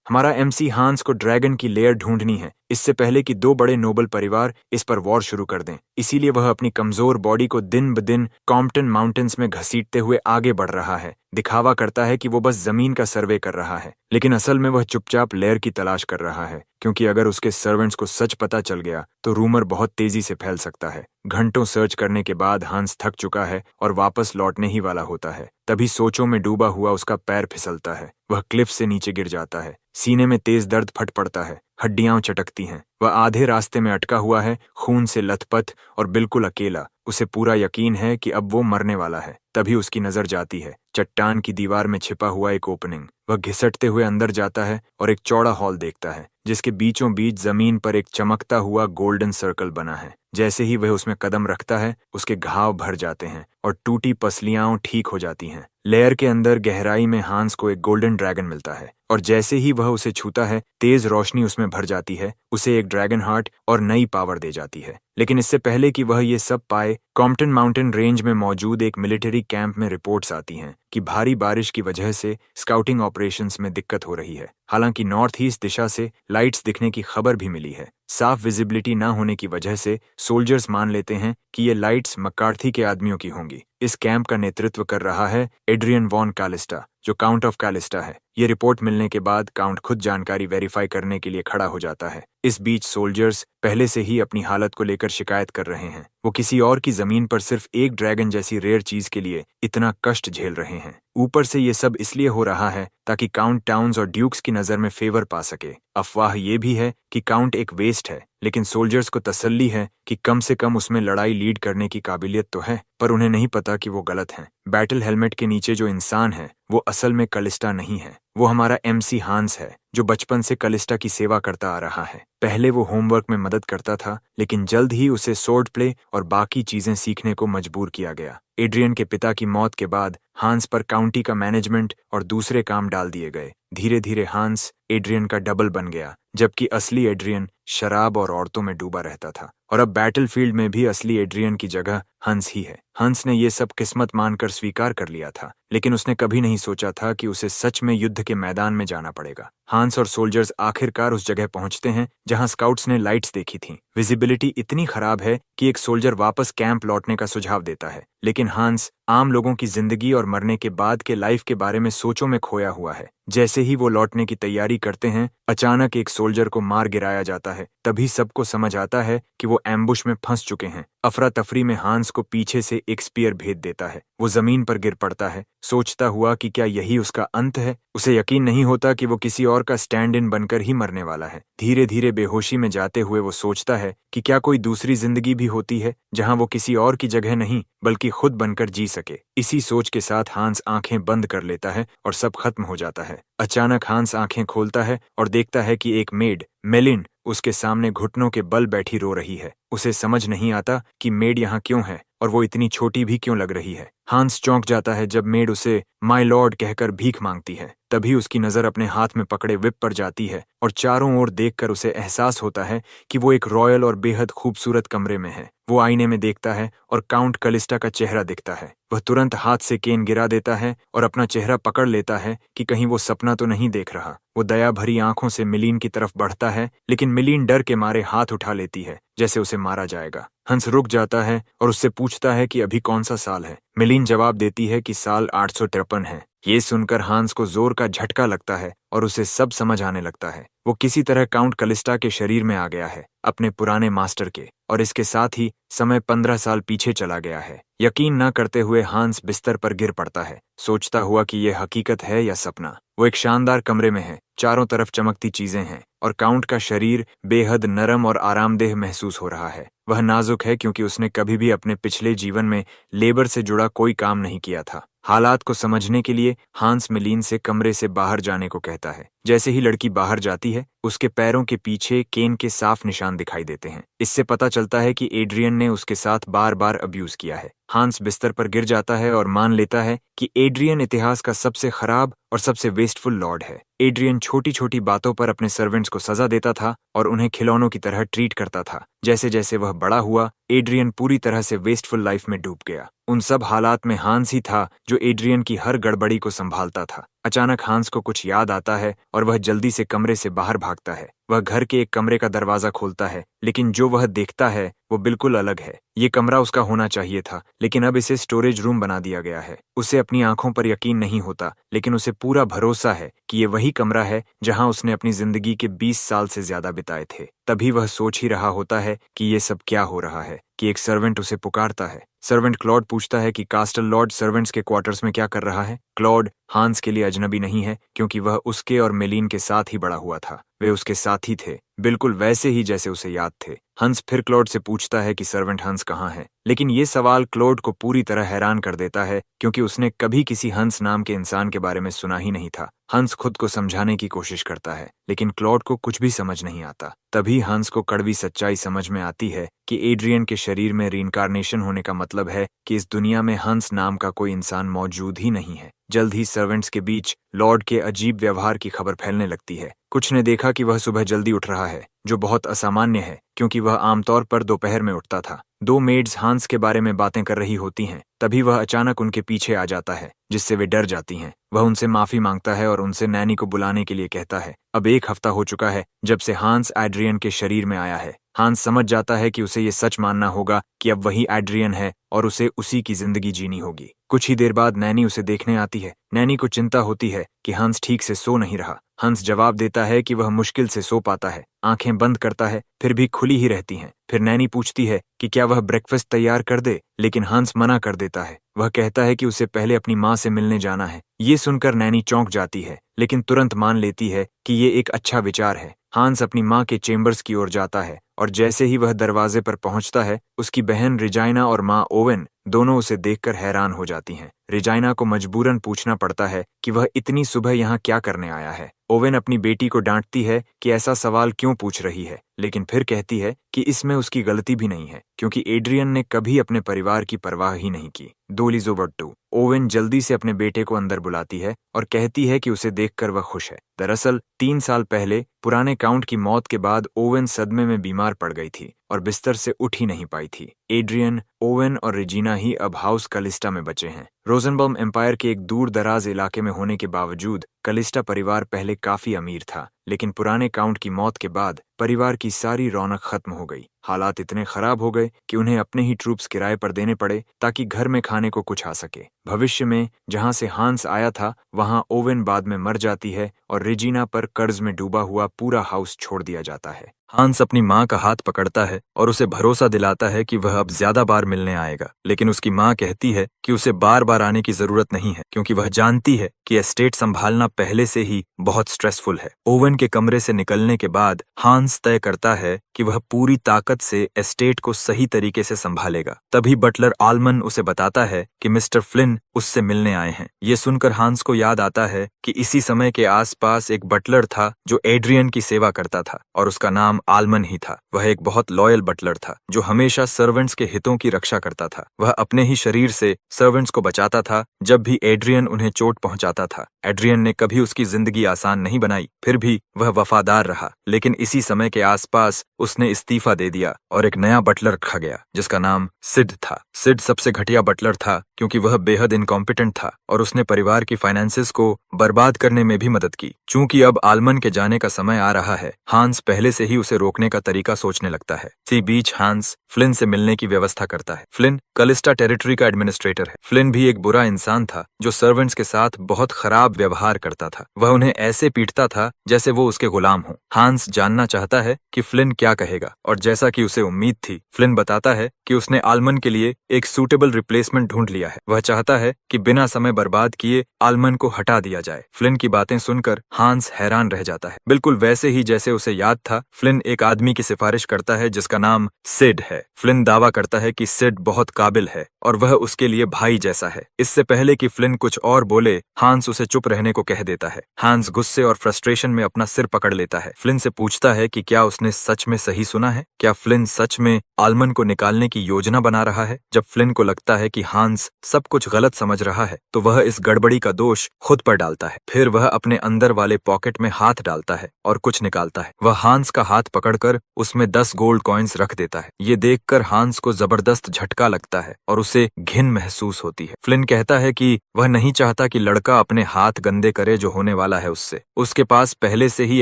हमारा एमसी हांस को ड्रैगन की लेयर ढूंढनी है, इससे पहले कि दो बड़े नोबल परिवार इस पर वॉर शुरू कर दें। इसीलिए वह अपनी कमजोर बॉडी को दिन ब दिन कॉम्पटन माउंटेन्स में घसीटते हुए आगे बढ़ रहा है। दिखावा करता है कि वो बस जमीन का सर्वे कर रहा है, लेकिन असल में वह चुपचाप लेयर की तलाश कर रहा है, क्योंकि अगर उसके सर्वेंट्स को सच पता चल गया तो रूमर बहुत तेजी से फैल सकता है। घंटों सर्च करने के बाद हांस थक चुका है और वापस लौटने ही वाला होता है। तभी सोचों में डूबा हुआ उसका पैर फिसलता है। वह क्लिफ से नीचे गिर जाता है। सीने में तेज दर्द फट पड़ता है, हड्डियां चटकती हैं। वह आधे रास्ते में अटका हुआ है, खून से लथपथ और बिल्कुल अकेला। उसे पूरा यकीन है कि अब वो मरने वाला है। तभी उसकी नजर जाती है चट्टान की दीवार में छिपा हुआ एक ओपनिंग। वह घिसटते हुए अंदर जाता है और एक चौड़ा हॉल देखता है, जिसके बीचों बीच जमीन पर एक चमकता हुआ गोल्डन सर्कल बना है। जैसे ही वह उसमें कदम रखता है, उसके घाव भर जाते हैं और टूटी पसलियां ठीक हो जाती हैं। लेयर के अंदर गहराई में हांस को एक गोल्डन ड्रैगन मिलता है, और जैसे ही वह उसे छूता है, तेज रोशनी उसमें भर जाती है, उसे एक ड्रैगन हार्ट और नई पावर दे जाती है। लेकिन इससे पहले कि वह ये सब पाए, कॉम्पटन माउंटेन रेंज में मौजूद एक मिलिट्री कैंप में रिपोर्ट्स आती हैं कि भारी बारिश की वजह से स्काउटिंग ऑपरेशंस में दिक्कत हो रही है। हालांकि नॉर्थ ईस्ट दिशा से लाइट्स दिखने की खबर भी मिली है। साफ विजिबिलिटी न होने की वजह से सोल्जर्स मान लेते हैं कि ये लाइट्स मक्कार्थी के आदमियों की होंगी। इस कैंप का नेतृत्व कर रहा है एड्रियन वॉन कालिस्टा, जो काउंट ऑफ कालिस्टा है। ये रिपोर्ट मिलने के बाद काउंट खुद जानकारी वेरीफाई करने के लिए खड़ा हो जाता है। इस बीच सोल्जर्स पहले से ही अपनी हालत को लेकर शिकायत कर रहे हैं। वो किसी और की जमीन पर सिर्फ एक ड्रैगन जैसी रेयर चीज के लिए इतना कष्ट झेल रहे हैं। ऊपर से ये सब इसलिए हो रहा है ताकि काउंट टाउन्स और ड्यूक्स की नजर में फेवर पा सके। अफवाह ये भी है कि काउंट एक वेस्ट है, लेकिन सोल्जर्स को तसल्ली है कि कम से कम उसमें लड़ाई लीड करने की काबिलियत तो है। पर उन्हें नहीं पता कि वो गलत हैं। बैटल हेलमेट के नीचे जो इंसान है, वो असल में कलिस्टा नहीं है। वो हमारा एमसी हांस है, जो बचपन से कलिस्टा की सेवा करता आ रहा है। पहले वो होमवर्क में मदद करता था, लेकिन जल्द ही उसे सोर्ड प्ले और बाकी चीजें सीखने को मजबूर किया गया। एड्रियन के पिता की मौत के बाद हांस पर काउंटी का मैनेजमेंट और दूसरे काम डाल दिए गए। धीरे धीरे हांस एड्रियन का डबल बन गया, जबकि असली एड्रियन शराब और औरतों में डूबा रहता था। और अब बैटलफील्ड में भी असली एड्रियन की जगह हंस ही है। हंस ने ये सब किस्मत मानकर स्वीकार कर लिया था, लेकिन उसने कभी नहीं सोचा था कि उसे सच में युद्ध के मैदान में जाना पड़ेगा। हांस और सोल्जर्स आखिरकार उस जगह पहुंचते हैं जहां स्काउट्स ने लाइट्स देखी थीं। विजिबिलिटी इतनी खराब है कि एक सोल्जर वापस कैंप लौटने का सुझाव देता है, लेकिन हांस आम लोगों की जिंदगी और मरने के बाद के लाइफ के बारे में सोचों में खोया हुआ है। जैसे ही वो लौटने की तैयारी करते हैं, अचानक एक सोल्जर को मार गिराया जाता है। तभी सबको समझ आता है कि वो एम्बुश में फंस चुके हैं। अफरा तफरी में हांस को पीछे से एक स्पीयर भेद देता है। वो जमीन पर गिर पड़ता है, सोचता हुआ कि क्या यही उसका अंत है। उसे यकीन नहीं होता कि वो किसी और का स्टैंड इन बनकर ही मरने वाला है। धीरे धीरे बेहोशी में जाते हुए वो सोचता है कि क्या कोई दूसरी जिंदगी भी होती है, जहां वो किसी और की जगह नहीं बल्कि खुद बनकर जी सके। इसी सोच के साथ हांस आंखें बंद कर लेता है और सब खत्म हो जाता है। अचानक हांस आंखें खोलता है और देखता है कि एक मेड, मेलिंड, उसके सामने घुटनों के बल बैठी रो रही है। उसे समझ नहीं आता कि मेड यहाँ क्यों है और वो इतनी छोटी भी क्यों लग रही है। हांस चौंक जाता है जब मेड उसे माय लॉर्ड कहकर भीख मांगती है। तभी उसकी नजर अपने हाथ में पकड़े विप पर जाती है और चारों ओर देखकर उसे एहसास होता है कि वो एक रॉयल और बेहद खूबसूरत कमरे में है। वो आईने में देखता है और काउंट कलिस्टा का चेहरा दिखता है। वह तुरंत हाथ से केन गिरा देता है और अपना चेहरा पकड़ लेता है कि कहीं वो सपना तो नहीं देख रहा। वो दया भरी आंखों से मिलीन की तरफ बढ़ता है, लेकिन मिलीन डर के मारे हाथ उठा लेती है, जैसे उसे मारा जाएगा। हंस रुक जाता है और उससे पूछता है कि अभी कौन सा साल है। मिलीन जवाब देती है कि साल 853 है। ये सुनकर हांस को जोर का झटका लगता है और उसे सब समझ आने लगता है। वो किसी तरह काउंट कलिस्टा के शरीर में आ गया है, अपने पुराने मास्टर के, और इसके साथ ही समय 15 साल पीछे चला गया है। यकीन न करते हुए हांस बिस्तर पर गिर पड़ता है, सोचता हुआ कि यह हकीकत है या सपना। वो एक शानदार कमरे में है, चारों तरफ चमकती चीजें हैं और काउंट का शरीर बेहद नरम और आरामदेह महसूस हो रहा है। वह नाजुक है क्योंकि उसने कभी भी अपने पिछले जीवन में लेबर से जुड़ा कोई काम नहीं किया था। हालात को समझने के लिए हांस मिलीन से कमरे से बाहर जाने को कहता है। जैसे ही लड़की बाहर जाती है, उसके पैरों के पीछे केन के साफ निशान दिखाई देते हैं। इससे पता चलता है कि एड्रियन ने उसके साथ बार बार अब्यूज किया है। हांस बिस्तर पर गिर जाता है और मान लेता है कि एड्रियन इतिहास का सबसे खराब और सबसे वेस्टफुल लॉर्ड है। एड्रियन छोटी छोटी बातों पर अपने सर्वेंट्स को सजा देता था और उन्हें खिलौनों की तरह ट्रीट करता था। जैसे जैसे वह बड़ा हुआ, एड्रियन पूरी तरह से वेस्टफुल लाइफ में डूब गया। उन सब हालात में हांस ही था जो एड्रियन की हर गड़बड़ी को संभालता था। अचानक हांस को कुछ याद आता है और वह जल्दी से कमरे से बाहर भागता है। वह घर के एक कमरे का दरवाजा खोलता है, लेकिन जो वह देखता है वो बिल्कुल अलग है। ये कमरा उसका होना चाहिए था, लेकिन अब इसे स्टोरेज रूम बना दिया गया है। उसे अपनी आंखों पर यकीन नहीं होता, लेकिन उसे पूरा भरोसा है कि ये वही कमरा है जहां उसने अपनी जिंदगी के 20 साल से ज्यादा बिताए थे। तभी वह सोच ही रहा होता है कि ये सब क्या हो रहा है कि एक सर्वेंट उसे पुकारता है। सर्वेंट क्लॉड पूछता है कि कास्टल लॉर्ड सर्वेंट्स के क्वार्टर्स में क्या कर रहा है। क्लॉड हांस के लिए अजनबी नहीं है, क्योंकि वह उसके और मेलिन के साथ ही बड़ा हुआ था। वे उसके साथी थे, बिल्कुल वैसे ही जैसे उसे याद थे। हंस फिर क्लॉड से पूछता है कि सर्वेंट हंस कहाँ है, लेकिन ये सवाल क्लॉड को पूरी तरह हैरान कर देता है, क्योंकि उसने कभी किसी हंस नाम के इंसान के बारे में सुना ही नहीं था। हंस खुद को समझाने की कोशिश करता है, लेकिन क्लॉड को कुछ भी समझ नहीं आता। तभी हंस को कड़वी सच्चाई समझ में आती है कि एड्रियन के शरीर में रीइंकार्नेशन होने का मतलब है कि इस दुनिया में हंस नाम का कोई इंसान मौजूद ही नहीं है। जल्द ही सर्वेंट्स के बीच लॉर्ड के अजीब व्यवहार की खबर फैलने लगती है। कुछ ने देखा कि वह सुबह जल्दी उठ रहा है, जो बहुत असामान्य है, क्योंकि वह आमतौर पर दोपहर में उठता था। दो मेड्स हांस के बारे में बातें कर रही होती हैं। तभी वह अचानक उनके पीछे आ जाता है, जिससे वे डर जाती हैं। वह उनसे माफी मांगता है और उनसे नैनी को बुलाने के लिए कहता है। अब 1 हफ्ता हो चुका है जब से हांस एड्रियन के शरीर में आया है। हांस समझ जाता है कि उसे ये सच मानना होगा कि अब वही एड्रियन है और उसे उसी की जिंदगी जीनी होगी। कुछ ही देर बाद नैनी उसे देखने आती है। नैनी को चिंता होती है कि हंस ठीक से सो नहीं रहा। हंस जवाब देता है कि वह मुश्किल से सो पाता है, आंखें बंद करता है, फिर भी खुली ही रहती हैं। फिर नैनी पूछती है कि क्या वह ब्रेकफास्ट तैयार कर दे, लेकिन हंस मना कर देता है। वह कहता है कि उसे पहले अपनी माँ से मिलने जाना है। ये सुनकर नैनी चौंक जाती है, लेकिन तुरंत मान लेती है कि ये एक अच्छा विचार है। हांस अपनी माँ के चेम्बर्स की ओर जाता है और जैसे ही वह दरवाजे पर पहुंचता है, उसकी बहन रिजाइना और माँ ओवेन दोनों उसे देखकर हैरान हो जाती हैं। रिजाइना को मजबूरन पूछना पड़ता है कि वह इतनी सुबह यहाँ क्या करने आया है। ओवेन अपनी बेटी को डांटती है कि ऐसा सवाल क्यों पूछ रही है, लेकिन फिर कहती है कि इसमें उसकी गलती भी नहीं है, क्योंकि एड्रियन ने कभी अपने परिवार की परवाह ही नहीं की। दोलिज़ोबर्टू ओवेन जल्दी से अपने बेटे को अंदर बुलाती है और कहती है कि उसे देखकर वह खुश है। दरअसल 3 साल पहले पुराने काउंट की मौत के बाद ओवेन सदमे में बीमार पड़ गई थी और बिस्तर से उठ ही नहीं पाई थी। एड्रियन, ओवेन और रेजिना ही अब हाउस कलिस्टा में बचे हैं। रोजनबॉम एम्पायर के एक दूर दराज इलाके में होने के बावजूद कलिस्टा परिवार पहले काफी अमीर था, लेकिन पुराने काउंट की मौत के बाद परिवार की सारी रौनक खत्म हो गई। हालात इतने खराब हो गए कि उन्हें अपने ही ट्रूप्स किराए पर देने पड़े ताकि घर में खाने को कुछ आ सके। भविष्य में जहां से हांस आया था, वहां ओवेन बाद में मर जाती है और रेजिना पर कर्ज में डूबा हुआ पूरा हाउस छोड़ दिया जाता है। हांस अपनी माँ का हाथ पकड़ता है और उसे भरोसा दिलाता है कि वह अब ज्यादा बार मिलने आएगा, लेकिन उसकी माँ कहती है कि उसे बार बार आने की जरूरत नहीं है, क्योंकि वह जानती है कि एस्टेट संभालना पहले से ही बहुत स्ट्रेसफुल है। ओवेन के कमरे से निकलने के बाद हांस तय करता है कि वह पूरी ताकत से एस्टेट को सही तरीके से संभालेगा। तभी बटलर आलमन उसे बताता है कि मिस्टर फ्लिन उससे मिलने आए हैं। ये सुनकर हांस को याद आता है कि इसी समय के आसपास एक बटलर था जो एड्रियन की सेवा करता था और उसका नाम आलमन ही था। वह एक बहुत लॉयल बटलर था जो हमेशा सर्वेंट्स के हितों की रक्षा करता था। वह अपने ही शरीर से सर्वेंट्स को बचाता था जब भी एड्रियन उन्हें चोट पहुंचाता था। एड्रियन ने कभी उसकी जिंदगी आसान नहीं बनाई, फिर भी वह वफादार रहा। लेकिन इसी समय के आसपास उसने इस्तीफा दे दिया और एक नया बटलर रखा गया जिसका नाम सिड था। सिड सबसे घटिया बटलर था क्योंकि वह बेहद इनकॉम्पिटेंट था और उसने परिवार की फाइनेंसेस को बर्बाद करने में भी मदद की। चूंकि अब आलमन के जाने का समय आ रहा है, हांस पहले से ही उसे रोकने का तरीका सोचने लगता है। इसी बीच हांस फ्लिन से मिलने की व्यवस्था करता है। फ्लिन कलिस्टा टेरिटरी का एडमिनिस्ट्रेटर है। फ्लिन भी एक बुरा इंसान था जो सर्वेंट्स के साथ बहुत खराब व्यवहार करता था। वह उन्हें ऐसे पीटता था जैसे वो उसके गुलाम हो। हांस जानना चाहता है कि फ्लिन क्या कहेगा और जैसा कि उसे उम्मीद थी, फ्लिन बताता है कि उसने आलमन के लिए एक सूटेबल रिप्लेसमेंट ढूंढ लिया है। वह चाहता है कि बिना समय बर्बाद किए आलमन को हटा दिया जाए। फ्लिन की बातें सुनकर हांस हैरान रह जाता है। बिल्कुल वैसे ही जैसे उसे याद था, फ्लिन एक आदमी की सिफारिश करता है जिसका नाम सिड है। फ्लिन दावा करता है कि सिड बहुत काबिल है और वह उसके लिए भाई जैसा है। इससे पहले कि फ्लिन कुछ और बोले, हांस उसे चुप रहने को कह देता है। हांस गुस्से और फ्रस्ट्रेशन में अपना सिर पकड़ लेता है। फ्लिन से पूछता है कि क्या उसने सच में सही सुना है। क्या फ्लिन सच में आलमन को निकालने की योजना बना रहा है। जब फ्लिन को लगता है कि हांस सब कुछ गलत समझ रहा है, तो वह इस गड़बड़ी का दोष खुद पर डालता है। फिर वह अपने अंदर वाले पॉकेट में हाथ डालता है और कुछ निकालता है। वह हांस का हाथ हाथ पकड़कर उसमें 10 गोल्ड कॉइन्स रख देता है। ये देखकर हांस को जबरदस्त झटका लगता है और उसे घिन महसूस होती है। फ्लिन कहता है कि वह नहीं चाहता कि लड़का अपने हाथ गंदे करे जो होने वाला है उससे। उसके पास पहले से ही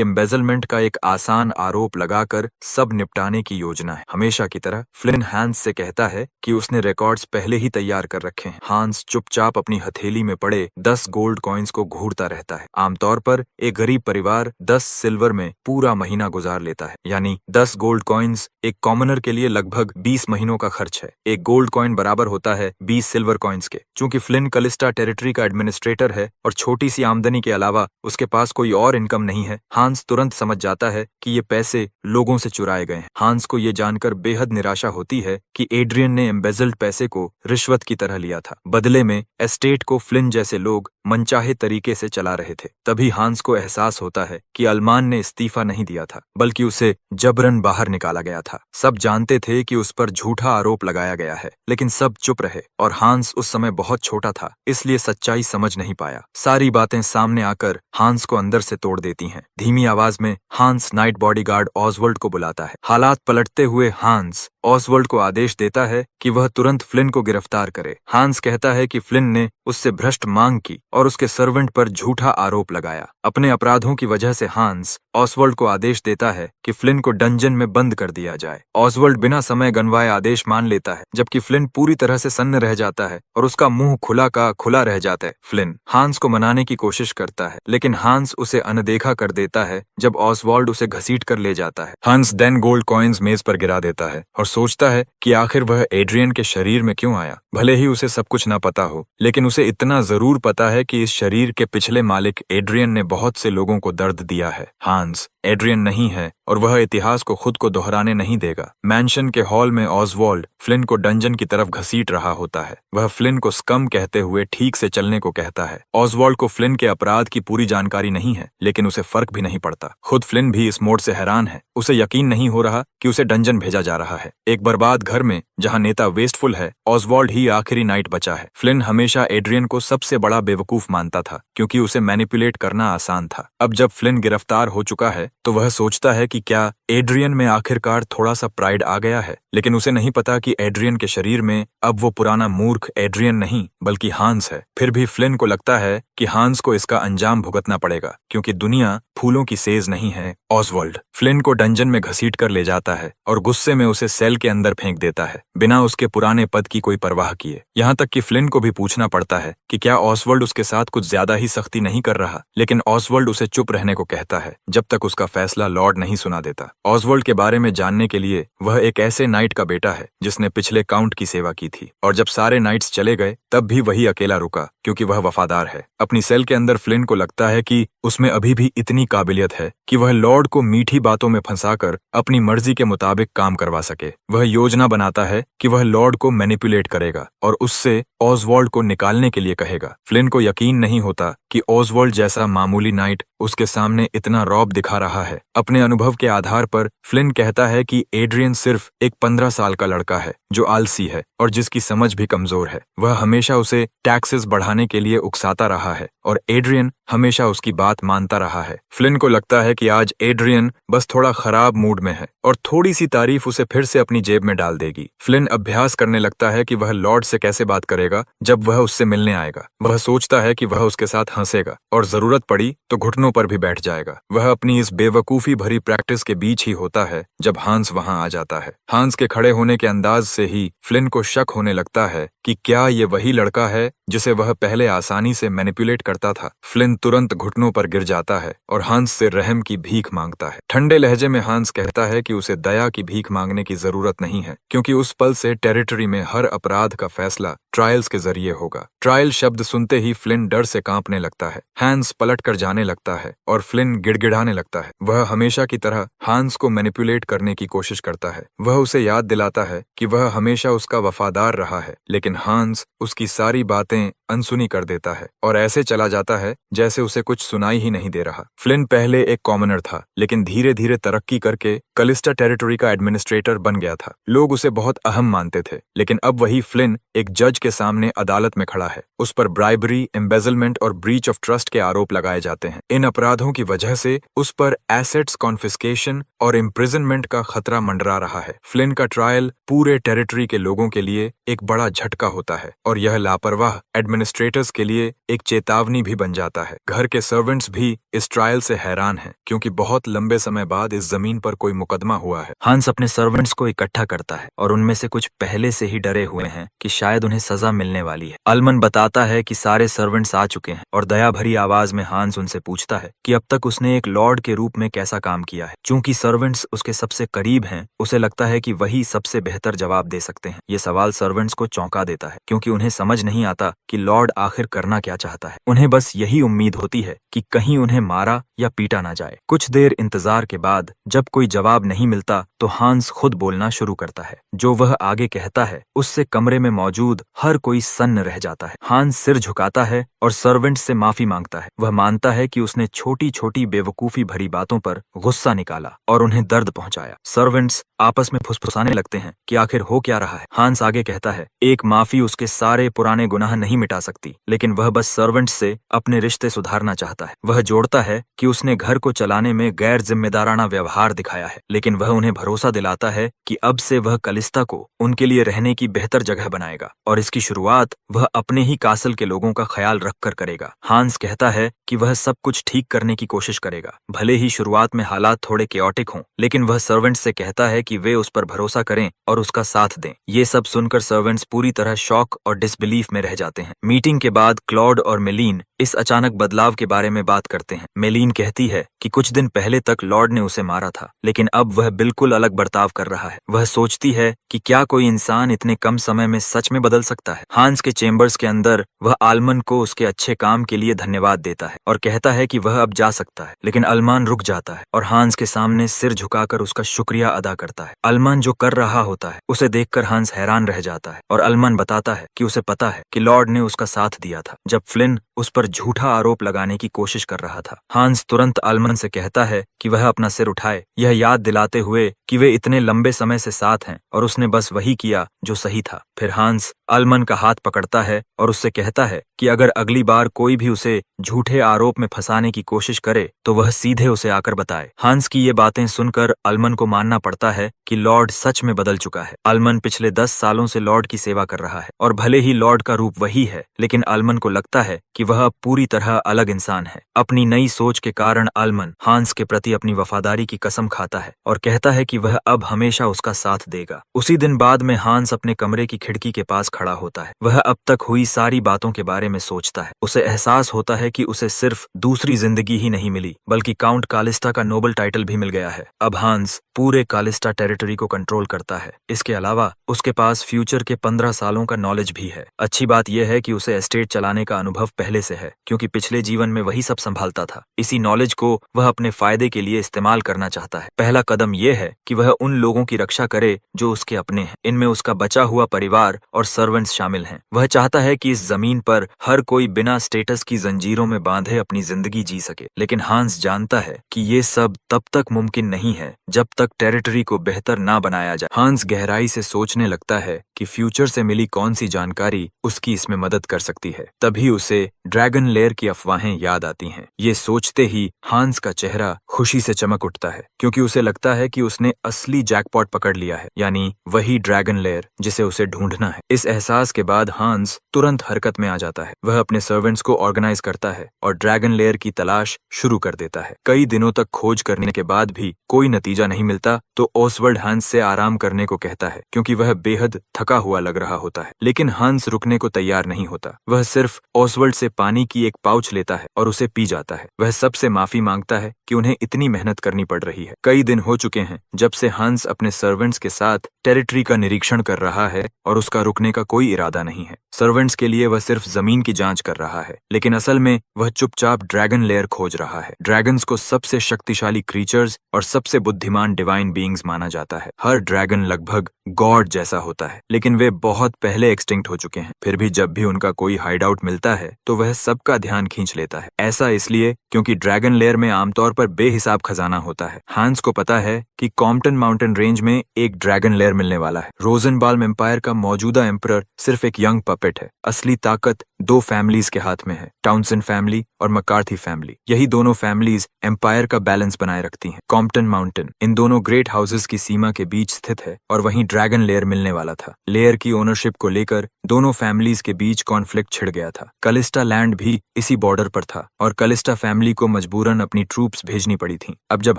एम्बेजलमेंट का एक आसान आरोप लगाकर सब निपटाने की योजना है। हमेशा की तरह फ्लिन हांस से कहता है कि उसने रिकॉर्ड्स पहले ही तैयार कर रखे हैं। हांस चुपचाप अपनी हथेली में पड़े 10 गोल्ड कॉइन्स को घूरता रहता है। आमतौर पर एक गरीब परिवार 10 सिल्वर में पूरा महीना गुजार लेता है, यानी 10 गोल्ड कॉइन्स एक कॉमनर के लिए लगभग 20 महीनों का खर्च है। एक गोल्ड कॉइन बराबर होता है 20 सिल्वर कॉइन्स के। चूंकि फ्लिन कलिस्टा टेरिटरी का एडमिनिस्ट्रेटर है और छोटी सी आमदनी के अलावा उसके पास कोई और इनकम नहीं है, हांस तुरंत समझ जाता है कि ये पैसे लोगों से चुराए गए हैं। हांस को ये जानकर बेहद निराशा होती है कि एड्रियन ने एम्बेजल्ड पैसे को रिश्वत की तरह लिया था। बदले में एस्टेट को फ्लिन जैसे लोग मनचाहे तरीके से चला रहे थे। तभी हांस को एहसास होता है कि अल्मान ने इस्तीफा नहीं दिया था, बल्कि उसे जबरन बाहर निकाला गया था। सब जानते थे कि उस पर झूठा आरोप लगाया गया है, लेकिन सब चुप रहे और हांस उस समय बहुत छोटा था, इसलिए सच्चाई समझ नहीं पाया। सारी बातें सामने आकर हांस को अंदर से तोड़ देती हैं। धीमी आवाज में हांस नाइट बॉडीगार्ड ऑसवर्ल्ड को बुलाता है। हालात पलटते हुए हांस ऑसवर्ल्ड को आदेश देता है कि वह तुरंत फ्लिन को गिरफ्तार करे। हांस कहता है कि फ्लिन ने उससे भ्रष्ट मांग की और उसके सर्वेंट पर झूठा आरोप लगाया। अपने अपराधों की वजह से हांस ऑसवर्ल्ड को आदेश देता है कि फ्लिन को डंजन में बंद कर दिया जाए। ऑसवर्ल्ड बिना समय गंवाए आदेश मान लेता है, जबकि फ्लिन पूरी तरह से सन्न रह जाता है और उसका मुंह खुला का खुला रह जाता है। फ्लिन हांस को मनाने की कोशिश करता है, लेकिन हांस उसे अनदेखा कर देता है जब ऑसवर्ल्ड उसे घसीट कर ले जाता है। हांस 10 गोल्ड कॉइन्स मेज पर गिरा देता है और सोचता है कि आखिर वह एड्रियन के शरीर में क्यों आया। भले ही उसे सब कुछ ना पता हो, लेकिन उसे इतना जरूर पता है कि इस शरीर के पिछले मालिक एड्रियन ने बहुत से लोगों को दर्द दिया है। हांस एड्रियन नहीं है और वह इतिहास को खुद को दोहराने नहीं देगा। मैंशन के हॉल में ऑसवर्ल्ड फ्लिन को डंजन की तरफ घसीट रहा होता है। वह फ्लिन को स्कम कहते हुए ठीक से चलने को कहता है। ऑसवर्ल्ड को फ्लिन के अपराध की पूरी जानकारी नहीं है, लेकिन उसे फर्क भी नहीं पड़ता। खुद फ्लिन भी इस मोड़ से हैरान है। उसे यकीन नहीं हो रहा कि उसे डंजन भेजा जा रहा है। एक बर्बाद घर में जहां नेता वेस्टफुल है, ऑसवर्ल्ड ही आखिरी नाइट बचा है। फ्लिन हमेशा एड्रियन को सबसे बड़ा बेवकूफ मानता था, क्योंकि उसे मैनिपुलेट करना आसान था। अब जब फ्लिन गिरफ्तार हो चुका है तो वह सोचता है कि क्या एड्रियन में आखिरकार थोड़ा सा प्राइड आ गया है, लेकिन उसे नहीं पता कि एड्रियन के शरीर में अब वो पुराना मूर्ख एड्रियन नहीं बल्कि हांस है। फिर भी फ्लिन को लगता है कि हांस को इसका अंजाम भुगतना पड़ेगा, क्योंकि दुनिया फूलों की सेज नहीं है। ऑसवर्ल्ड फ्लिन को डंजन में घसीट कर ले जाता है और गुस्से में उसे सेल के अंदर फेंक देता है, बिना उसके पुराने पद की कोई परवाह किए। यहाँ तक कि फ्लिन को भी पूछना पड़ता है कि क्या ऑसवर्ल्ड उसके साथ कुछ ज्यादा ही सख्ती नहीं कर रहा, लेकिन ऑसवर्ल्ड उसे चुप रहने को कहता है जब तक उसका फैसला लॉर्ड नहीं सुना देता। ऑसवर्ल्ड के बारे में जानने के लिए वह एक ऐसे नाइट का बेटा है जिसने पिछले काउंट की सेवा की थी, और जब सारे नाइट्स चले गए तब भी वही अकेला रुका, क्योंकि वह वफादार है। अपनी सेल के अंदर फ्लिन को लगता है कि उसमें अभी भी इतनी काबिलियत है कि वह लॉर्ड को मीठी बातों में फंसाकर अपनी मर्जी के मुताबिक काम करवा सके। वह योजना बनाता है कि वह लॉर्ड को मैनिपुलेट करेगा और उससे ऑसवर्ल्ड को निकालने के लिए कहेगा। फ्लिन को यकीन नहीं होता कि ऑसवर्ल्ड जैसा मामूली नाइट उसके सामने इतना रौब दिखा रहा है। अपने अनुभव के आधार पर फ्लिन कहता है कि एड्रियन सिर्फ एक 15 साल का लड़का है जो आलसी है और जिसकी समझ भी कमजोर है। वह हमेशा उसे टैक्सेस बढ़ाने के लिए उकसाता रहा है और एड्रियन हमेशा उसकी बात मानता रहा है। फ्लिन को लगता है कि आज एड्रियन बस थोड़ा खराब मूड में है और थोड़ी सी तारीफ उसे फिर से अपनी जेब में डाल देगी। फ्लिन अभ्यास करने लगता है कि वह लॉर्ड से कैसे बात करेगा जब वह उससे मिलने आएगा। वह सोचता है कि वह उसके साथ हंसेगा और जरूरत पड़ी तो घुटनों पर भी बैठ जाएगा। वह अपनी इस बेवकूफी भरी प्रैक्टिस के बीच ही होता है जब हांस वहां आ जाता है। हांस के खड़े होने के अंदाज से ही फ्लिन को शक होने लगता है कि क्या ये वही लड़का है जिसे वह पहले आसानी से मैनिपुलेट करता था। फ्लिन तुरंत घुटनों पर गिर जाता है और हांस से रहम की भीख मांगता है। ठंडे लहजे में हांस कहता है कि उसे दया की भीख मांगने की जरूरत नहीं है, क्योंकि उस पल से टेरिटरी में हर अपराध का फैसला ट्रायल्स के जरिए होगा। ट्रायल शब्द सुनते ही फ्लिन डर से कांपने लगता है। हांस पलट कर जाने लगता है और फ्लिन गिड़गिड़ाने लगता है। वह हमेशा की तरह हांस को मैनिपुलेट करने की कोशिश करता है। वह उसे याद दिलाता है कि वह हमेशा उसका वफादार रहा है, लेकिन हांस उसकी सारी बातें अनसुनी कर देता है और ऐसे चला आ जाता है जैसे उसे कुछ सुनाई ही नहीं दे रहा। फ्लिन पहले एक कॉमनर था, लेकिन धीरे धीरे तरक्की करके कलिस्टा टेरिटरी का एडमिनिस्ट्रेटर बन गया था। लोग उसे बहुत अहम मानते थे, लेकिन अब वही फ्लिन एक जज के सामने अदालत में खड़ा है। उस पर ब्राइबरी, एम्बेजलमेंट और ब्रीच ऑफ ट्रस्ट के आरोप लगाए जाते हैं। इन अपराधों की वजह से उस पर एसेट्स कॉन्फिस्केशन और इम्प्रिजनमेंट का खतरा मंडरा रहा है। फ्लिन का ट्रायल पूरे टेरिटरी के लोगों के लिए एक बड़ा झटका होता है और यह लापरवाह एडमिनिस्ट्रेटर्स के लिए एक चेतावनी भी बन जाता है। घर के सर्वेंट्स भी इस ट्रायल से हैरान हैं, क्योंकि बहुत लंबे समय बाद इस जमीन पर कोई मुकदमा हुआ है। हांस अपने सर्वेंट्स को इकट्ठा करता है और उनमें से कुछ पहले से ही डरे हुए हैं कि शायद उन्हें सजा मिलने वाली है। अल्मन बताता है कि सारे सर्वेंट्स आ चुके हैं और दया भरी आवाज में हांस उनसे पूछता है कि अब तक उसने एक लॉर्ड के रूप में कैसा काम किया है। चूंकि सर्वेंट्स उसके सबसे करीब हैं, उसे लगता है कि वही सबसे बेहतर जवाब दे सकते हैं। ये सवाल सर्वेंट्स को चौंका देता है, क्योंकि उन्हें समझ नहीं आता कि लॉर्ड आखिर करना क्या चाहता है। उन्हें बस यही उम्मीद होती है कि कहीं उन्हें मारा या पीटा ना जाए। कुछ देर इंतजार के बाद जब कोई जवाब नहीं मिलता तो हांस खुद बोलना शुरू करता है। जो वह आगे कहता है उससे कमरे में मौजूद हर कोई सन्न रह जाता है। हांस सिर झुकाता है और सर्वेंट से माफी मांगता है। वह मानता है कि उसने छोटी छोटी बेवकूफी भरी बातों पर गुस्सा निकाला और उन्हें दर्द पहुंचाया। सर्वेंट्स आपस में फुसफुसाने लगते हैं कि आखिर हो क्या रहा है। हांस आगे कहता है, एक माफी उसके सारे पुराने गुनाह नहीं मिटा सकती, लेकिन वह बस सर्वेंट्स से अपने रिश्ते सुधारना चाहता है। वह जोड़ता है कि उसने घर को चलाने में गैर जिम्मेदाराना व्यवहार दिखाया है, लेकिन वह उन्हें भरोसा दिलाता है कि अब से वह कलिस्ता को उनके लिए रहने की बेहतर जगह बनाएगा और इसकी शुरुआत वह अपने ही कासल के लोगों का ख्याल रखकर करेगा। हांस कहता है कि वह सब कुछ ठीक करने की कोशिश करेगा, भले ही शुरुआत में हालात थोड़े केओटिक हों, लेकिन वह सर्वेंट्स से कहता है कि वे उस पर भरोसा करें और उसका साथ दें। ये सब सुनकर सर्वेंट्स पूरी तरह शॉक और डिसबिलीफ में रह जाते हैं। मीटिंग के बाद क्लॉड और मेलीन इस अचानक बदलाव के बारे में बात करते हैं। मेलीन कहती है कि कुछ दिन पहले तक लॉर्ड ने उसे मारा था, लेकिन अब वह बिल्कुल अलग बर्ताव कर रहा है। वह सोचती है कि क्या कोई इंसान इतने कम समय में सच में बदल सकता है। हांस के चेम्बर्स के अंदर वह आलमन को उसके अच्छे काम के लिए धन्यवाद देता है और कहता है कि वह अब जा सकता है, लेकिन अल्मान रुक जाता है और हांस के सामने सिर झुकाकर उसका शुक्रिया अदा करता है। अल्मान जो कर रहा होता है उसे देखकर हांस हैरान रह जाता है और अल्मान बताता है कि उसे पता है कि लॉर्ड ने उसका साथ दिया था जब फ्लिन उस पर झूठा आरोप लगाने की कोशिश कर रहा था। हांस तुरंत अल्मन से कहता है कि वह अपना सिर उठाए, यह याद दिलाते हुए कि वे इतने लंबे समय से साथ हैं और उसने बस वही किया जो सही था। फिर हांस अल्मन का हाथ पकड़ता है और उससे कहता है कि अगर अगली बार कोई भी उसे झूठे आरोप में फंसाने की कोशिश करे तो वह सीधे उसे आकर बताए। हांस की ये बातें सुनकर अल्मन को मानना पड़ता है कि लॉर्ड सच में बदल चुका है। अल्मन पिछले 10 सालों से लॉर्ड की सेवा कर रहा है और भले ही लॉर्ड का रूप वही है, लेकिन अल्मन को लगता है कि वह अब पूरी तरह अलग इंसान है। अपनी नई सोच के कारण अल्मन हांस के प्रति अपनी वफादारी की कसम खाता है और कहता है कि वह अब हमेशा उसका साथ देगा। उसी दिन बाद में हांस अपने कमरे की खिड़की के पास खड़ा होता है। वह अब तक हुई सारी बातों के बारे में सोचता है। उसे एहसास होता है कि उसे सिर्फ दूसरी जिंदगी ही नहीं मिली, बल्कि काउंट कालिस्टा का नोबल टाइटल भी मिल गया है। अब हांस पूरे कालिस्टा टेरिटरी को कंट्रोल करता है। इसके अलावा उसके पास फ्यूचर के 15 सालों का नॉलेज भी है। अच्छी बात यह है कि उसे एस्टेट चलाने का अनुभव पहले से है, क्योंकि पिछले जीवन में वही सब संभालता था। इसी नॉलेज को वह अपने फायदे के लिए इस्तेमाल करना चाहता है। पहला कदम यह है कि वह उन लोगों की रक्षा करे जो उसके अपने हैं। इनमें उसका बचा हुआ परिवार और सर्वेंट्स शामिल हैं। वह चाहता है कि इस जमीन पर हर कोई बिना स्टेटस की जंजीरों में बांधे अपनी जिंदगी जी सके, लेकिन हांस जानता है कि ये सब तब तक मुमकिन नहीं है जब तक टेरिटरी को बेहतर ना बनाया जाए। हांस गहराई से सोचने लगता है कि फ्यूचर से मिली कौन सी जानकारी उसकी इसमें मदद कर सकती है। तभी उसे ड्रैगन लेयर की अफवाहें याद आती हैं। ये सोचते ही हांस का चेहरा खुशी से चमक उठता है, क्योंकि उसे लगता है कि उसने असली जैकपॉट पकड़ लिया है, यानी वही ड्रैगन लेयर जिसे उसे ढूंढना है। इस एहसास के बाद हांस तुरंत हरकत में आ जाता है। वह अपने सर्वेंट्स को ऑर्गेनाइज करता है और ड्रैगन लेयर की तलाश शुरू कर देता है। कई दिनों तक खोज करने के बाद भी कोई नतीजा नहीं मिलता तो ओसवर्ल्ड हांस से आराम करने को कहता है, क्योंकि वह बेहद थका हुआ लग रहा होता है। लेकिन हांस रुकने को तैयार नहीं होता। वह सिर्फ ओसवर्ल्ड से पानी की एक पाउच लेता है और उसे पी जाता है। वह सबसे माफी मांगता है कि उन्हें इतनी मेहनत करनी पड़ रही है। कई दिन हो चुके हैं जब से हांस अपने सर्वेंट्स के साथ टेरिटरी का निरीक्षण कर रहा है और उसका रुकने का कोई इरादा नहीं है। सर्वेंट्स के लिए वह सिर्फ जमीन की जांच कर रहा है, लेकिन असल में वह चुपचाप ड्रैगन लेयर खोज रहा है। ड्रैगन्स को सबसे शक्तिशाली क्रीचर्स और सबसे बुद्धिमान डिवाइन बीइंग्स माना जाता है। हर ड्रैगन लगभग गॉड जैसा होता है, लेकिन वे बहुत पहले एक्सटिंक्ट हो चुके हैं। फिर भी जब भी उनका कोई हाइड आउट मिलता है तो वह सबका ध्यान खींच लेता है। ऐसा इसलिए क्योंकि ड्रैगन लेयर में आमतौर पर बेहिसाब खजाना होता है। हांस को पता है कि कॉम्पटन माउंटेन रेंज में एक ड्रैगन लेयर मिलने वाला है। रोजनबाल्म एम्पायर का मौजूदा एम्परर सिर्फ एक यंग पपेट है। असली ताकत दो फैमिलीज के हाथ में है, टाउनसन फैमिली और मकार्थी फैमिली। यही दोनों फैमिलीज एम्पायर का बैलेंस बनाए रखती हैं। कॉम्पटन माउंटेन इन दोनों ग्रेट हाउसेस की सीमा के बीच स्थित है और वहीं ड्रैगन लेयर मिलने वाला था। लेयर की ओनरशिप को लेकर दोनों फैमिलीज के बीच कॉन्फ्लिक्ट छिड़ गया था। कलिस्टा लैंड भी इसी बॉर्डर पर था और कलिस्टा फैमिली को मजबूरन अपनी ट्रूप्स भेजनी पड़ी थी। अब जब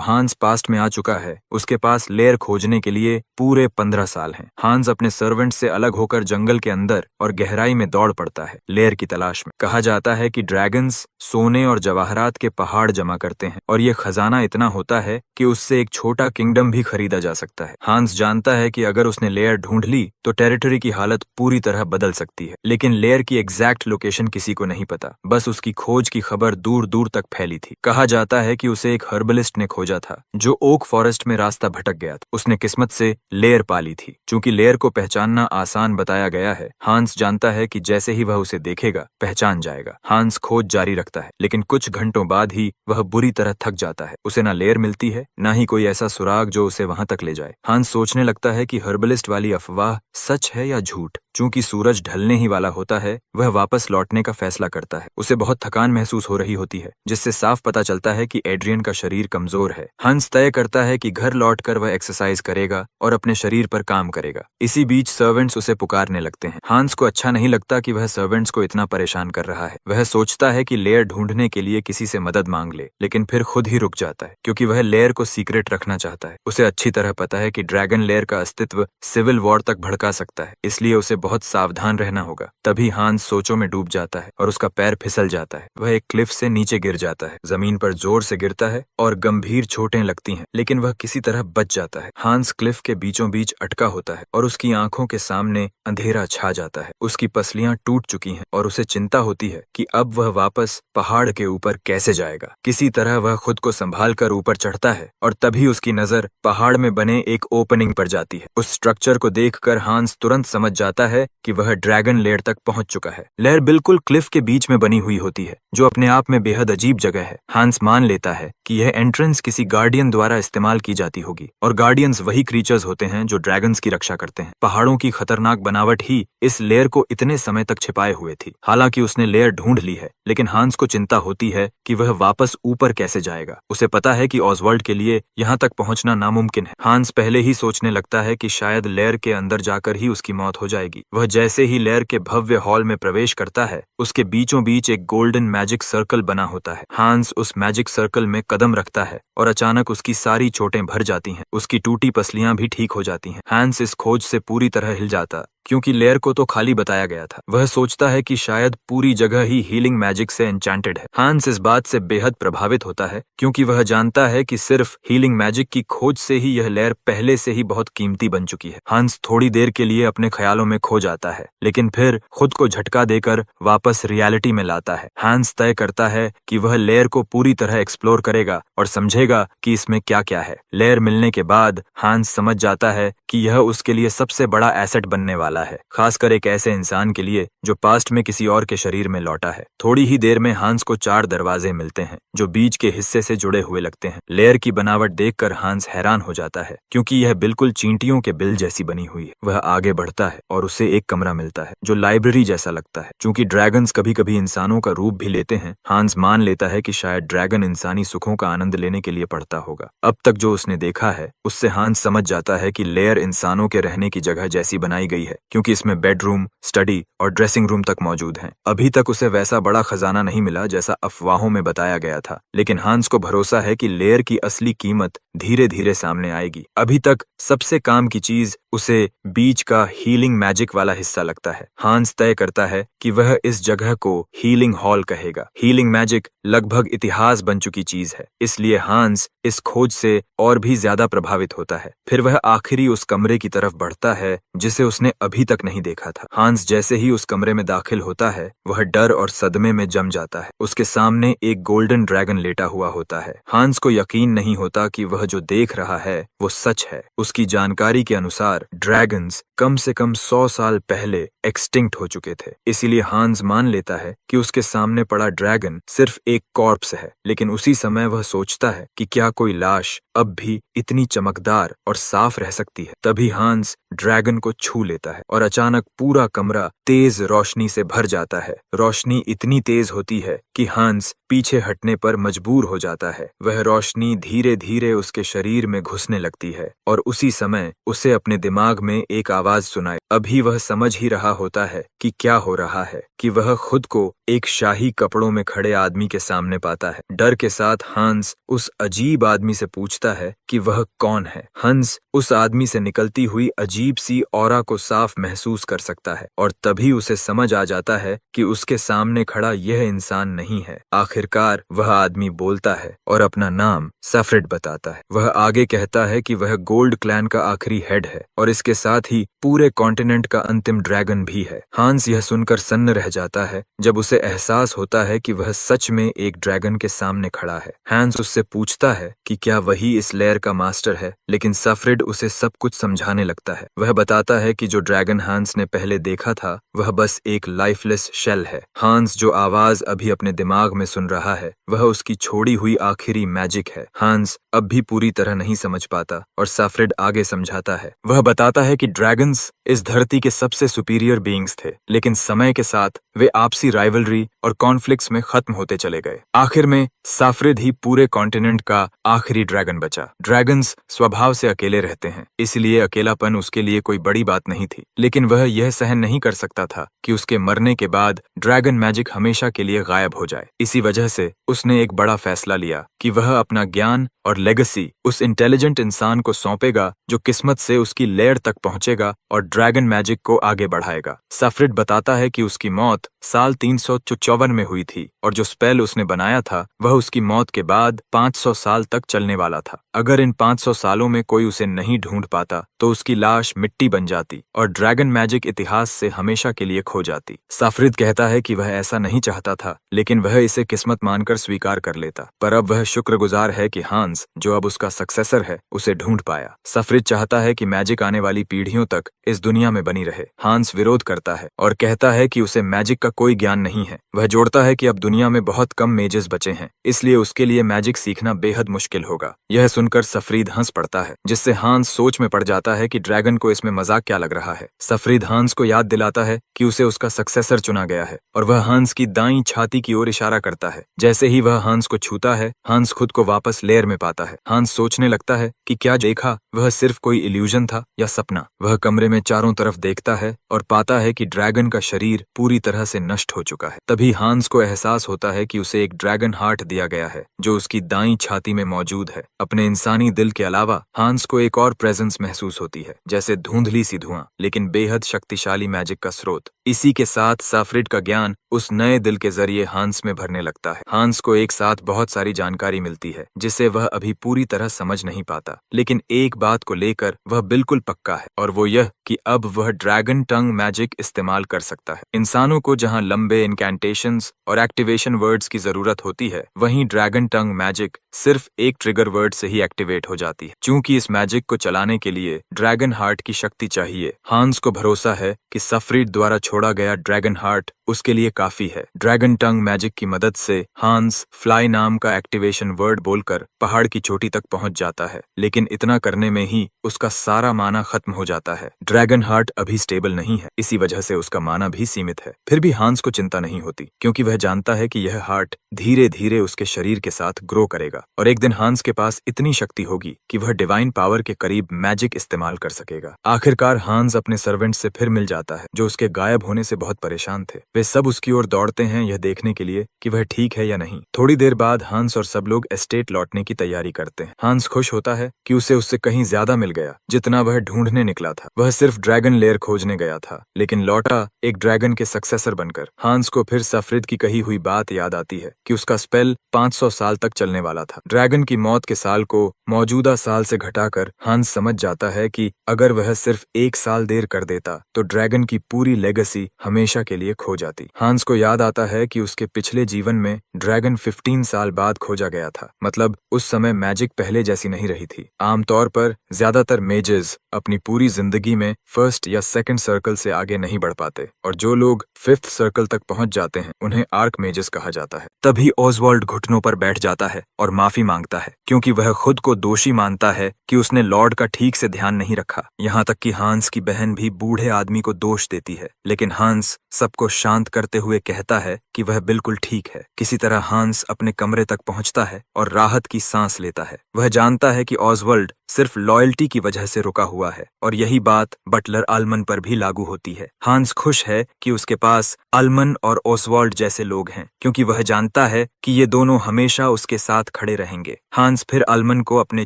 हांस पास्ट में आ चुका है, उसके पास लेयर खोजने के लिए पूरे 15 साल हैं। हांस अपने सर्वेंट से अलग होकर जंगल के अंदर और गहराई में दौड़ पड़ता है लेयर की तलाश में। कहा जाता है कि ड्रैगन्स सोने और जवाहरात के पहाड़ जमा करते हैं और ये खजाना इतना होता है कि उससे एक छोटा किंगडम भी खरीदा जा सकता है। हांस जानता है कि अगर उसने लेयर ढूंढ ली तो टेरिटरी की हालत पूरी तरह बदल सकती है, लेकिन लेयर की एग्जैक्ट लोकेशन किसी को नहीं पता। बस उसकी खोज की खबर दूर दूर तक फैली थी। कहा जाता है कि उसे एक हर्बलिस्ट ने खोजा था जो ओक फॉरेस्ट में रास्ता भटक गया था। उसने किस्मत से लेयर पाली थी। चूंकि लेयर को पहचानना आसान बताया गया है, हांस जानता है कि जैसे ही वह उसे देखेगा पहचान जाएगा। हांस खोज जारी रखता है, लेकिन कुछ घंटों बाद ही वह बुरी तरह थक जाता है। उसे ना लेयर मिलती है, ना ही कोई ऐसा सुराग जो उसे वहां तक ले जाए। हांस सोचने लगता है कि हर्बलिस्ट वाली अफवाह सच है या झूठ। चूंकि सूरज ढलने ही वाला होता है, वह वापस लौटने का फैसला करता है। उसे बहुत थकान महसूस हो रही होती है, जिससे साफ पता चलता है कि एड्रियन का शरीर कमजोर है। हंस तय करता है कि घर लौटकर वह एक्सरसाइज करेगा और अपने शरीर पर काम करेगा। इसी बीच सर्वेंट्स उसे पुकारने लगते हैं। हांस को अच्छा नहीं लगता कि वह सर्वेंट्स को इतना परेशान कर रहा है। वह सोचता है कि लेयर ढूंढने के लिए किसी से मदद मांग ले, लेकिन फिर खुद ही रुक जाता है क्योंकि वह लेयर को सीक्रेट रखना चाहता है। उसे अच्छी तरह पता है कि ड्रैगन लेयर का अस्तित्व सिविल वॉर तक भड़का सकता है, इसलिए उसे बहुत सावधान रहना होगा। तभी हांस सोचों में डूब जाता है और उसका पैर फिसल जाता है। वह एक क्लिफ से नीचे गिर जाता है, जमीन पर जोर से गिरता है और गंभीर चोटें लगती हैं, लेकिन वह किसी तरह बच जाता है। हांस क्लिफ के बीचों बीच अटका होता है और उसकी आंखों के सामने अंधेरा छा जाता है। उसकी पसलियां टूट चुकी हैं और उसे चिंता होती है कि अब वह वापस पहाड़ के ऊपर कैसे जाएगा। किसी तरह वह खुद को संभाल कर ऊपर चढ़ता है और तभी उसकी नजर पहाड़ में बने एक ओपनिंग पर जाती है। उस स्ट्रक्चर को देखकर हांस तुरंत समझ जाता है कि वह ड्रैगन लेयर तक पहुंच चुका है। लेयर बिल्कुल क्लिफ के बीच में बनी हुई होती है, जो अपने आप में बेहद अजीब जगह है। हांस मान लेता है कि यह एंट्रेंस किसी गार्डियन द्वारा इस्तेमाल की जाती होगी और गार्डियंस वही क्रीचर्स होते हैं जो ड्रैगन्स की रक्षा करते हैं। पहाड़ों की खतरनाक बनावट ही इस लेयर को इतने समय तक छिपाए हुए थी। हालांकि उसने लेयर ढूंढ ली है, लेकिन हांस को चिंता होती है कि वह वापस ऊपर कैसे जाएगा। उसे पता है कि ऑसवर्ल्ड के लिए यहाँ तक पहुंचना नामुमकिन है। हांस पहले ही सोचने लगता है कि शायद लेयर के अंदर जाकर ही उसकी मौत हो जाएगी। वह जैसे ही लेयर के भव्य हॉल में प्रवेश करता है, उसके बीचों बीच एक गोल्डन मैजिक सर्कल बना होता है। हांस उस मैजिक सर्कल में कदम रखता है और अचानक उसकी सारी चोटें भर जाती हैं। उसकी टूटी पसलियां भी ठीक हो जाती हैं। हांस इस खोज से पूरी तरह हिल जाता, क्योंकि लेयर को तो खाली बताया गया था। वह सोचता है कि शायद पूरी जगह ही हीलिंग मैजिक से एन्चेंटेड है। हांस इस बात से बेहद प्रभावित होता है क्योंकि वह जानता है कि सिर्फ हीलिंग मैजिक की खोज से ही यह लेयर पहले से ही बहुत कीमती बन चुकी है। हांस थोड़ी देर के लिए अपने ख्यालों में खो जाता है, लेकिन फिर खुद को झटका देकर वापस रियलिटी में लाता है। हांस तय करता है कि वह लेयर को पूरी तरह एक्सप्लोर करेगा और समझेगा कि इसमें क्या क्या है। लेयर मिलने के बाद हांस समझ जाता है कि यह उसके लिए सबसे बड़ा एसेट बनने वाला है, खासकर एक ऐसे इंसान के लिए जो पास्ट में किसी और के शरीर में लौटा है। थोड़ी ही देर में हांस को 4 दरवाजे मिलते हैं जो बीच के हिस्से से जुड़े हुए लगते हैं। लेयर की बनावट देखकर हांस हैरान हो जाता है क्योंकि यह बिल्कुल चींटियों के बिल जैसी बनी हुई है। वह आगे बढ़ता है और उसे एक कमरा मिलता है जो लाइब्रेरी जैसा लगता है। चूंकि ड्रैगन्स कभी कभी इंसानों का रूप भी लेते हैं, हांस मान लेता है कि शायद ड्रैगन इंसानी सुखों का आनंद लेने के लिए पढ़ता होगा। अब तक जो उसने देखा है उससे हांस समझ जाता है कि लेयर इंसानों के रहने की जगह जैसी बनाई गई है, क्योंकि इसमें बेडरूम, स्टडी और ड्रेसिंग रूम तक मौजूद हैं। अभी तक उसे वैसा बड़ा खजाना नहीं मिला जैसा अफवाहों में बताया गया था, लेकिन हांस को भरोसा है कि लेयर की असली कीमत धीरे धीरे सामने आएगी। अभी तक सबसे काम की चीज उसे बीच का हीलिंग मैजिक वाला हिस्सा लगता है। हांस तय करता है कि वह इस जगह को हीलिंग हॉल कहेगा। हीलिंग मैजिक लगभग इतिहास बन चुकी चीज है, इसलिए हांस इस खोज से और भी ज्यादा प्रभावित होता है। फिर वह आखिरी उस कमरे की तरफ बढ़ता है जिसे उसने अभी तक नहीं देखा था। हांस जैसे ही उस कमरे में दाखिल होता है, वह डर और सदमे में जम जाता है। उसके सामने एक गोल्डन ड्रैगन लेटा हुआ होता है। हांस को यकीन नहीं होता कि वह जो देख रहा है वो सच है। उसकी जानकारी के अनुसार अनुसार ड्रैगन्स कम से कम 100 साल पहले एक्सटिंक्ट हो चुके थे। इसीलिए हांस मान लेता है कि उसके सामने पड़ा ड्रैगन सिर्फ एक कॉर्प्स है, लेकिन उसी समय वह सोचता है कि क्या कोई लाश अब भी इतनी चमकदार और साफ रह सकती है। तभी हांस ड्रैगन को छू लेता है और अचानक पूरा कमरा तेज रोशनी से भर जाता है। रोशनी इतनी तेज होती है कि हांस पीछे हटने पर मजबूर हो जाता है। वह रोशनी धीरे धीरे उसके शरीर में घुसने लगती है और उसी समय उसे अपने दिमाग में एक आवाज सुनाई। अभी वह समझ ही रहा होता है कि क्या हो रहा है कि वह खुद को एक शाही कपड़ों में खड़े आदमी के सामने पाता है। डर के साथ हांस उस अजीब आदमी से पूछता है कि वह कौन है। हंस उस आदमी से निकलती हुई अजीब सी ऑरा को साफ महसूस कर सकता है और तभी उसे समझ आ जाता है कि उसके सामने खड़ा यह इंसान नहीं है। आखिरकार वह आदमी बोलता है और अपना नाम सफ्रेड बताता है। वह आगे कहता है कि वह गोल्ड क्लैन का आखिरी हेड है और इसके साथ ही पूरे कॉन्टिनेंट का अंतिम ड्रैगन भी है। हांस यह सुनकर सन्न रह जाता है जब उसे एहसास होता है कि वह सच में एक ड्रैगन के सामने खड़ा है। हांस उससे पूछता है कि क्या वही इस लेयर का मास्टर है, लेकिन सफ्रेड उसे सब कुछ समझाने लगता है। वह बताता है कि जो ड्रैगन हांस ने पहले देखा था वह बस एक लाइफलेस शेल है। हांस जो आवाज अभी अपने दिमाग में सुन रहा है वह उसकी छोड़ी हुई आखिरी मैजिक है। हांस अब भी पूरी तरह नहीं समझ पाता और सफ्रेड आगे समझाता है। वह बताता है कि ड्रैगन्स इस धरती के सबसे सुपीरियर बीइंग्स थे, लेकिन समय के साथ वे आपसी राइवलरी और कॉन्फ्लिक्ट्स में खत्म होते चले गए। आखिर में सफ्रेड ही पूरे कॉन्टिनेंट का आखिरी ड्रैगन बचा। ड्रैगन्स स्वभाव से अकेले रहते हैं, इसलिए अकेलापन उसके लिए कोई बड़ी बात नहीं थी, लेकिन वह यह सहन नहीं कर सकता था कि उसके मरने के बाद ड्रैगन मैजिक हमेशा के लिए गायब हो जाए। इसी वजह से उसने एक बड़ा फैसला लिया कि वह अपना ज्ञान और लेगेसी उस इंटेलिजेंट इंसान को सौंपेगा जो किस्मत से उसकी लेयर तक पहुंचेगा और ड्रैगन मैजिक को आगे बढ़ाएगा। सफ्रेड बताता है कि उसकी मौत साल 354 में हुई थी और जो स्पेल उसने बनाया था वह उसकी मौत के बाद 500 साल तक चलने वाला था। अगर इन 500 सालों में कोई उसे नहीं ढूंढ पाता तो उसकी लाश मिट्टी बन जाती और ड्रैगन मैजिक इतिहास से हमेशा के लिए खो जाती। सफ्रेड कहता है कि वह ऐसा नहीं चाहता था, लेकिन वह इसे किस्मत मानकर स्वीकार कर लेता। पर अब वह शुक्रगुजार है कि हांस, जो अब उसका सक्सेसर है, उसे ढूंढ पाया। सफ्रेड चाहता है कि मैजिक आने वाली पीढ़ियों तक इस दुनिया में बनी रहे। हांस विरोध करता है और कहता है कि उसे मैजिक का कोई ज्ञान नहीं है। वह जोड़ता है कि अब दुनिया में बहुत कम मेजेस बचे हैं, इसलिए उसके लिए मैजिक सीखना बेहद मुश्किल होगा। यह सुनकर सफ्रेड हंस पड़ता है, जिससे हांस सोच में पड़ जाता है कि ड्रैगन को इसमें मजाक क्या लग रहा है। सफ्रेड हांस को याद दिलाता है कि उसे उसका सक्सेसर चुना गया है और वह हांस की दाईं छाती की ओर इशारा करता है। जैसे ही वह हांस को छूता है, हांस खुद को वापस लेयर में पाता है। हांस सोचने लगता है कि क्या देखा वह सिर्फ कोई इल्यूजन था या सपना। वह कमरे में चारों तरफ देखता है और पाता है कि ड्रैगन का शरीर पूरी तरह से नष्ट हो चुका है। तभी हांस को एहसास होता है कि उसे एक ड्रैगन हार्ट दिया गया है जो उसकी दाईं छाती में मौजूद है। अपने इंसानी दिल के अलावा हांस को एक और प्रेजेंस महसूस होती है, जैसे धुंधली सी धुआं, लेकिन बेहद शक्तिशाली मैजिक का स्रोत। इसी के साथ सफ्रेड का ज्ञान उस नए दिल के जरिए हांस में भरने लगता है। हांस को एक साथ बहुत सारी जानकारी मिलती है जिसे वह अभी पूरी तरह समझ नहीं पाता, लेकिन एक बात को लेकर वह बिल्कुल पक्का है और वो यह कि अब वह ड्रैगन टंग मैजिक इस्तेमाल कर सकता है। इंसानों को जहां लंबे इनकैंटेशंस और एक्टिवेशन वर्ड्स की जरूरत होती है, वहीं ड्रैगन टंग मैजिक सिर्फ एक ट्रिगर वर्ड से ही एक्टिवेट हो जाती है। चूंकि इस मैजिक को चलाने के लिए ड्रैगन हार्ट की शक्ति चाहिए, हांस को भरोसा है कि सफ्रेड द्वारा छोड़ा गया ड्रैगन हार्ट उसके लिए काफी है। ड्रैगन टंग मैजिक की मदद से हांस फ्लाई नाम का एक्टिवेशन वर्ड बोलकर पहाड़ की चोटी तक पहुंच जाता है, लेकिन इतना करने में ही उसका सारा माना खत्म हो जाता है। ड्रैगन हार्ट अभी स्टेबल नहीं है, इसी वजह से उसका माना भी सीमित है। फिर भी हांस को चिंता नहीं होती, क्योंकि वह जानता है कि यह हार्ट धीरे धीरे उसके शरीर के साथ ग्रो करेगा और एक दिन हांस के पास इतनी शक्ति होगी कि वह डिवाइन पावर के करीब मैजिक इस्तेमाल कर सकेगा। आखिरकार हांस अपने सर्वेंट से फिर मिल जाता है, जो उसके गायब होने से बहुत परेशान थे। वे सब उसकी ओर दौड़ते हैं यह देखने के लिए कि वह ठीक है या नहीं। थोड़ी देर बाद हांस और सब लोग एस्टेट लौटने की तैयारी करते हैं। हांस खुश होता है कि उसे उससे कहीं ज्यादा मिल गया जितना वह ढूंढने निकला था। वह सिर्फ ड्रैगन लेयर खोजने गया था, लेकिन लौटा एक ड्रैगन के सक्सेसर बनकर। हांस को फिर सफ्रेड की कही हुई बात याद आती है कि उसका स्पेल 500 साल तक चलने वाला था। ड्रैगन की मौत के साल को मौजूदा साल से घटाकर हांस समझ जाता है कि अगर वह सिर्फ 1 साल देर कर देता तो ड्रैगन की पूरी लेगेसी हमेशा के लिए खो जाती। हांस को याद आता है कि उसके पिछले जीवन में ड्रैगन 15 साल बाद खोजा गया था। मतलब उस समय मैजिक पहले जैसी नहीं रही थी। आमतौर पर ज्यादातर मेजेस अपनी पूरी जिंदगी में फर्स्ट या सेकंड सर्कल से आगे नहीं बढ़ पाते, और जो लोग फिफ्थ सर्कल तक पहुंच जाते हैं उन्हें आर्क मेजेस कहा जाता है। तभी ओसवाल्ड घुटनों पर बैठ जाता है और माफी मांगता है, क्योंकि वह खुद को दोषी मानता है कि उसने लॉर्ड का ठीक से ध्यान नहीं रखा। यहाँ तक कि हांस की बहन भी बूढ़े आदमी को दोष देती है, लेकिन हांस सबको शांत करते हुए कहता है कि वह बिल्कुल ठीक है। किसी तरह हांस अपने कमरे तक पहुंचता है और राहत की सांस लेता है। वह जानता है कि ओसवाल्ड सिर्फ लॉयल्टी की वजह से रुका हुआ है, और यही बात बटलर आल्मन पर भी लागू होती है। हांस खुश है कि उसके पास आल्मन और ओसवाल्ड जैसे लोग हैं, क्योंकि वह जानता है कि ये दोनों हमेशा उसके साथ खड़े रहेंगे। हांस फिर आल्मन को अपने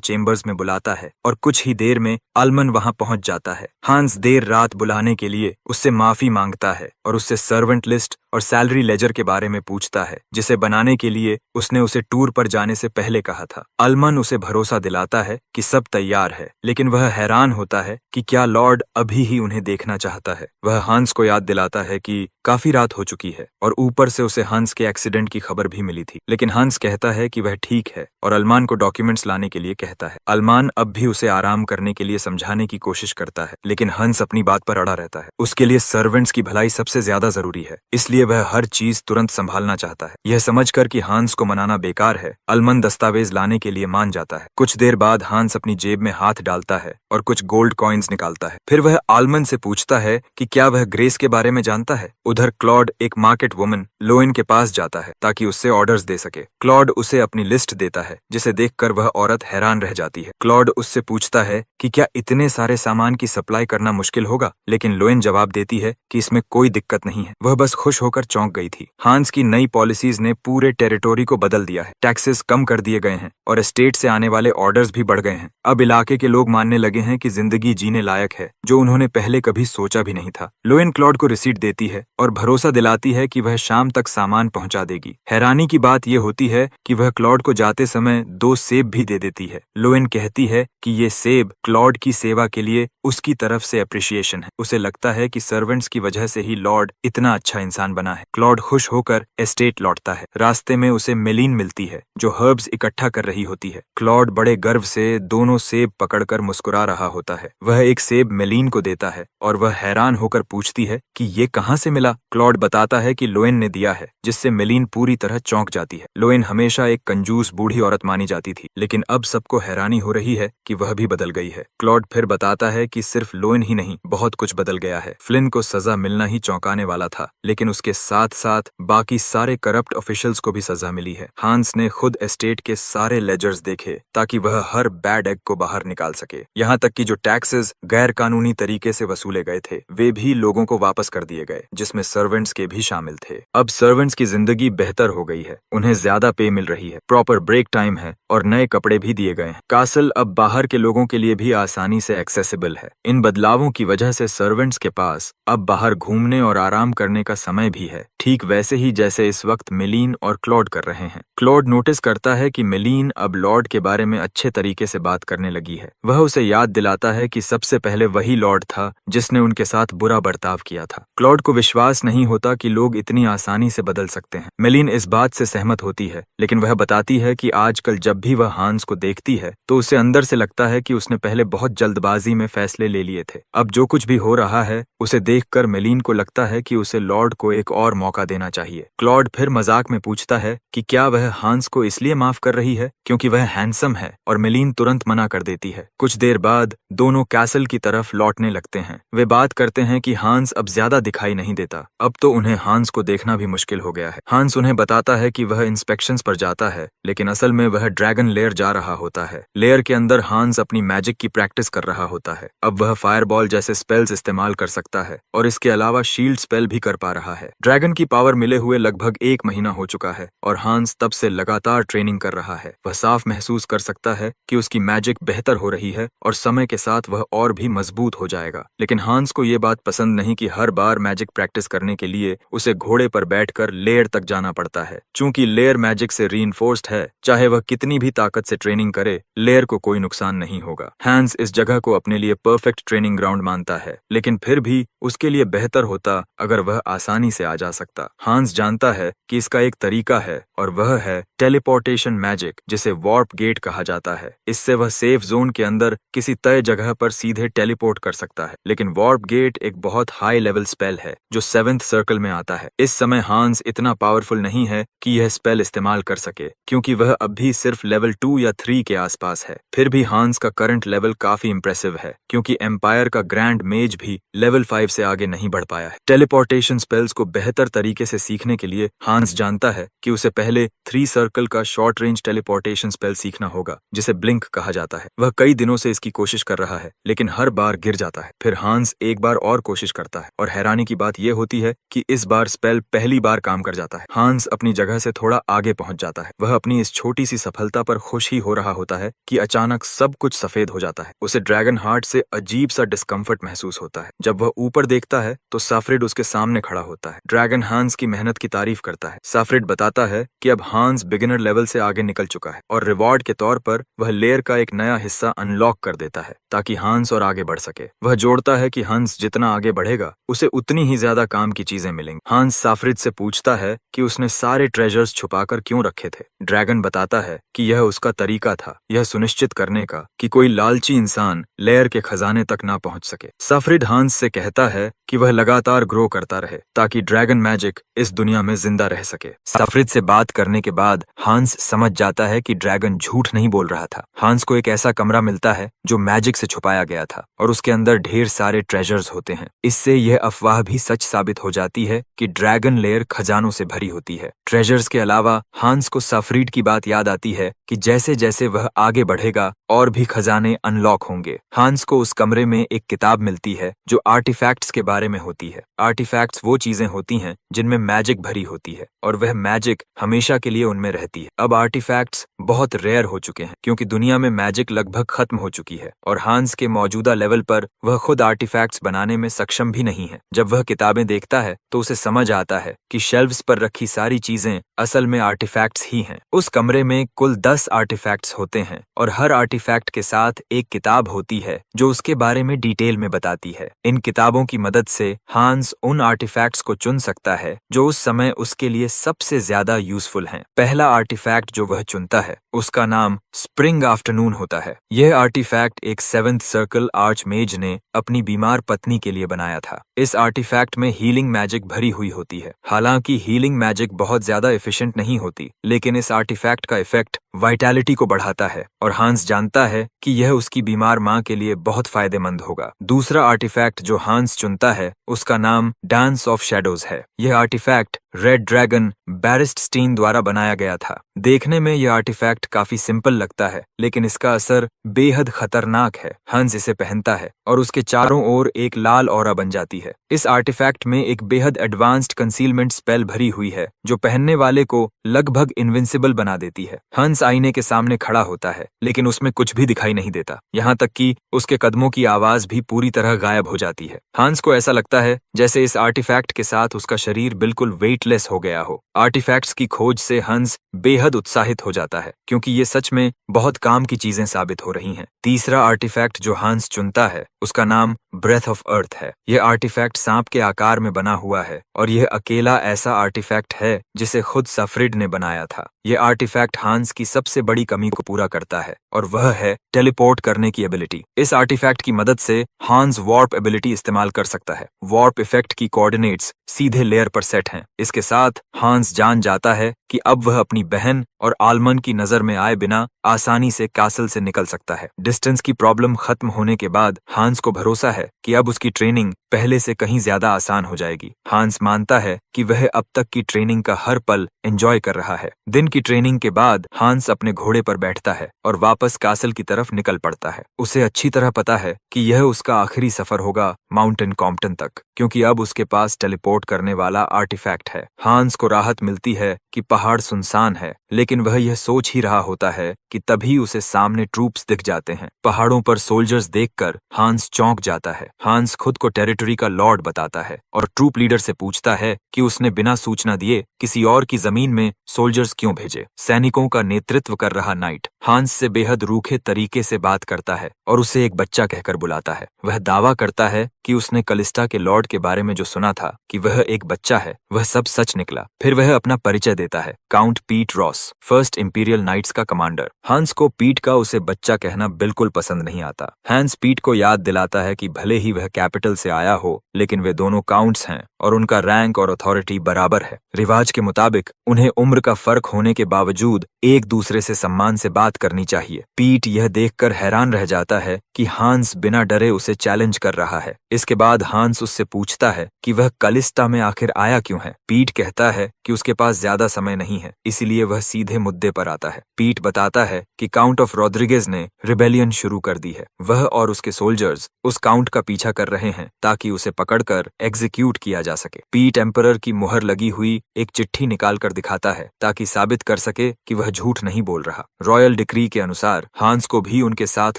चेम्बर्स में बुलाता है और कुछ ही देर में आल्मन वहां पहुंच जाता है। हांस देर रात बुलाने के लिए उससे माफी मांगता है और उससे सर्वेंट लिस्ट और सैलरी लेजर के बारे में पूछता है, जिसे बनाने के लिए उसने उसे टूर पर जाने से पहले कहा था। आल्मन उसे भरोसा दिलाता है कि सब तैयार है, लेकिन वह हैरान होता है कि क्या लॉर्ड अभी ही उन्हें देखना चाहता है। वह हांस को याद दिलाता है कि काफी रात हो चुकी है, और ऊपर से उसे हांस के एक्सीडेंट की खबर भी मिली थी। लेकिन हांस कहता है कि वह ठीक है और अल्मान को डॉक्यूमेंट्स लाने के लिए कहता है। अल्मान अब भी उसे आराम करने के लिए समझाने की कोशिश करता है, लेकिन हंस अपनी बात पर अड़ा रहता है। उसके लिए सर्वेंट्स की भलाई सबसे ज्यादा जरूरी है, इसलिए वह हर चीज तुरंत संभालना चाहता है। यह समझकर कि हांस को मनाना बेकार है, अल्मन दस्तावेज लाने के लिए मान जाता है। कुछ देर बाद हांस अपनी जेब में हाथ डालता है और कुछ गोल्ड कॉइन्स निकालता है। फिर वह आल्मन से पूछता है कि क्या वह ग्रेस के बारे में जानता है। उधर क्लॉड एक मार्केट वुमन लोइन के पास जाता है ताकि उससे ऑर्डर्स दे सके। क्लॉड उसे अपनी लिस्ट देता है, जिसे देखकर वह औरत हैरान रह जाती है। क्लॉड उससे पूछता है कि क्या इतने सारे सामान की सप्लाई करना मुश्किल होगा, लेकिन लोइन जवाब देती है कि इसमें कोई दिक्कत नहीं है। वह बस खुश होकर चौंक गई थी। हांस की नई पॉलिसीज ने पूरे टेरिटोरी को बदल दिया है। टैक्सेस कम कर दिए गए हैं और एस्टेट से आने वाले ऑर्डर्स भी बढ़ गए हैं। अब इलाके के लोग मानने लगे हैं कि जिंदगी जीने लायक है, जो उन्होंने पहले कभी सोचा भी नहीं था। लोइन क्लॉड को रिसीट देती है और भरोसा दिलाती है कि वह शाम तक सामान पहुंचा देगी। हैरानी की बात यह होती है कि वह क्लॉड को जाते समय 2 सेब भी दे देती है। लोइन कहती है कि ये सेब क्लॉड की सेवा के लिए उसकी तरफ से अप्रिशिएशन है। उसे लगता है कि सर्वेंट्स की वजह से ही लॉर्ड इतना अच्छा इंसान बना है। क्लॉड खुश होकर एस्टेट लौटता है। रास्ते में उसे मेलिन मिलती है, जो हर्ब्स इकट्ठा कर रही होती है। क्लॉड बड़े गर्व से दोनों सेब पकड़कर मुस्कुरा रहा होता है। वह एक सेब मेलिन को देता है और वह हैरान होकर पूछती है कि ये कहाँ से मिला। क्लॉड बताता है कि लोइन ने दिया है, जिससे मेलिन पूरी तरह चौंक जाती है। लोइन हमेशा एक कंजूस बूढ़ी औरत मानी जाती थी, लेकिन अब सबको हैरानी हो रही है कि वह भी बदल गई है। क्लॉड फिर बताता है कि सिर्फ लोइन ही नहीं, बहुत कुछ बदल गया है। फ्लिन को सजा मिलना ही चौंकाने वाला था, लेकिन उसके साथ साथ बाकी सारे करप्ट ऑफिशियल्स को भी सजा मिली है। हांस ने खुद एस्टेट के सारे लेजर्स देखे ताकि वह हर बैड एग को बाहर निकाल सके। यहाँ तक कि जो टैक्सेस गैर कानूनी तरीके से वसूले गए थे, वे भी लोगों को वापस कर दिए गए, जिसमें सर्वेंट्स के भी शामिल थे। अब सर्वेंट्स की जिंदगी बेहतर हो गई है, उन्हें ज्यादा पे मिल रही है, प्रॉपर ब्रेक टाइम है और नए कपड़े भी दिए गए हैं। कासल अब बाहर के लोगों के लिए भी आसानी से एक्सेसिबल है। इन बदलावों की वजह से सर्वेंट्स के पास अब बाहर घूमने और आराम करने का समय भी है, ठीक वैसे ही जैसे इस वक्त मेलिन और क्लॉड कर रहे हैं। क्लॉड नोटिस करता है कि मेलिन अब लॉर्ड के बारे में अच्छे तरीके से बात करने लगी है। वह उसे याद दिलाता है कि सबसे पहले वही लॉर्ड था जिसने उनके साथ बुरा बर्ताव किया था। क्लॉड को विश्वास नहीं होता कि लोग इतनी आसानी से बदल सकते हैं। मेलिन इस बात से सहमत होती है, लेकिन वह बताती है कि आजकल जब भी वह हांस को देखती है तो उसे अंदर से लगता है कि उसने पहले बहुत जल्दबाजी में फैसले ले लिए थे। अब जो कुछ भी हो रहा है उसे देखकर मेलिन को लगता है कि उसे लॉर्ड को एक और मौका देना चाहिए। क्लॉड फिर मजाक में पूछता है कि क्या वह हांस को इसलिए माफ कर रही है क्योंकि वह हैंडसम है, और मेलिन तुरंत मना कर देती है। कुछ देर बाद दोनों कैसल की तरफ लौटने लगते हैं। वे बात करते हैं कि हांस अब ज्यादा दिखाई नहीं देता। अब तो उन्हें हांस को देखना भी मुश्किल हो गया है। हांस उन्हें बताता है कि वह इंस्पेक्शंस पर जाता है, लेकिन असल में वह ड्रैगन लेयर जा रहा होता है। लेयर के अंदर हांस अपनी मैजिक की प्रैक्टिस कर रहा होता है। अब वह फायरबॉल जैसे स्पेल्स इस्तेमाल कर सकता है और इसके अलावा शील्ड स्पेल भी कर पा रहा है। ड्रैगन की पावर मिले हुए लगभग 1 महीना हो चुका है और हांस तब से लगातार ट्रेनिंग कर रहा है। वह साफ महसूस कर सकता है कि उसकी मैजिक बेहतर हो रही है और समय के साथ वह और भी मजबूत हो जाएगा। लेकिन हांस को ये बात पसंद नहीं कि हर बार मैजिक प्रैक्टिस करने के लिए उसे घोड़े पर बैठकर लेयर तक जाना पड़ता है। चूंकि लेयर मैजिक से रीइंफोर्स्ड है, चाहे वह कितनी भी ताकत से ट्रेनिंग करे, लेयर को कोई नुकसान नहीं होगा। हांस इस जगह को अपने लिए परफेक्ट ट्रेनिंग ग्राउंड मानता है, लेकिन फिर भी उसके लिए बेहतर होता अगर वह आसानी से आ जा सकता। हांस जानता है कि इसका एक तरीका है और वह है टेलीपोर्टेशन मैजिक, जिसे वार्प गेट कहा जाता है। इससे वह सेफ जोन के अंदर किसी तय जगह पर सीधे टेलीपोर्ट कर सकता है। लेकिन वार्प गेट एक बहुत हाई लेवल स्पेल है जो 7th सर्कल में आता है। इस समय हांस इतना पावरफुल नहीं है कि यह स्पेल इस्तेमाल कर सके, क्योंकि वह अब भी सिर्फ लेवल 2 या 3 के आसपास है। फिर भी हांस का करंट लेवल काफी इंप्रेसिव है, क्योंकि एम्पायर का ग्रैंड मेज भी लेवल 5 से आगे नहीं बढ़ पाया है। टेलीपोर्टेशन स्पेल्स को बेहतर तरीके से सीखने के लिए हांस जानता है कि उसे पहले 3 सर्कल का शॉर्ट रेंज टेलीपोर्टेशन स्पेल सीखना होगा, जिसे ब्लिंक कहा जाता है। वह कई दिनों से इसकी कोशिश कर रहा है, लेकिन हर बार गिर जाता है। फिर हांस एक बार और कोशिश करता है और हैरानी की बात यह होती है कि इस बार स्पेल पहली बार काम कर जाता है। हांस अपनी जगह से थोड़ा आगे पहुंच जाता है। वह अपनी इस छोटी सी सफलता पर खुश ही हो रहा होता है कि अचानक सब कुछ सफेद हो जाता है। उसे ड्रैगन हार्ट से अजीब सा डिस्कम्फर्ट महसूस होता है। जब वह ऊपर देखता है तो साफ्रिड उसके सामने खड़ा होता है। ड्रैगन हांस की मेहनत की तारीफ करता है। साफ्रिड बताता है कि अब हांस बिगिनर लेवल से आगे निकल चुका है और रिवॉर्ड के तौर पर वह लेयर का एक नया हिस्सा अनलॉक कर देता है ताकि हांस और आगे बढ़ सके। वह जोड़ता है कि हंस जितना आगे बढ़ेगा उसे उतनी ही ज्यादा काम की चीजें मिलेंगी। हांस साफ्रिड से पूछता है कि उसने सारे ट्रेजर्स छुपाकर क्यों रखे थे। ड्रैगन बताता है कि यह उसका तरीका था, यह सुनिश्चित करने का कि कोई लालची इंसान लेयर के खजाने तक ना पहुंच सके। साफ्रिड हांस से कहता है कि वह लगातार ग्रो करता रहे ताकि ड्रैगन मैजिक इस दुनिया में जिंदा रह सके। साफ्रिड से बात करने के बाद हांस समझ जाता है कि ड्रैगन झूठ नहीं बोल रहा था। हांस को एक ऐसा कमरा मिलता है जो मैजिक से छुपाया गया था और उसके अंदर ढेर सारे ट्रेजर्स होते हैं। इससे यह अफवाह भी सच साबित हो जाती है कि ड्रैगन लेयर खजानों से भरी होती है। ट्रेजर्स के अलावा हांस को साफ्रिड की बात याद आती है कि जैसे जैसे वह आगे बढ़ेगा और भी खजाने अनलॉक होंगे। हांस को उस कमरे में एक किताब मिलती है जो आर्टिफैक्ट्स के बारे में होती है। आर्टिफैक्ट्स वो चीजें होती हैं जिनमें मैजिक भरी होती है और वह मैजिक हमेशा के लिए उनमें रहती है। अब आर्टिफैक्ट्स बहुत रेयर हो चुके हैं क्योंकि दुनिया में मैजिक लगभग खत्म हो चुकी है और हांस के मौजूदा लेवल पर वह खुद आर्टिफैक्ट्स बनाने में सक्षम भी नहीं है। जब वह किताबें देखता है तो उसे समझ आता है कि शेल्व्स पर रखी सारी चीजें असल में आर्टिफैक्ट्स ही हैं। उस कमरे में कुल 10 आर्टिफैक्ट्स होते हैं और हर आर्टिफैक्ट के साथ एक किताब होती है जो उसके बारे में डिटेल में बताती है। इन किताबों की मदद से हांस उन आर्टिफैक्ट्स को चुन सकता है जो उस समय उसके लिए सबसे ज्यादा यूजफुल हैं। पहला आर्टिफैक्ट जो वह चुनता है उसका नाम स्प्रिंग आफ्टरनून होता है। यह आर्टिफैक्ट एक 7th सर्कल आर्चमेज ने अपनी बीमार पत्नी के लिए बनाया था। इस आर्टिफैक्ट में हीलिंग मैजिक भरी हुई होती है। हालांकि हीलिंग मैजिक बहुत ज्यादा एफिशिएंट नहीं होती, लेकिन इस आर्टिफैक्ट का इफेक्ट वाइटैलिटी को बढ़ाता है और हांस जानता है कि यह उसकी बीमार माँ के लिए बहुत फायदेमंद होगा। दूसरा आर्टिफैक्ट जो हांस चुनता है उसका नाम डांस ऑफ शैडोज है। यह आर्टिफैक्ट रेड ड्रैगन बैरिस्टस्टीन द्वारा बनाया गया था। देखने में यह आर्टिफैक्ट काफी सिंपल लगता है, लेकिन इसका असर बेहद खतरनाक है। हंस इसे पहनता है और उसके चारों ओर एक लाल ऑरा बन जाती है। इस आर्टिफैक्ट में एक बेहद एडवांस्ड कंसीलमेंट स्पेल भरी हुई है जो पहनने वाले को लगभग इनविंसिबल बना देती है। हंस आईने के सामने खड़ा होता है, लेकिन उसमें कुछ भी दिखाई नहीं देता, यहाँ तक कि उसके कदमों की आवाज भी पूरी तरह गायब हो जाती है। हंस को ऐसा लगता है जैसे इस आर्टिफैक्ट के साथ उसका शरीर बिल्कुल वेटलेस हो गया हो। आर्टिफैक्ट्स की खोज से हंस बेहद उत्साहित हो जाता है क्योंकि ये सच में बहुत काम की चीजें साबित हो रही हैं। तीसरा आर्टिफैक्ट जो हंस चुनता है उसका नाम ब्रेथ ऑफ अर्थ है। यह आर्टिफैक्ट सांप के आकार में बना हुआ है और यह अकेला ऐसा आर्टिफैक्ट है जिसे खुद साफ्रिड ने बनाया था। यह आर्टिफैक्ट हांस की सबसे बड़ी कमी को पूरा करता है और वह है टेलीपोर्ट करने की एबिलिटी। इस आर्टिफैक्ट की मदद से हांस वार्प एबिलिटी इस्तेमाल कर सकता है। वार्प इफेक्ट की कोऑर्डिनेट्स सीधे लेयर पर सेट हैं। इसके साथ हांस जान जाता है कि अब वह अपनी बहन और आलमन की नजर में आए बिना आसानी से कैसल से निकल सकता है। डिस्टेंस की प्रॉब्लम खत्म होने के बाद हांस को भरोसा है कि अब उसकी ट्रेनिंग पहले से कहीं ज्यादा आसान हो जाएगी। हांस मानता है कि वह अब तक की ट्रेनिंग का हर पल एंजॉय कर रहा है। दिन की ट्रेनिंग के बाद हांस अपने घोड़े पर बैठता है और वापस कैसल की तरफ निकल पड़ता है। उसे अच्छी तरह पता है कि यह उसका आखिरी सफर होगा माउंटेन कॉम्पटन तक, क्योंकि अब उसके पास टेलीपोर्ट करने वाला आर्टिफैक्ट है। हांस को राहत मिलती है कि पहाड़ सुनसान है, लेकिन वह यह सोच ही रहा होता है कि तभी उसे सामने ट्रूप्स दिख जाते हैं। पहाड़ों पर सोल्जर्स देखकर हांस चौंक जाता है। हांस खुद को टेरिटरी का लॉर्ड बताता है और ट्रूप लीडर से पूछता है कि उसने बिना सूचना दिए किसी और की जमीन जमीन में सोल्जर्स क्यों भेजे? सैनिकों का नेतृत्व कर रहा नाइट हांस से बेहद रूखे तरीके से बात करता है और उसे एक बच्चा कहकर बुलाता है। वह दावा करता है कि उसने कलिस्टा के लॉर्ड के बारे में जो सुना था कि वह एक बच्चा है, वह सब सच निकला। फिर वह अपना परिचय देता है, काउंट पीट रॉस, फर्स्ट इंपीरियल नाइट्स का कमांडर। हांस को पीट का उसे बच्चा कहना बिल्कुल पसंद नहीं आता। हांस पीट को याद दिलाता है कि भले ही वह कैपिटल से आया हो, लेकिन वे दोनों काउंट्स हैं और उनका रैंक और अथॉरिटी बराबर है। रिवाज के मुताबिक उन्हें उम्र का फर्क होने के बावजूद एक दूसरे से सम्मान से बात करनी चाहिए। पीट यह देखकर हैरान रह जाता है कि हांस बिना डरे उसे चैलेंज कर रहा है। इसके बाद हांस उससे पूछता है कि वह कलिस्टा में आखिर आया क्यों है। पीट कहता है कि उसके पास ज्यादा समय नहीं है, इसीलिए वह सीधे मुद्दे पर आता है। पीट बताता है कि काउंट ऑफ रॉड्रिगेज ने रिबेलियन शुरू कर दी है। वह और उसके सोल्जर्स उस काउंट का पीछा कर रहे हैं ताकि उसे पकड़कर एग्जीक्यूट किया जा सके। पीट एम्परर की मुहर लगी हुई एक चिट्ठी निकाल कर दिखाता है ताकि साबित कर सके कि वह झूठ नहीं बोल रहा। रॉयल डिक्री के अनुसार हांस को भी उनके साथ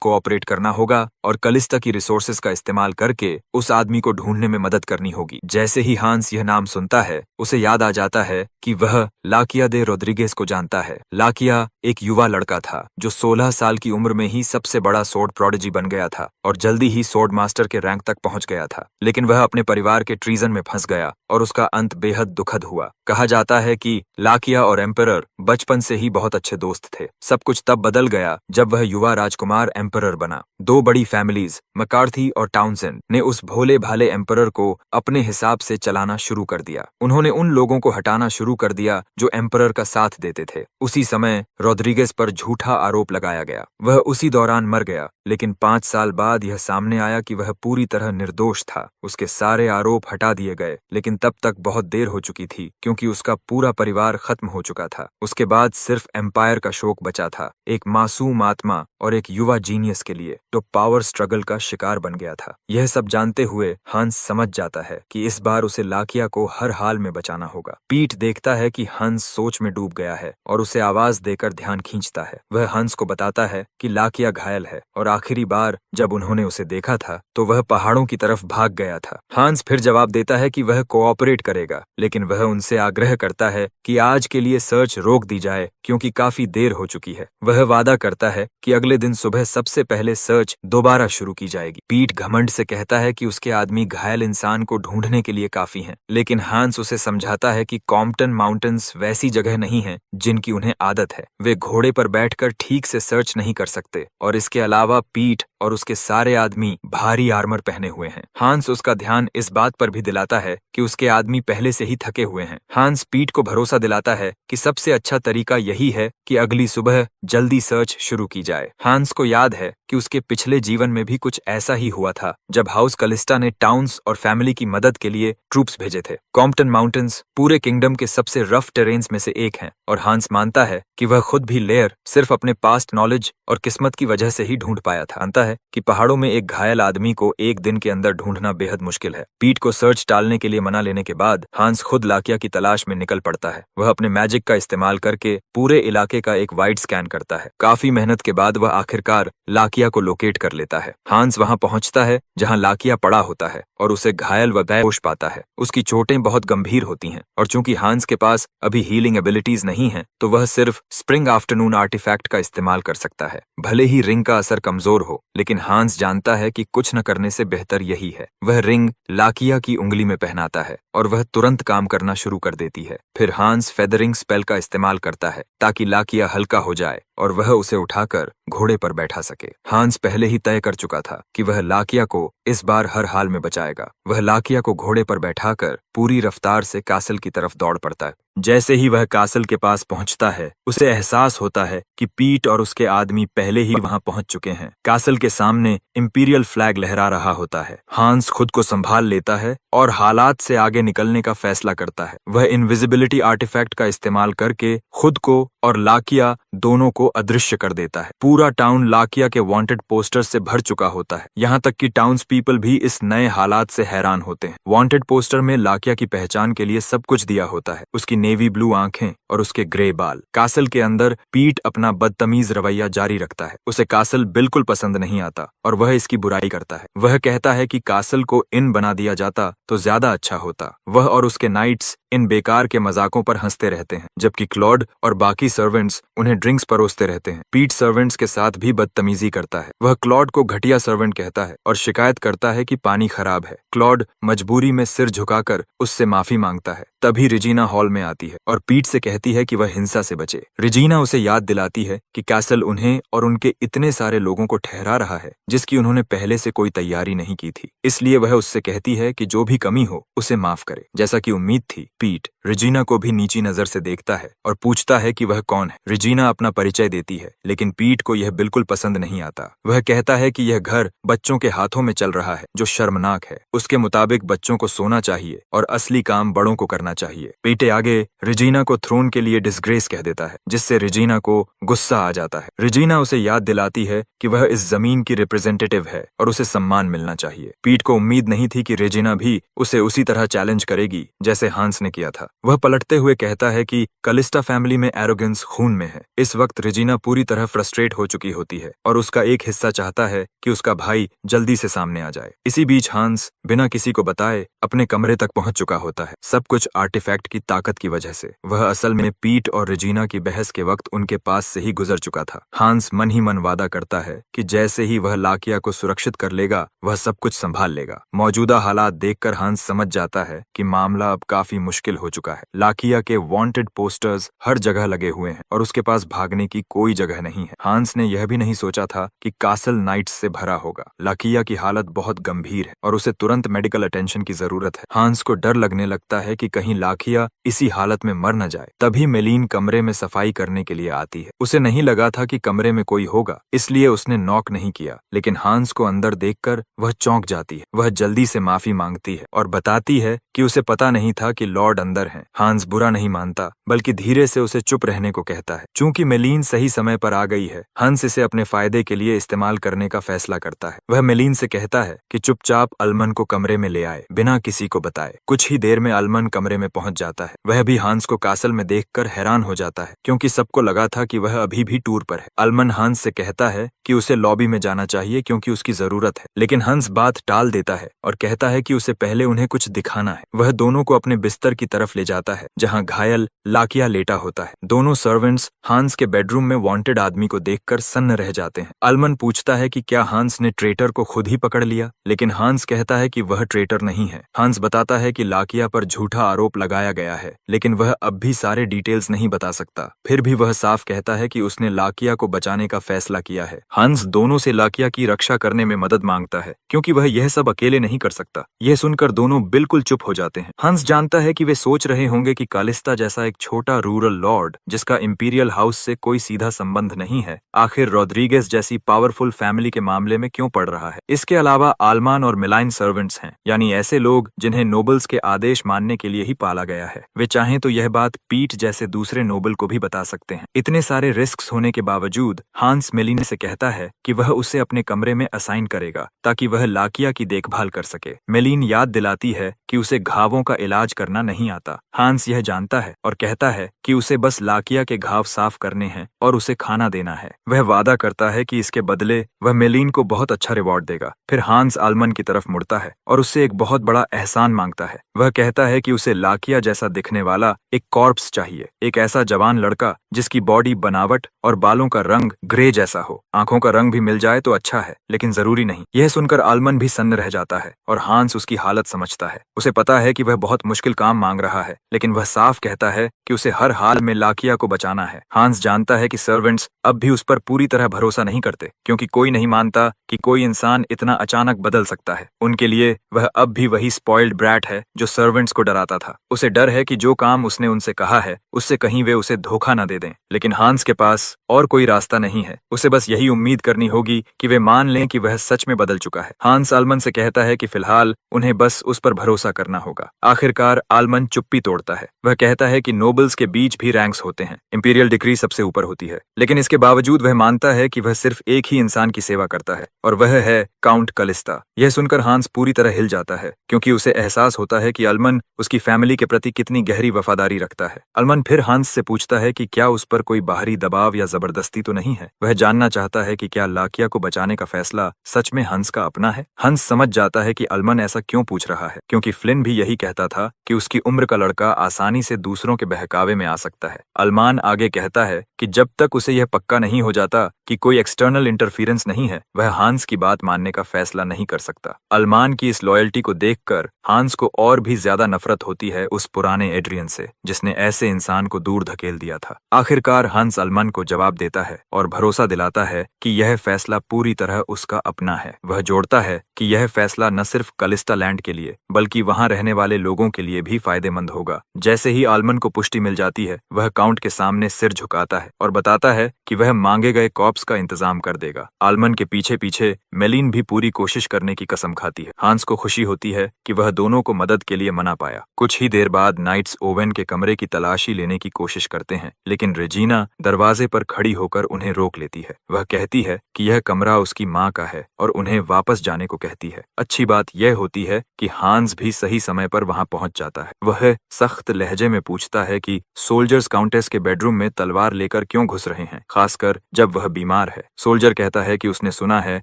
कोऑपरेट करना होगा और कलिस्टा की रिसोर्सेज का इस्तेमाल करके उस आदमी को ढूंढने में मदद करनी होगी। जैसे ही हांस यह नाम सुनता है, उसे याद आ जाता है कि वह लाकिया दे रोड्रिगेज को जानता है। लाकिया एक युवा लड़का था जो 16 साल की उम्र में ही सबसे बड़ा सोर्ड प्रोडिजी बन गया था और जल्दी ही सोर्ड मास्टर के रैंक तक पहुंच गया था। लेकिन वह अपने परिवार के ट्रीजन में फंस गया और उसका अंत बेहद दुखद हुआ। कहा जाता है कि लाकिया और एम्परर बचपन से ही बहुत अच्छे दोस्त थे। सब कुछ तब बदल गया जब वह युवा राजकुमार एम्परर बना। दो बड़ी फैमिलीज मैकार्थी और टाउनसेंड ने उस भोले भाले एम्परर को अपने हिसाब से चलाना शुरू कर दिया। उन्होंने उन लोगों को हटाना शुरू कर दिया जो एम्परर का साथ देते थे। उसी समय रॉड्रिगेज पर झूठा आरोप लगाया गया। वह उसी दौरान मर गया, लेकिन 5 साल बाद यह सामने आया कि वह पूरी तरह निर्दोष था। उसके सारे आरोप हटा दिए गए, लेकिन तब तक बहुत देर हो चुकी थी क्योंकि उसका पूरा परिवार खत्म हो चुका था। उसके बाद सिर्फ एम्पायर का शोक बचा था, एक मासूम आत्मा और एक युवा जीनियस के लिए जो पावर स्ट्रगल का शिकार बन गया था। यह सब जानते हुए हंस समझ जाता है कि इस बार उसे लाकिया को हर हाल में बचाना होगा। पीट देखता है कि हंस सोच में डूब गया है और उसे आवाज देकर ध्यान खींचता है। वह हंस को बताता है कि लाकिया घायल है और आखिरी बार जब उन्होंने उसे देखा था तो वह पहाड़ों की तरफ भाग गया था। हंस फिर जवाब देता है कि वह कोऑपरेट करेगा, लेकिन वह उनसे आग्रह करता है कि आज के लिए सर्च रोक दी जाए क्योंकि काफी देर हो चुकी है। वह वादा करता है कि अगले दिन सुबह सबसे पहले सर्च दोबारा शुरू की जाएगी। पीट घमंड से कहता है कि उसके आदमी घायल इंसान को ढूंढने के लिए काफी हैं, लेकिन हंस उसे समझाता है कि कॉम्पटन माउंटेन्स वैसी जगह नहीं है जिनकी उन्हें आदत है। वे घोड़े पर बैठकर ठीक से सर्च नहीं कर सकते और इसके अलावा पीट और उसके सारे आदमी भारी आर्मर पहने हुए हैं। हंस उसका ध्यान इस बात पर भी दिलाता है कि उसके आदमी पहले से ही थके हुए हैं। हंस पीट को भरोसा दिलाता है कि सबसे अच्छा तरीका यही है कि अगली सुबह जल्दी सर्च शुरू की जाए। हंस को याद है कि उसके पिछले जीवन में भी कुछ ऐसा ही हुआ था जब हाउस कलिस्टा ने टाउन्स और फैमिली की मदद के लिए ट्रूप्स भेजे थे। कॉम्पटन माउंटेन्स पूरे किंगडम के सबसे रफ टेरेन्स में से एक हैं और हंस मानता है कि वह खुद भी लेयर सिर्फ अपने पास्ट नॉलेज और किस्मत की वजह से ही ढूंढ पाया था। मानता है कि पहाड़ों में एक घायल आदमी को एक दिन के अंदर ढूंढना बेहद मुश्किल है। पीट को सर्च टालने के लिए मना लेने के बाद हंस खुद लाकिया की तलाश में निकल पड़ता है। वह अपने मैजिक का इस्तेमाल करके पूरे इलाके का एक वाइड स्कैन करता है। काफी मेहनत के बाद वह आखिरकार लाकिया को लोकेट कर लेता है। हंस वहां पहुंचता है जहां लाकिया पड़ा होता है और उसे घायल व बेहोश पाता है। उसकी चोटें बहुत गंभीर होती हैं और चूंकि हंस के पास अभी हीलिंग एबिलिटीज नहीं है तो वह सिर्फ स्प्रिंग आफ्टरनून आर्टिफैक्ट का इस्तेमाल कर सकता है। भले ही रिंग का असर कमजोर हो, लेकिन हंस जानता है कि कुछ न करने से बेहतर यही है। वह रिंग लाकिया की उंगली में पहनाता है और वह तुरंत काम करना शुरू कर देती है। फिर हंस फेदरिंग स्पेल का इस्तेमाल करता है ताकि लाकिया हल्का हो जाए और वह उसे उठाकर घोड़े पर बैठा सके। हंस पहले ही तय कर चुका था कि वह लाकिया को इस बार हर हाल में बचाएगा। वह लाकिया को घोड़े पर बैठाकर पूरी रफ्तार से कासल की तरफ दौड़ पड़ता है। जैसे ही वह कासल के पास पहुंचता है, उसे एहसास होता है कि पीट और उसके आदमी पहले ही वहां पहुंच चुके हैं। कासल के सामने इंपीरियल फ्लैग लहरा रहा होता है। हंस खुद को संभाल लेता है और हालात से आगे निकलने का फैसला करता है। वह इनविजिबिलिटी आर्टिफैक्ट का इस्तेमाल करके खुद को और लाकिया दोनों को अदृश्य कर देता है। पूरा टाउन लाकिया के वांटेड पोस्टर से भर चुका होता है। यहाँ तक कि टाउन्स पीपल भी इस नए हालात से हैरान होते हैं। वांटेड पोस्टर में लाकिया की पहचान के लिए सब कुछ दिया होता है, उसकी नेवी ब्लू आंखें और उसके ग्रे बाल। कासल के अंदर पीट अपना बदतमीज रवैया जारी रखता है। उसे कासल बिल्कुल पसंद नहीं आता और वह इसकी बुराई करता है। वह कहता है कि कासल को इन बना दिया जाता तो ज्यादा अच्छा होता। वह और उसके नाइट्स इन बेकार के मजाकों पर हंसते रहते हैं, जबकि क्लॉड और बाकी सर्वेंट्स उन्हें ड्रिंक्स परोसते रहते हैं। पीट सर्वेंट्स के साथ भी बदतमीजी करता है। वह क्लॉड को घटिया सर्वेंट कहता है और शिकायत करता है कि पानी खराब है। क्लॉड मजबूरी में सिर झुकाकर उससे माफी मांगता है। तभी रिजीना हॉल में आती है और पीट से कहती है कि वह हिंसा से बचे। रिजीना उसे याद दिलाती है कि कैसल उन्हें और उनके इतने सारे लोगों को ठहरा रहा है जिसकी उन्होंने पहले से कोई तैयारी नहीं की थी। इसलिए वह उससे कहती है कि जो भी कमी हो उसे माफ करे। जैसा कि उम्मीद थी, पीट रिजीना को भी नीची नजर से देखता है और पूछता है कि वह कौन है। रिजीना अपना परिचय देती है, लेकिन पीट को यह बिल्कुल पसंद नहीं आता। वह कहता है कि यह घर बच्चों के हाथों में चल रहा है, जो शर्मनाक है। उसके मुताबिक बच्चों को सोना चाहिए और असली काम बड़ों को करना चाहिए। पीटे आगे रिजीना को थ्रोन के लिए डिसग्रेस कह देता है, जिससे रिजीना को गुस्सा आ जाता है। रिजीना उसे याद दिलाती है कि वह इस जमीन की रिप्रेजेंटेटिव है और उसे सम्मान मिलना चाहिए। पीट को उम्मीद नहीं थी कि रिजीना भी उसे उसी तरह चैलेंज करेगी जैसे हांस ने किया था। वह पलटते हुए कहता है कि कलिस्टा फैमिली में एरोगेंस खून में है। इस वक्त रिजीना पूरी तरह फ्रस्ट्रेट हो चुकी होती है और उसका एक हिस्सा चाहता है कि उसका भाई जल्दी से सामने आ जाए। इसी बीच हांस बिना किसी को बताए अपने कमरे तक पहुंच चुका होता है, सब कुछ आर्टिफैक्ट की ताकत की वजह से। वह असल में पीट और रिजीना की बहस के वक्त उनके पास से ही गुजर चुका था। हांस मन ही मन वादा करता है कि जैसे ही वह लाकिया को सुरक्षित कर लेगा, वह सब कुछ संभाल लेगा। मौजूदा हालात देखकर हांस समझ जाता है कि मामला अब काफी मुश्किल हो चुका है। लाकिया के वांटेड पोस्टर्स हर जगह लगे हुए हैं और उसके पास भागने की कोई जगह नहीं है। हांस ने यह भी नहीं सोचा था कि कासल नाइट्स से भरा होगा। लाकिया की हालत बहुत गंभीर है और उसे तुरंत मेडिकल अटेंशन की जरूरत है। हांस को डर लगने लगता है कि कहीं लाकिया इसी हालत में मर न जाए। तभी मेलीन कमरे में सफाई करने के लिए आती है। उसे नहीं लगा था कि कमरे में कोई होगा, इसलिए उसने नॉक नहीं किया, लेकिन हांस को अंदर देखकर वह चौंक जाती है। वह जल्दी से माफी मांगती है और बताती है कि उसे पता नहीं था कि लॉर्ड अंदर हैं। हांस बुरा नहीं मानता, बल्कि धीरे से उसे चुप रहने को कहता है। चूंकि मेलीन सही समय पर आ गई है, हंस इसे अपने फायदे के लिए इस्तेमाल करने का फैसला करता है। वह मेलीन से कहता है कि चुपचाप अलमन को कमरे में ले आए, बिना किसी को बताए। कुछ ही देर में अलमन कमरे में पहुंच जाता है। वह भी हांस को कासल में देखकर हैरान हो जाता है, क्योंकि सबको लगा था कि वह अभी भी टूर पर है। अलमन हांस से कहता है कि उसे लॉबी में जाना चाहिए क्योंकि उसकी जरूरत है, लेकिन हंस बात टाल देता है और कहता है कि उसे पहले उन्हें कुछ दिखाना है। वह दोनों को अपने बिस्तर की तरफ ले जाता है, जहां घायल लाकिया लेटा होता है। दोनों सर्वेंट्स हांस के बेडरूम में वांटेड आदमी को देखकर सन्न रह जाते हैं। अलमन पूछता है कि क्या हांस ने ट्रेटर को खुद ही पकड़ लिया, लेकिन हांस कहता है कि वह ट्रेटर नहीं है। हांस बताता है कि लाकिया पर झूठा आरोप लगाया गया है, लेकिन वह अब भी सारे डिटेल्स नहीं बता सकता। फिर भी वह साफ कहता है कि उसने लाकिया को बचाने का फैसला किया है। हांस दोनों से लाकिया की रक्षा करने में मदद मांगता है, क्योंकि वह यह सब अकेले नहीं कर सकता। यह सुनकर दोनों बिल्कुल चुप हो जाते हैं। हंस जानता है कि वे सोच रहे होंगे कि कालिस्ता जैसा एक छोटा रूरल लॉर्ड, जिसका इंपीरियल हाउस से कोई सीधा संबंध नहीं है, आखिर रॉड्रिगेज जैसी पावरफुल फैमिली के मामले में क्यों पड़ रहा है। इसके अलावा आलमान और मिलाइन सर्वेंट्स हैं, यानी ऐसे लोग जिन्हें नोबल्स के आदेश मानने के लिए ही पाला गया है। वे चाहें तो यह बात पीट जैसे दूसरे नोबल को भी बता सकते हैं। इतने सारे रिस्क्स होने के बावजूद हांस मेलिन से कहता है कि वह उसे अपने कमरे में असाइन करेगा, ताकि वह लाकिया की देखभाल कर सके। मेलिन याद दिलाती है कि उसे घावों का इलाज करना नहीं आता। हांस यह जानता है और कहता है कि उसे बस लाकिया के घाव साफ करने हैं और उसे खाना देना है। वह वादा करता है कि इसके बदले वह मेलिन को बहुत अच्छा रिवॉर्ड देगा। फिर हांस आलमन की तरफ मुड़ता है और उससे एक बहुत बड़ा एहसान मांगता है। वह कहता है कि उसे लाकिया जैसा दिखने वाला एक कॉर्प्स चाहिए, एक ऐसा जवान लड़का जिसकी बॉडी बनावट और बालों का रंग ग्रे जैसा हो। आंखों का रंग भी मिल जाए तो अच्छा है, लेकिन जरूरी नहीं। यह सुनकर आलमन भी सन्न रह जाता है और हांस उसकी हालत समझता है। उसे पता है कि वह बहुत मुश्किल काम मांग रहा है, लेकिन वह साफ कहता है कि उसे हर हाल में लाकिया को बचाना है। हांस जानता है कि सर्वेंट्स अब भी उस पर पूरी तरह भरोसा नहीं करते, क्योंकि कोई नहीं मानता कि कोई इंसान इतना अचानक बदल सकता है। उनके लिए वह अब भी वही स्पॉइल्ड ब्रैट है जो सर्वेंट्स को डराता था। उसे डर है कि जो काम उसने उनसे कहा है उससे कहीं वे उसे धोखा न दे दें, लेकिन हांस के पास और कोई रास्ता नहीं है। उसे बस यही उम्मीद करनी होगी कि वे मान लें कि वह सच में बदल चुका है। हांस आलमन से कहता है कि फिलहाल उन्हें बस उस पर भरोसा करना होगा। आखिरकार आलमन चुप्पी तोड़ता है। वह कहता है कि नोबल्स के बीच भी रैंक्स होते हैं, इंपीरियल डिक्री सबसे ऊपर होती है, लेकिन इसके बावजूद वह मानता है कि वह सिर्फ एक ही इंसान की सेवा करता है, और वह है काउंट कलिस्ता। यह सुनकर हांस पूरी तरह हिल जाता है, क्योंकि उसे एहसास होता है कि अल्मन उसकी फैमिली के प्रति कितनी गहरी वफादारी रखता है। अल्मन फिर हांस से पूछता है कि क्या उस पर कोई बाहरी दबाव या जबरदस्ती तो नहीं है। वह जानना चाहता है कि क्या लाकिया को बचाने का फैसला सच में हंस का अपना है। हंस समझ जाता है कि अल्मन ऐसा क्यों पूछ रहा है, क्योंकि फ्लिन भी यही कहता था कि उसकी उम्र का लड़का आसानी से दूसरों के बहकावे में आ सकता है। अल्मान आगे कहता है कि जब तक उसे यह पक्का नहीं हो जाता कि कोई एक्सटर्नल इंटरफेरेंस नहीं है, वह हांस की बात मानने का फैसला नहीं कर सकता। अल्मान की इस लॉयल्टी को देखकर हांस को और भी ज्यादा नफरत होती है उस पुराने एड्रियन से, जिसने ऐसे इंसान को दूर धकेल दिया था। आखिरकार हंस अल्मन को जवाब देता है और भरोसा दिलाता है कि यह फैसला पूरी तरह उसका अपना है। वह जोड़ता है कि यह फैसला न सिर्फ कलिस्टा लैंड के लिए बल्कि वहां रहने वाले लोगों के लिए भी फायदेमंद होगा। जैसे ही आल्मन को पुष्टि मिल जाती है, वह काउंट के सामने सिर झुकाता है और बताता है कि वह मांगे गए कॉप्स का इंतजाम कर देगा। आल्मन के पीछे पीछे मेलिन भी पूरी कोशिश करने की कसम खाती है। हांस को खुशी होती है कि वह दोनों को मदद के लिए मना पाया। कुछ ही देर बाद नाइट्स ओवेन के कमरे की तलाशी लेने की कोशिश करते हैं, लेकिन रेजिना दरवाजे पर खड़ी होकर उन्हें रोक लेती है। वह कहती है कि यह कमरा उसकी माँ का है और उन्हें वापस जाने को कहती है। अच्छी बात यह होती है कि हांस भी सही समय पर वहां पहुंच जाता है। वह सख्त लहजे में पूछता है कि सोल्जर्स काउंटेस के बेडरूम में तलवार लेकर क्यों घुस रहे हैं, खासकर जब वह बीमार है। सोल्जर कहता है कि उसने सुना है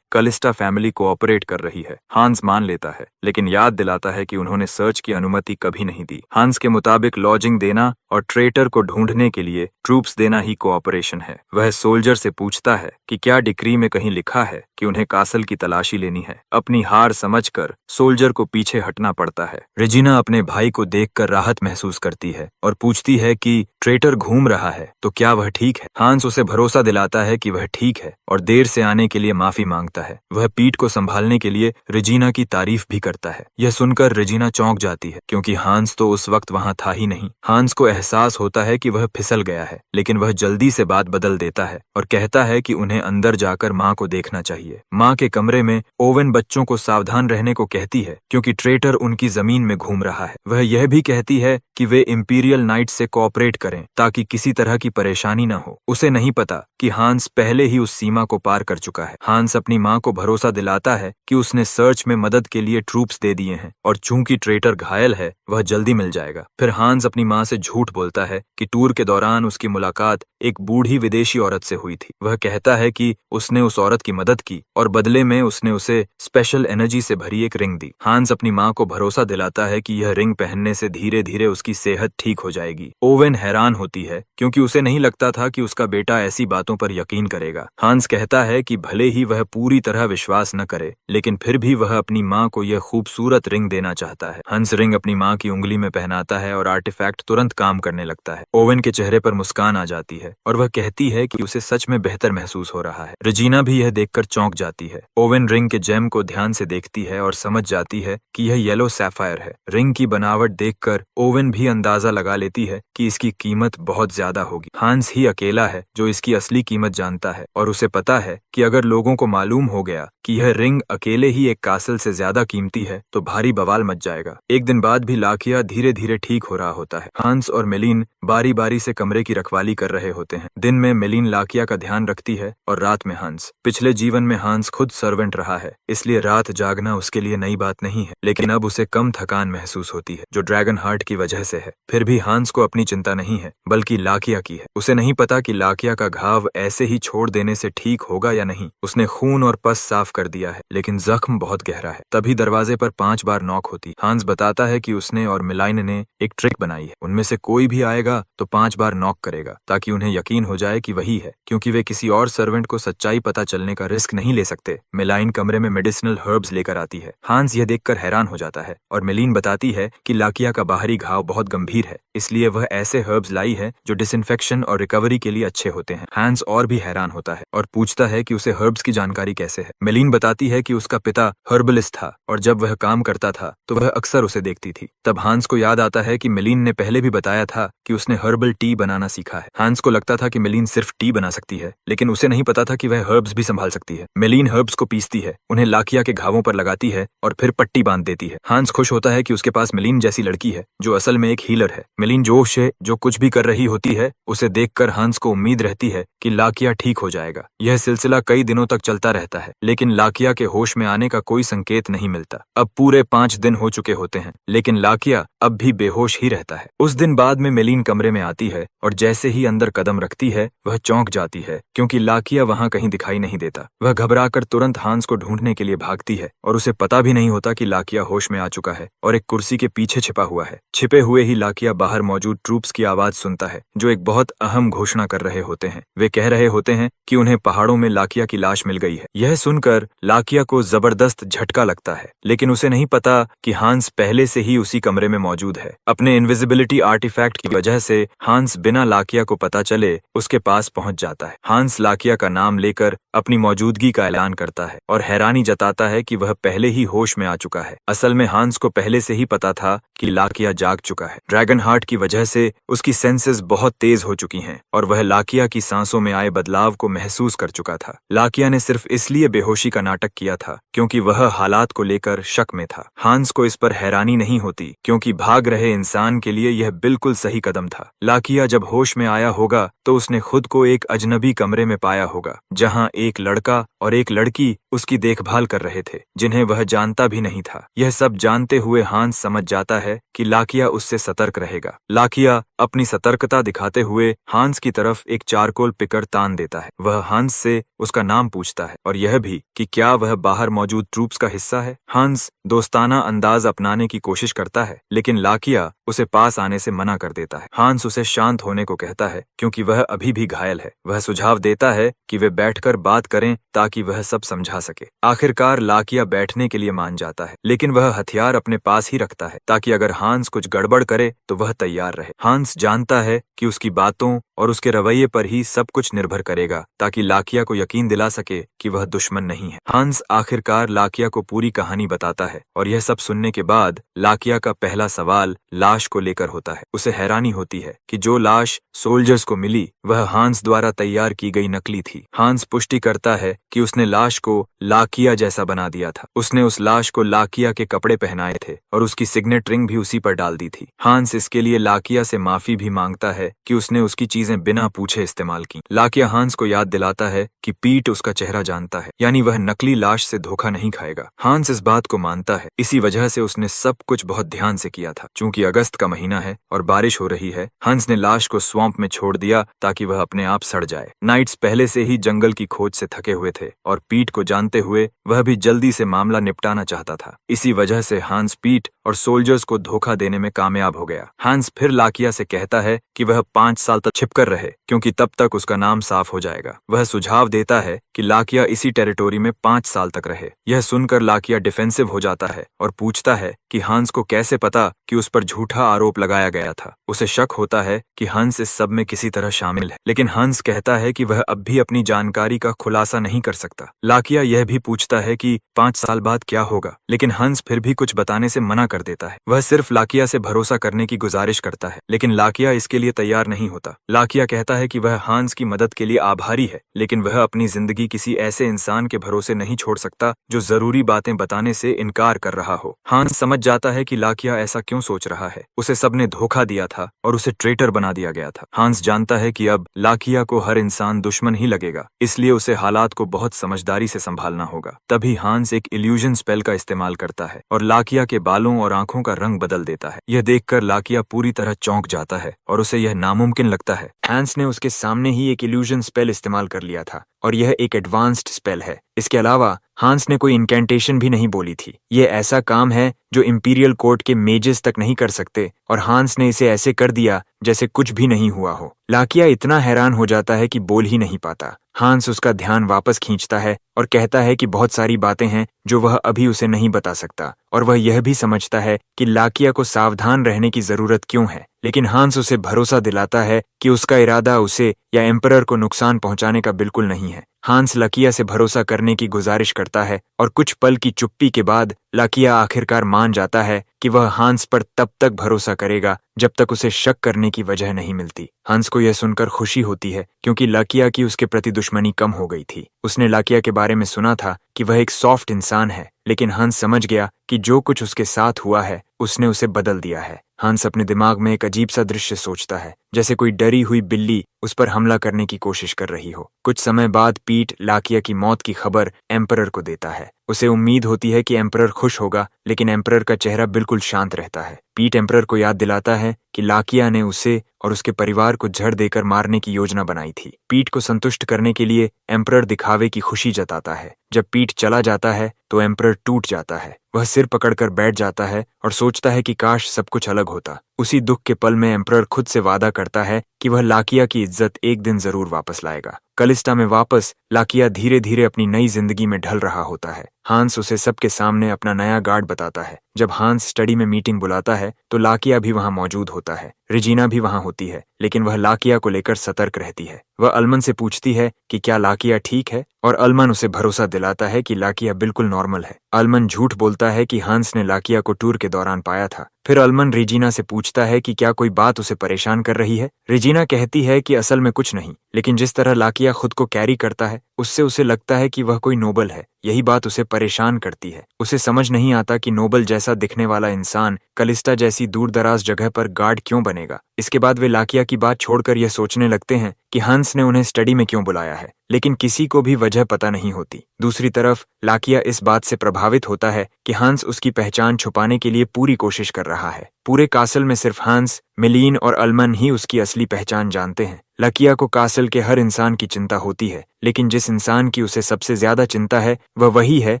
कलिस्टा फैमिली कोऑपरेट कर रही है। हांस मान लेता है, लेकिन याद दिलाता है कि उन्होंने सर्च की अनुमति कभी नहीं दी। हांस के मुताबिक लॉजिंग देना और ट्रेटर को ढूंढने के लिए ट्रूप्स देना ही कोऑपरेशन है। वह सोल्जर से पूछता है कि क्या डिक्री में कहीं लिखा है कि उन्हें कासल की तलाशी लेनी है। अपनी हार समझकर सोल्जर को पीछे हटना पड़ता है। रेजिना अपने भाई को देखकर राहत महसूस करती है और पूछती है कि ट्रेटर घूम रहा है तो क्या वह ठीक है। हांस उसे भरोसा दिलाता है कि वह ठीक है और देर से आने के लिए माफी मांगता है। वह पीठ को संभालने के लिए रेजिना की तारीफ भी करता है। यह सुनकर रेजिना चौंक जाती है, क्योंकि हांस तो उस वक्त वहां था ही नहीं। हांस को एहसास होता है कि वह फिसल गया है, लेकिन वह जल्दी से बात बदल देता है और कहता है कि उन्हें अंदर जाकर माँ को देखना चाहिए। माँ के कमरे में ओवेन बच्चों को सावधान रहने को कहती है, क्योंकि ट्रेटर उनकी जमीन में घूम रहा है। वह यह भी कहती है कि वे इंपीरियल नाइट से कोऑपरेट करें ताकि किसी तरह की परेशानी न हो। उसे नहीं पता कि हांस पहले ही उस सीमा को पार कर चुका है। हांस अपनी माँ को भरोसा दिलाता है कि उसने सर्च में मदद के लिए ट्रूप्स दे दिए हैं और चूंकि ट्रेटर घायल है, वह जल्दी मिल जाएगा। फिर हांस अपनी माँ से झूठ बोलता है कि टूर के दौरान उसकी मुलाकात एक बूढ़ी विदेशी औरत से हुई थी। वह कहता है कि उसने उस औरत की मदद की और बदले में उसने उसे स्पेशल एनर्जी से भरी एक रिंग दी। हांस अपनी माँ को भरोसा दिलाता है कि यह रिंग पहनने से धीरे धीरे उसकी सेहत ठीक हो जाएगी। ओवेन हैरान होती है, क्योंकि उसे नहीं लगता था कि उसका बेटा ऐसी बातों पर यकीन करेगा। हांस कहता है कि भले ही वह पूरी तरह विश्वास न करे, लेकिन फिर भी वह अपनी माँ को यह खूबसूरत रिंग देना चाहता है। हंस रिंग अपनी माँ की उंगली में पहनाता है और आर्टिफैक्ट तुरंत काम करने लगता है। ओवेन के चेहरे पर मुस्कान आ जाती है और वह कहती है कि उसे सच में बेहतर महसूस हो रहा है। रेजिना भी यह देखकर चौंक जाती है। ओवेन रिंग के जेम को ध्यान से देखती है और समझ जाती है कि यह येलो सैफायर है। रिंग की बनावट देखकर ओवेन भी अंदाजा लगा लेती है कि इसकी कीमत बहुत ज्यादा होगी। हांस ही अकेला है जो इसकी असली कीमत जानता है और उसे पता है कि अगर लोगों को मालूम हो गया कि यह रिंग अकेले ही एक कासल से ज्यादा कीमती है तो भारी बवाल मच जाएगा। एक दिन बाद भी लाकिया धीरे धीरे ठीक हो रहा होता है। हांस और मेलिन बारी बारी से कमरे की रखवाली कर रहे होते हैं। दिन में मेलिन लाकिया का ध्यान रखती है और रात में हांस। पिछले जीवन में हांस खुद सर्वेंट रहा है, इसलिए रात जागना उसके लिए नई बात नहीं है, लेकिन अब उसे कम थकान महसूस होती है, जो ड्रैगन हार्ट की वजह से है। फिर भी हांस को अपनी चिंता नहीं है, बल्कि लाकिया की है। उसे नहीं पता कि लाकिया का घाव ऐसे ही छोड़ देने से ठीक होगा या नहीं। उसने खून और पस साफ कर दिया है, लेकिन जख्म बहुत गहरा है। तभी दरवाजे पर 5 बार नॉक होती। हांस बताता है कि उसने और मिलाइन ने एक ट्रिक बनाई है। उनमें से कोई भी आएगा तो 5 बार नॉक करेगा, ताकि उन्हें यकीन हो जाए कि वही है, क्योंकि वे किसी और सर्वेंट को सच्चाई पता चलने का रिस्क नहीं ले सकते। मिलाइन कमरे में मेडिसिनल हर्ब्स लेकर आती है। हांस यह देखकर हैरान हो जाता है और मिलीन बताती है कि लाकिया का बाहरी घाव बहुत गंभीर है, इसलिए वह ऐसे हर्ब्स लाई है जो डिसइंफेक्शन और रिकवरी के लिए अच्छे होते हैं। हांस और भी हैरान होता है और पूछता है कि उसे हर्ब्स की जानकारी कैसे है। मिलीन बताती है कि उसका पिता हर्बलिस्ट था और जब वह काम करता था तो वह अक्सर उसे देखती थी। तब हांस को याद आता है कि मिलीन ने पहले भी बताया था कि उसने हर्बल टी बनाना सीखा है। हांस को लगता था कि मिलीन सिर्फ टी बना सकती है, लेकिन उसे नहीं पता था कि वह हर्ब्स भी संभाल सकती है। मिलीन हर्ब्स को पीसती है, उन्हें लाकिया के घावों पर लगाती है और फिर पट्टी बांध देती है। हांस खुश होता है कि उसके पास मिलीन जैसी लड़की है जो असल में एक हीलर है। मिलीन जोश से जो कुछ भी कर रही होती है उसे देखकर हंस को उम्मीद रहती है कि लाकिया ठीक हो जाएगा। यह सिलसिला कई दिनों तक चलता रहता है, लेकिन लाकिया के होश में आने का कोई संकेत नहीं मिलता। अब पूरे 5 दिन हो चुके होते हैं, लेकिन लाकिया अब भी बेहोश ही रहता है। उस दिन बाद में मेलिन कमरे में आती है और जैसे ही अंदर कदम रखती है वह चौंक जाती है, क्योंकि लाकिया वहां कहीं दिखाई नहीं देता। वह घबराकर तुरंत हांस को ढूंढने के लिए भागती है और उसे पता भी नहीं होता कि लाकिया होश में आ चुका है और एक कुर्सी के पीछे छिपा हुआ है। छिपे हुए ही लाकिया बाहर मौजूद ट्रूप्स की आवाज सुनता है, जो एक बहुत अहम घोषणा कर रहे होते हैं। वे कह रहे होते हैं कि उन्हें पहाड़ों में लाकिया की लाश मिल गई है। यह सुनकर लाकिया को जबरदस्त झटका लगता है, लेकिन उसे नहीं पता कि हांस पहले से ही उसी कमरे में मौजूद है। अपने इनविजिबिलिटी आर्टिफैक्ट की वजह से हांस बिना लाकिया को पता चले उसके पास पहुंच जाता है। हांस लाकिया का नाम लेकर अपनी मौजूदगी का ऐलान करता है और हैरानी जताता है कि वह पहले ही होश में आ चुका है। असल में हांस को पहले से ही पता था कि लाकिया जाग चुका है। ड्रैगन हार्ट की वजह से उसकी सेंसेस बहुत तेज हो चुकी हैं और वह लाकिया की सांसों में आए बदलाव को महसूस कर चुका था। लाकिया ने सिर्फ इसलिए बेहोशी का नाटक किया था क्योंकि वह हालात को लेकर शक में था। हांस को इस पर हैरानी नहीं होती, क्योंकि भाग रहे इंसान के लिए यह बिल्कुल सही कदम था। लाकिया जब होश में आया होगा तो उसने खुद को एक अजनबी कमरे में पाया होगा, जहां एक लड़का और एक लड़की उसकी देखभाल कर रहे थे, जिन्हें वह जानता भी नहीं था। यह सब जानते हुए हांस समझ जाता है कि लाकिया उससे सतर्क रहेगा। लाकिया अपनी सतर्कता दिखाते हुए हांस की तरफ एक चारकोल पिकर तान देता है। वह हांस से उसका नाम पूछता है और यह भी कि क्या वह बाहर मौजूद ट्रूप्स का हिस्सा है। हांस दोस्ताना अंदाज अपनाने की कोशिश करता है, लेकिन लाकिया उसे पास आने से मना कर देता है। हांस उसे शांत होने को कहता है, क्योंकि वह अभी भी घायल है। वह सुझाव देता है कि वे बैठकर बात करें ताकि वह सब समझा सके। आखिरकार लाकिया बैठने के लिए मान जाता है, लेकिन वह हथियार अपने पास ही रखता है ताकि अगर हांस कुछ गड़बड़ करे तो वह तैयार रहे। हांस जानता है कि उसकी बातों और उसके रवैये पर ही सब कुछ निर्भर करेगा, ताकि लाकिया को यकीन दिला सके कि वह दुश्मन नहीं है। हांस आखिरकार लाकिया को पूरी कहानी बताता है और यह सब सुनने के बाद लाकिया का पहला सवाल लाश को लेकर होता है। उसे हैरानी होती है कि जो लाश सोल्जर्स को मिली वह हांस द्वारा तैयार की गई नकली थी। हांस पुष्टि करता है कि उसने लाश को लाकिया जैसा बना दिया था। उसने उस लाश को लाकिया के कपड़े पहनाए थे और उसकी सिग्नेट रिंग भी उसी पर डाल दी थी। हांस इसके लिए लाकिया से माफी भी मांगता है कि उसने उसकी चीजें बिना पूछे इस्तेमाल की। लाकिया हांस को याद दिलाता है कि पीट उसका चेहरा जानता है, यानी वह नकली लाश से धोखा नहीं खाएगा। हांस इस बात को मानता है, इसी वजह से उसने सब कुछ बहुत ध्यान से किया था। चूंकि अगस्त का महीना है और बारिश हो रही है, हंस ने लाश को स्वैम्प में छोड़ दिया ताकि वह अपने आप सड़ जाए। नाइट्स पहले से ही जंगल की खोज से थके हुए थे और पीट को जानते हुए वह भी जल्दी से मामला निपटाना चाहता था। इसी वजह से हांस पीट और सोल्जर्स को धोखा देने में कामयाब हो गया। हांस फिर लाकिया से कहता है कि वह 5 साल तक छिपकर रहे, क्योंकि तब तक उसका नाम साफ हो जाएगा। वह सुझाव देता है कि लाकिया इसी टेरिटोरी में 5 साल तक रहे। यह सुनकर लाकिया डिफेंसिव हो जाता है और पूछता है कि हांस को कैसे पता कि उस पर झूठा आरोप लगाया गया था। उसे शक होता है कि हंस इस सब में किसी तरह शामिल है, लेकिन हंस कहता है कि वह अब भी अपनी जानकारी का खुलासा नहीं कर सकता। लाकिया यह भी पूछता है कि 5 साल बाद क्या होगा, लेकिन हंस फिर भी कुछ बताने से मना कर देता है। वह सिर्फ लाकिया से भरोसा करने की गुजारिश करता है, लेकिन लाकिया इसके लिए तैयार नहीं होता। लाकिया कहता है कि वह हंस की मदद के लिए आभारी है, लेकिन वह अपनी जिंदगी किसी ऐसे इंसान के भरोसे नहीं छोड़ सकता जो जरूरी बातें बताने से इनकार कर रहा हो। हंस समझ जाता है कि लाकिया ऐसा क्यों सोच रहा है। उसे सबने धोखा दिया था और उसे ट्रेटर बना दिया गया था। हंस जानता है कि अब लाकिया को हर इंसान दुश्मन ही लगेगा, इसलिए उसे हालात को बहुत समझदारी से संभालना होगा। तभी हंस एक इल्यूजन स्पेल का इस्तेमाल करता है और लाकिया के बालों और आंखों का रंग बदल देता है। यह देखकर लाकिया पूरी तरह चौंक जाता है और उसे यह नामुमकिन लगता है। हैंस ने उसके सामने ही एक इल्यूजन स्पेल इस्तेमाल कर लिया था और यह एक एडवांस्ड स्पेल है। इसके अलावा हांस ने कोई इनकेंटेशन भी नहीं बोली थी। यह ऐसा काम है जो इंपीरियल कोर्ट के मेजेस तक नहीं कर सकते और हांस ने इसे ऐसे कर दिया जैसे कुछ भी नहीं हुआ हो। लाकिया इतना हैरान हो जाता है कि बोल ही नहीं पाता। हांस उसका ध्यान वापस खींचता है और कहता है कि बहुत सारी बातें हैं जो वह अभी उसे नहीं बता सकता और वह यह भी समझता है कि लाकिया को सावधान रहने की जरूरत क्यों है। लेकिन हांस उसे भरोसा दिलाता है कि उसका इरादा उसे या एम्परर को नुकसान पहुंचाने का बिल्कुल नहीं है। हांस लाकिया से भरोसा करने की गुजारिश करता है और कुछ पल की चुप्पी के बाद लाकिया आखिरकार मान जाता है कि वह हांस पर तब तक भरोसा करेगा जब तक उसे शक करने की वजह नहीं मिलती। हांस को यह सुनकर खुशी होती है, क्योंकि लाकिया की उसके प्रति दुश्मनी कम हो गई थी। उसने लाकिया के बारे में सुना था कि वह एक सॉफ्ट इंसान है, लेकिन हंस समझ गया कि जो कुछ उसके साथ हुआ है उसने उसे बदल दिया है। हांस अपने दिमाग में एक अजीब सा दृश्य सोचता है, जैसे कोई डरी हुई बिल्ली उस पर हमला करने की कोशिश कर रही हो। कुछ समय बाद पीट लाकिया की मौत की खबर एम्परर को देता है। उसे उम्मीद होती है कि एम्परर खुश होगा, लेकिन एम्परर का चेहरा बिल्कुल शांत रहता है। पीट एम्परर को याद दिलाता है कि लाकिया ने उसे और उसके परिवार को जड़ देकर मारने की योजना बनाई थी। पीट को संतुष्ट करने के लिए एम्परर दिखावे की खुशी जताता है। जब पीट चला जाता है तो एम्परर टूट जाता है। वह सिर पकड़कर बैठ जाता है और सोचता है कि काश सब कुछ अलग होता। उसी दुख के पल में एम्परर खुद से वादा करता है कि वह लाकिया की इज्जत एक दिन जरूर वापस लाएगा। कलिस्टा में वापस लाकिया धीरे धीरे अपनी नई जिंदगी में ढल रहा होता है। हांस उसे सबके सामने अपना नया गार्ड बताता है। जब हांस स्टडी में मीटिंग बुलाता है तो लाकिया भी वहां मौजूद होता है। रेजिना भी वहां होती है, लेकिन वह लाकिया को लेकर सतर्क रहती है। वह अल्मन से पूछती है कि क्या लाकिया ठीक है, और अल्मन उसे भरोसा दिलाता है कि लाकिया बिल्कुल नॉर्मल है। अल्मन झूठ बोलता है कि हांस ने लाकिया को टूर के दौरान पाया था। फिर अल्मन रेजिना से पूछता है कि क्या कोई बात उसे परेशान कर रही है। रेजिना कहती है कि असल में कुछ नहीं, लेकिन जिस तरह लाकिया खुद को कैरी करता है उससे उसे लगता है कि वह कोई नोबल है। यही बात उसे परेशान करती है। उसे समझ नहीं आता कि नोबल जैसा दिखने वाला इंसान कलिस्टा जैसी दूर दराज जगह पर गार्ड क्यों बनेगा। इसके बाद वे लाकिया की बात छोड़कर यह सोचने लगते हैं कि हंस ने उन्हें स्टडी में क्यों बुलाया है, लेकिन किसी को भी वजह पता नहीं होती। दूसरी तरफ लाकिया इस बात से प्रभावित होता है कि हंस उसकी पहचान छुपाने के लिए पूरी कोशिश कर रहा है। पूरे कासल में सिर्फ हंस, मिलीन और अल्मन ही उसकी असली पहचान जानते हैं। लाकिया को कासल के हर इंसान की चिंता होती है, लेकिन जिस इंसान की उसे सबसे ज्यादा चिंता है वह वही है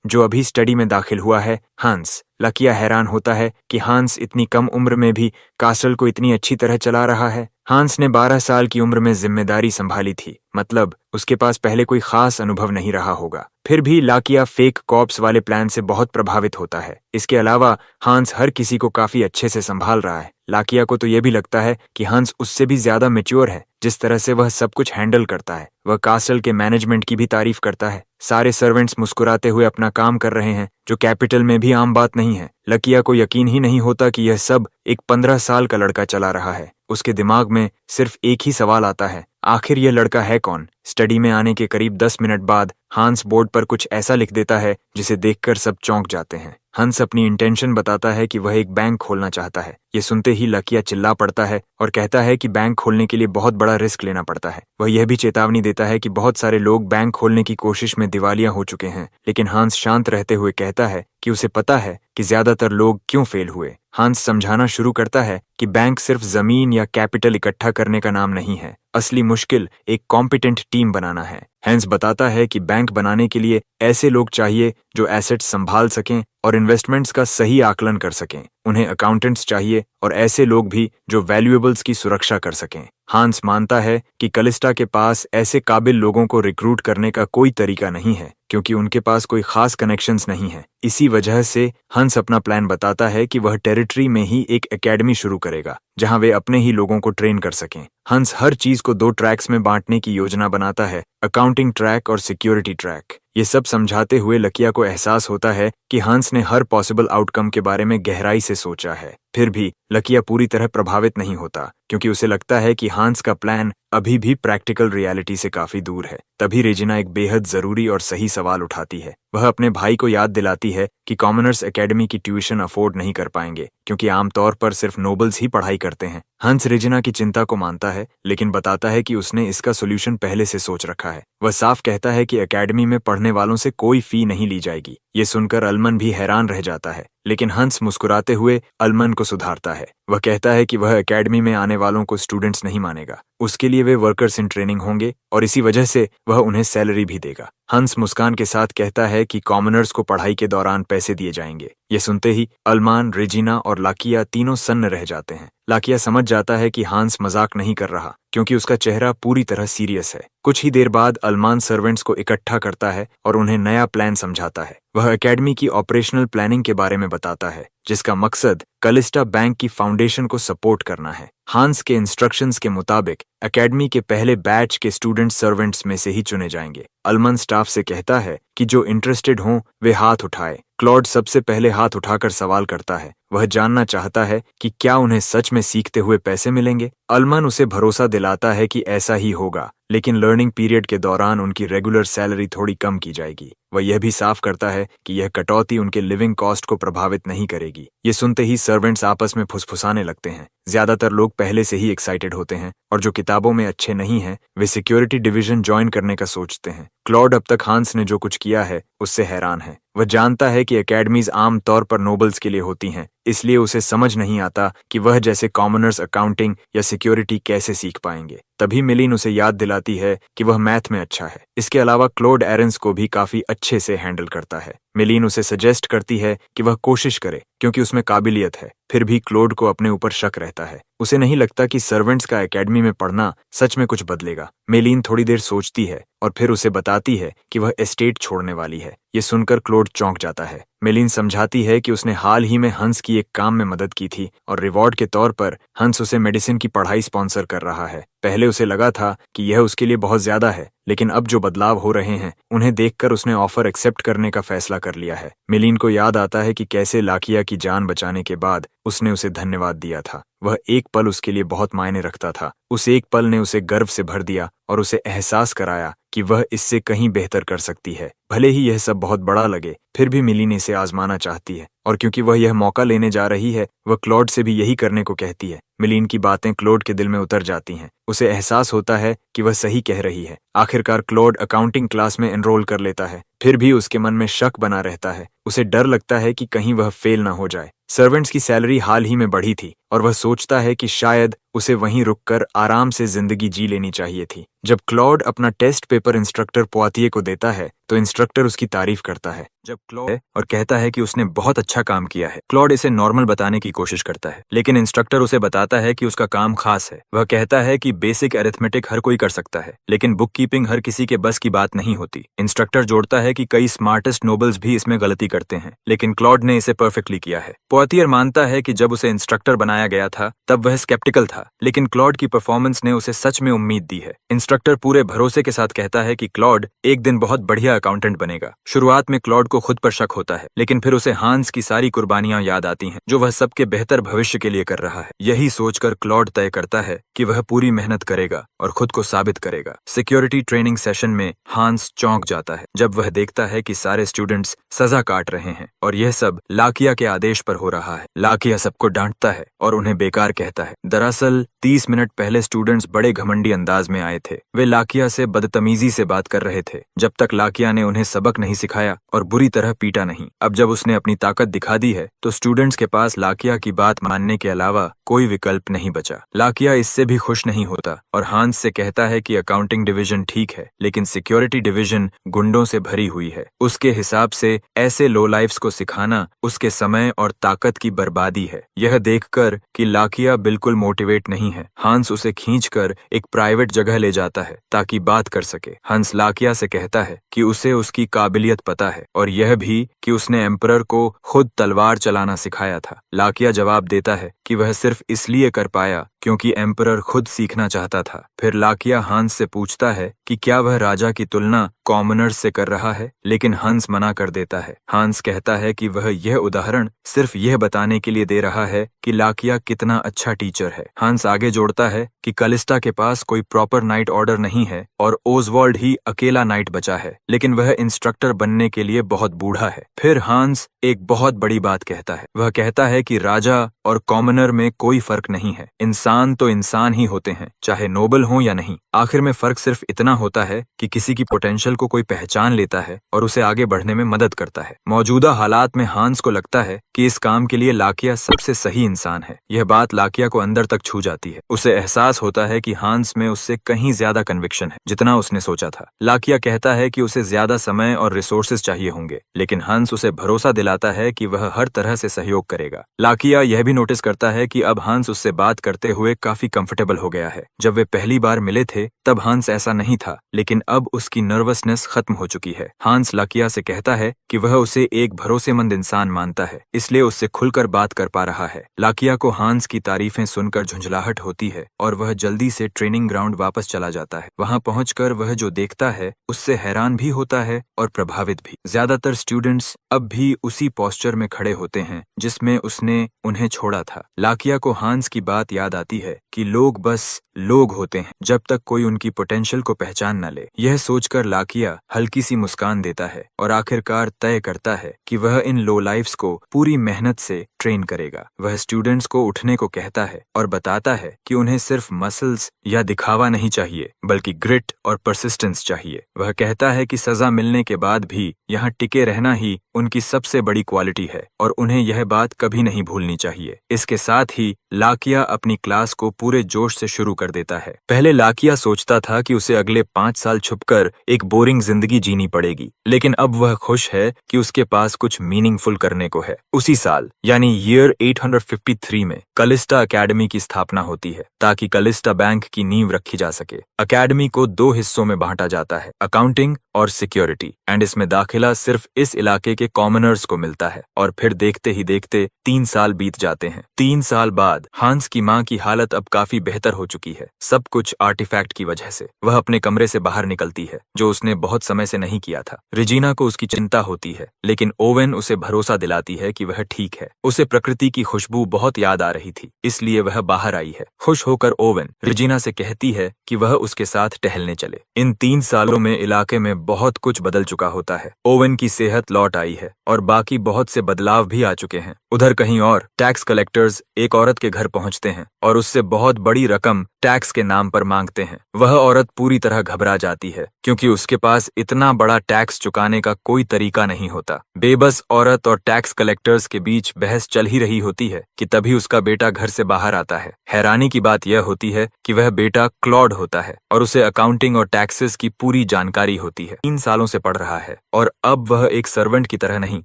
जो अभी स्टडी में दाखिल हुआ है, हंस। लाकिया हैरान होता है कि हंस इतनी कम उम्र में भी कासल को इतनी अच्छी तरह चला रहा है। हंस ने 12 साल की उम्र में जिम्मेदारी संभाली थी, मतलब उसके पास पहले कोई खास अनुभव नहीं रहा होगा। फिर भी लाकिया फेक कॉप्स वाले प्लान से बहुत प्रभावित होता है। इसके अलावा हंस हर किसी को काफी अच्छे से संभाल रहा है। लाकिया को तो यह भी लगता है कि हंस उससे भी ज्यादा मैच्योर है। जिस तरह से वह सब कुछ हैंडल करता है, वह कासल के मैनेजमेंट की भी तारीफ करता है। सारे सर्वेंट्स मुस्कुराते हुए अपना काम कर रहे हैं, जो कैपिटल में भी आम बात नहीं है। लाकिया को यकीन ही नहीं होता कि यह सब एक 15 साल का लड़का चला रहा है। उसके दिमाग में सिर्फ एक ही सवाल आता है, आखिर यह लड़का है कौन? स्टडी में आने के करीब 10 मिनट बाद हंस बोर्ड पर कुछ ऐसा लिख देता है जिसे देखकर सब चौंक जाते हैं। हंस अपनी इंटेंशन बताता है कि वह एक बैंक खोलना चाहता है। ये सुनते ही लाकिया चिल्ला पड़ता है और कहता है कि बैंक खोलने के लिए बहुत बड़ा रिस्क लेना पड़ता है। वह यह भी चेतावनी देता है कि बहुत सारे लोग बैंक खोलने की कोशिश में दिवालिया हो चुके हैं, लेकिन हंस शांत रहते हुए कहता है कि उसे पता है कि ज्यादातर लोग क्यों फेल हुए। हंस समझाना शुरू करता है कि बैंक सिर्फ जमीन या कैपिटल इकट्ठा करने का नाम नहीं है, असली मुश्किल एक कॉम्पिटेंट टीम बनाना है। हंस बताता है कि बैंक बनाने के लिए ऐसे लोग चाहिए जो एसेट्स संभाल सकें और इन्वेस्टमेंट्स का सही आकलन कर सकें। उन्हें अकाउंटेंट्स चाहिए और ऐसे लोग भी जो वैल्यूएबल्स की सुरक्षा कर सकें। हंस मानता है कि कलिस्टा के पास ऐसे काबिल लोगों को रिक्रूट करने का कोई तरीका नहीं है, क्योंकि उनके पास कोई खास कनेक्शंस नहीं है। इसी वजह से हंस अपना प्लान बताता है कि वह टेरिटरी में ही एक एकेडमी शुरू करेगा, जहां वे अपने ही लोगों को ट्रेन कर सकें। हंस हर चीज को 2 ट्रैक्स में बांटने की योजना बनाता है, अकाउंटिंग ट्रैक और सिक्योरिटी ट्रैक। ये सब समझाते हुए लाकिया को एहसास होता है कि हंस ने हर पॉसिबल आउटकम के बारे में गहराई से सोचा है। फिर भी लाकिया पूरी तरह प्रभावित नहीं होता, क्योंकि उसे लगता है कि हंस का प्लान अभी भी प्रैक्टिकल रियलिटी से काफी दूर है। तभी रेजिना एक बेहद जरूरी और सही सवाल उठाती है। वह अपने भाई को याद दिलाती है कि कॉमनर्स एकेडमी की ट्यूशन अफोर्ड नहीं कर पाएंगे, क्योंकि आमतौर पर सिर्फ नोबल्स ही पढ़ाई करते हैं। हंस रेजिना की चिंता को मानता है, लेकिन बताता है कि उसने इसका सोल्यूशन पहले से सोच रखा है। वह साफ कहता है कि एकेडमी में पढ़ने वालों से कोई फी नहीं ली जाएगी। ये सुनकर अल्मन भी हैरान रह जाता है, लेकिन हंस मुस्कुराते हुए अल्मन को सुधारता है। वह कहता है कि वह एकेडमी में आने वालों को स्टूडेंट्स नहीं मानेगा, उसके लिए वे वर्कर्स इन ट्रेनिंग होंगे और इसी वजह से वह उन्हें सैलरी भी देगा। हंस मुस्कान के साथ कहता है कि कॉमनर्स को पढ़ाई के दौरान पैसे दिए जाएंगे। ये सुनते ही अल्मान, रेजिना और लाकिया तीनों सन्न रह जाते हैं। लाकिया समझ जाता है कि हंस मजाक नहीं कर रहा, क्योंकि उसका चेहरा पूरी तरह सीरियस है। कुछ ही देर बाद अल्मान सर्वेंट्स को इकट्ठा करता है और उन्हें नया प्लान समझाता है। वह एकेडमी की ऑपरेशनल प्लानिंग के बारे में बताता है, जिसका मकसद कलिस्टा बैंक की फाउंडेशन को सपोर्ट करना है। हंस के इंस्ट्रक्शंस के मुताबिक एकेडमी के पहले बैच के स्टूडेंट सर्वेंट्स में से ही चुने जाएंगे। अल्मन स्टाफ से कहता है कि जो इंटरेस्टेड हों वे हाथ उठाए। क्लॉड सबसे पहले हाथ उठाकर सवाल करता है। वह जानना चाहता है कि क्या उन्हें सच में सीखते हुए पैसे मिलेंगे। अल्मन उसे भरोसा दिलाता है कि ऐसा ही होगा, लेकिन लर्निंग पीरियड के दौरान उनकी रेगुलर सैलरी थोड़ी कम की जाएगी। वह यह भी साफ करता है कि यह कटौती उनके लिविंग कॉस्ट को प्रभावित नहीं करेगी। जाएगी। ये सुनते ही सर्वेंट्स आपस में फुसफुसाने लगते हैं। ज्यादातर लोग पहले से ही एक्साइटेड होते हैं और जो किताबों में अच्छे नहीं हैं वे सिक्योरिटी डिवीजन ज्वाइन करने का सोचते हैं। क्लॉड अब तक हांस ने जो कुछ किया है उससे हैरान है। वह जानता है कि एकेडमीज आम तौर पर नोबल्स के लिए होती हैं, इसलिए उसे समझ नहीं आता कि वह जैसे कॉमनर्स अकाउंटिंग या सिक्योरिटी कैसे सीख पाएंगे। तभी मिलीन उसे याद दिलाती है कि वह मैथ में अच्छा है। इसके अलावा क्लॉड एरन्स को भी काफी अच्छे से हैंडल करता है। मिलीन उसे सजेस्ट करती है कि वह कोशिश करे क्योंकि उसमें काबिलियत है। फिर भी क्लॉड को अपने ऊपर शक रहता है। उसे नहीं लगता कि सर्वेंट्स का एकेडमी में पढ़ना सच में कुछ बदलेगा। मेलिन थोड़ी देर सोचती है और फिर उसे बताती है कि वह एस्टेट छोड़ने वाली है। ये सुनकर क्लॉड चौंक जाता है। मेलिन समझाती है कि उसने हाल ही में हंस की एक काम में मदद की थी और रिवॉर्ड के तौर पर हंस उसे मेडिसिन की पढ़ाई स्पॉन्सर कर रहा है। पहले उसे लगा था कि यह उसके लिए बहुत ज्यादा है, लेकिन अब जो बदलाव हो रहे हैं उन्हें देखकर उसने ऑफर एक्सेप्ट करने का फैसला कर लिया है। मेलिन को याद आता है कि कैसे लाकिया की जान बचाने के बाद उसने उसे धन्यवाद दिया था। वह एक पल उसके लिए बहुत मायने रखता था। उस एक पल ने उसे गर्व से भर दिया और उसे एहसास कराया कि वह इससे कहीं बेहतर कर सकती है। भले ही यह सब बहुत बड़ा लगे, फिर भी मिलीन इसे आजमाना चाहती है और क्योंकि वह यह मौका लेने जा रही है वह क्लॉड से भी यही करने को कहती है। मिलीन की बातें क्लॉड के दिल में उतर जाती हैं। उसे एहसास होता है कि वह सही कह रही है। आखिरकार क्लॉड अकाउंटिंग क्लास में एनरोल कर लेता है। फिर भी उसके मन में शक बना रहता है। उसे डर लगता है कि कहीं वह फेल ना हो जाए। सर्वेंट्स की सैलरी हाल ही में बढ़ी थी और वह सोचता है कि शायद उसे वहीं रुककर आराम से जिंदगी जी लेनी चाहिए थी। जब क्लॉड अपना टेस्ट पेपर इंस्ट्रक्टर पोआतिये को देता है तो इंस्ट्रक्टर उसकी तारीफ करता है जब क्लॉड और कहता है कि उसने बहुत अच्छा काम किया है। क्लॉड इसे नॉर्मल बताने की कोशिश करता है, लेकिन इंस्ट्रक्टर उसे बताता है कि उसका काम खास है। वह कहता है कि बेसिक अरिथमेटिक हर कोई कर सकता है, लेकिन बुक कीपिंग हर किसी के बस की बात नहीं होती। इंस्ट्रक्टर जोड़ता है कि कई स्मार्टेस्ट नोबल्स भी इसमें गलती करते हैं, लेकिन क्लॉड ने इसे परफेक्टली किया है। पोआतियर मानता है कि जब उसे इंस्ट्रक्टर बनाया गया था तब वह स्केप्टिकल था, लेकिन क्लॉड की परफॉर्मेंस ने उसे सच में उम्मीद दी है। इंस्ट्रक्टर पूरे भरोसे के साथ कहता है कि क्लॉड एक दिन बहुत बढ़िया अकाउंटेंट बनेगा। शुरुआत में क्लॉड को खुद पर शक होता है, लेकिन फिर उसे हांस की सारी कुर्बानियां याद आती हैं जो वह सबके बेहतर भविष्य के लिए कर रहा है। यही सोचकर क्लॉड तय करता है कि वह पूरी मेहनत करेगा और खुद को साबित करेगा। सिक्योरिटी ट्रेनिंग सेशन में हांस चौंक जाता है जब वह देखता है कि सारे स्टूडेंट्स सजा काट रहे हैं और यह सब लाकिया के आदेश पर हो रहा है। लाकिया सबको डांटता है और उन्हें बेकार कहता है। दरअसल 30 मिनट पहले स्टूडेंट्स बड़े घमंडी अंदाज में आए थे। वे लाकिया से बदतमीजी से बात कर रहे थे जब तक लाकिया ने उन्हें सबक नहीं सिखाया और बुरी तरह पीटा नहीं। अब जब उसने अपनी ताकत दिखा दी है तो स्टूडेंट्स के पास लाकिया की बात मानने के अलावा कोई विकल्प नहीं बचा। लाकिया इससे भी खुश नहीं होता और हांस से कहता है कि अकाउंटिंग डिवीजन ठीक है, लेकिन सिक्योरिटी डिवीजन गुंडों से भरी हुई है। उसके हिसाब से ऐसे लो लाइफ्स को सिखाना उसके समय और ताकत की बर्बादी है। यह देखकर कि लाकिया बिल्कुल मोटिवेट नहीं है, हांस उसे खींचकर एक प्राइवेट जगह ले जाता है ताकि बात कर सके। हंस लाकिया से कहता है कि उसे उसकी काबिलियत पता है और यह भी कि उसने एम्परर को खुद तलवार चलाना सिखाया था। लाकिया जवाब देता है कि वह सिर्फ इसलिए कर पाया क्योंकि एम्परर खुद सीखना चाहता था। फिर लाकिया हंस से पूछता है कि क्या वह राजा की तुलना कॉमनर्स से कर रहा है, लेकिन हंस मना कर देता है। हंस कहता है कि वह यह उदाहरण सिर्फ यह बताने के लिए दे रहा है कि लाकिया कितना अच्छा टीचर है। हंस आगे जोड़ता है कि कलिस्टा के पास कोई प्रॉपर नाइट ऑर्डर नहीं है और ओजवाल्ड ही अकेला नाइट बचा है, लेकिन वह इंस्ट्रक्टर बनने के लिए बहुत बूढ़ा है। फिर हंस एक बहुत बड़ी बात कहता है। वह कहता है कि राजा और कॉमनर में कोई फर्क नहीं है। इंसान तो इंसान ही होते हैं, चाहे नोबल हो या नहीं। आखिर में फर्क सिर्फ इतना होता है कि किसी की पोटेंशियल को कोई पहचान लेता है और उसे आगे बढ़ने में मदद करता है। मौजूदा हालात में हांस को लगता है कि इस काम के लिए लाकिया सबसे सही इंसान है। यह बात लाकिया को अंदर तक छू जाती है। उसे एहसास होता है कि हांस में उससे कहीं ज्यादा कन्विक्शन है जितना उसने सोचा था। लाकिया कहता है कि उसे ज्यादा समय और रिसोर्सेज चाहिए होंगे, लेकिन हंस उसे भरोसा दिलाता है कि वह हर तरह से सहयोग करेगा। लाकिया यह भी नोटिस करता है कि अब हंस उससे बात करते हुए काफी कंफर्टेबल हो गया है। जब वे पहली बार मिले थे तब हंस ऐसा नहीं था, लेकिन अब उसकी नर्वसनेस खत्म हो चुकी है। हंस लाकिया से कहता है कि वह उसे एक भरोसेमंद इंसान मानता है, इसलिए उससे खुलकर बात कर पा रहा है। लाकिया को हंस की तारीफें सुनकर झुंझलाहट होती है और वह जल्दी से ट्रेनिंग ग्राउंड वापस चला जाता है। वहां पहुंचकर वह जो देखता है उससे हैरान भी होता है और प्रभावित भी। ज्यादातर स्टूडेंट्स अब भी उसी पोस्चर में खड़े होते हैं जिसमें उसने उन्हें छोड़ा था। लाकिया को हंस की बात याद आती समझाती है कि लोग बस लोग होते हैं जब तक कोई उनकी पोटेंशियल को पहचान न ले। यह सोचकर लाकिया हल्की सी मुस्कान देता है और आखिरकार तय करता है कि वह इन लो लाइफ्स को पूरी मेहनत से ट्रेन करेगा। वह स्टूडेंट्स को उठने को कहता है और बताता है कि उन्हें सिर्फ मसल्स या दिखावा नहीं चाहिए बल्कि ग्रिट और परसिस्टेंस चाहिए। वह कहता है कि सजा मिलने के बाद भी यहाँ टिके रहना ही उनकी सबसे बड़ी क्वालिटी है और उन्हें यह बात कभी नहीं भूलनी चाहिए। इसके साथ ही लाकिया अपनी क्लास को पूरे जोश से शुरू कर देता है। पहले लाकिया सोचता था कि उसे अगले 5 साल छुपकर एक बोरिंग जिंदगी जीनी पड़ेगी, लेकिन अब वह खुश है कि उसके पास कुछ मीनिंगफुल करने को है। उसी साल यानी ईयर 853 में कलिस्टा अकेडमी की स्थापना होती है ताकि कलिस्टा बैंक की नींव रखी जा सके। अकेडमी को 2 हिस्सों में बांटा जाता है, अकाउंटिंग और सिक्योरिटी, एंड इसमें दाखिला सिर्फ इस इलाके के कॉमनर्स को मिलता है। और फिर देखते ही देखते 3 साल बीत जाते हैं। 3 साल बाद हांस की माँ की हालत अब काफी बेहतर हो चुकी है, सब कुछ आर्टिफैक्ट की वजह से। वह अपने कमरे से बाहर निकलती है जो उसने बहुत समय से नहीं किया था। रेजिना को उसकी चिंता होती है, लेकिन ओवेन उसे भरोसा दिलाती है कि वह ठीक है। उसे प्रकृति की खुशबू बहुत याद आ रही थी, इसलिए वह बाहर आई है। खुश होकर ओवेन रेजिना से कहती है कि वह उसके साथ टहलने चले। इन 3 सालों में इलाके में बहुत कुछ बदल चुका होता है। ओवेन की सेहत लौट आई है और बाकी बहुत से बदलाव भी आ चुके हैं। उधर कहीं और टैक्स कलेक्टर्स एक औरत के घर पहुंचते हैं और उससे बहुत बड़ी रकम टैक्स के नाम पर मांगते हैं। वह औरत पूरी तरह घबरा जाती है क्योंकि उसके पास इतना बड़ा टैक्स चुकाने का कोई तरीका नहीं होता। बेबस औरत और टैक्स कलेक्टर्स के बीच बहस चल ही रही होती है कि तभी उसका बेटा घर से बाहर आता है। हैरानी की बात यह होती है कि वह बेटा क्लॉड होता है और उसे अकाउंटिंग और टैक्सेस की पूरी जानकारी होती है। 3 सालों से पढ़ रहा है और अब वह एक सर्वेंट की तरह नहीं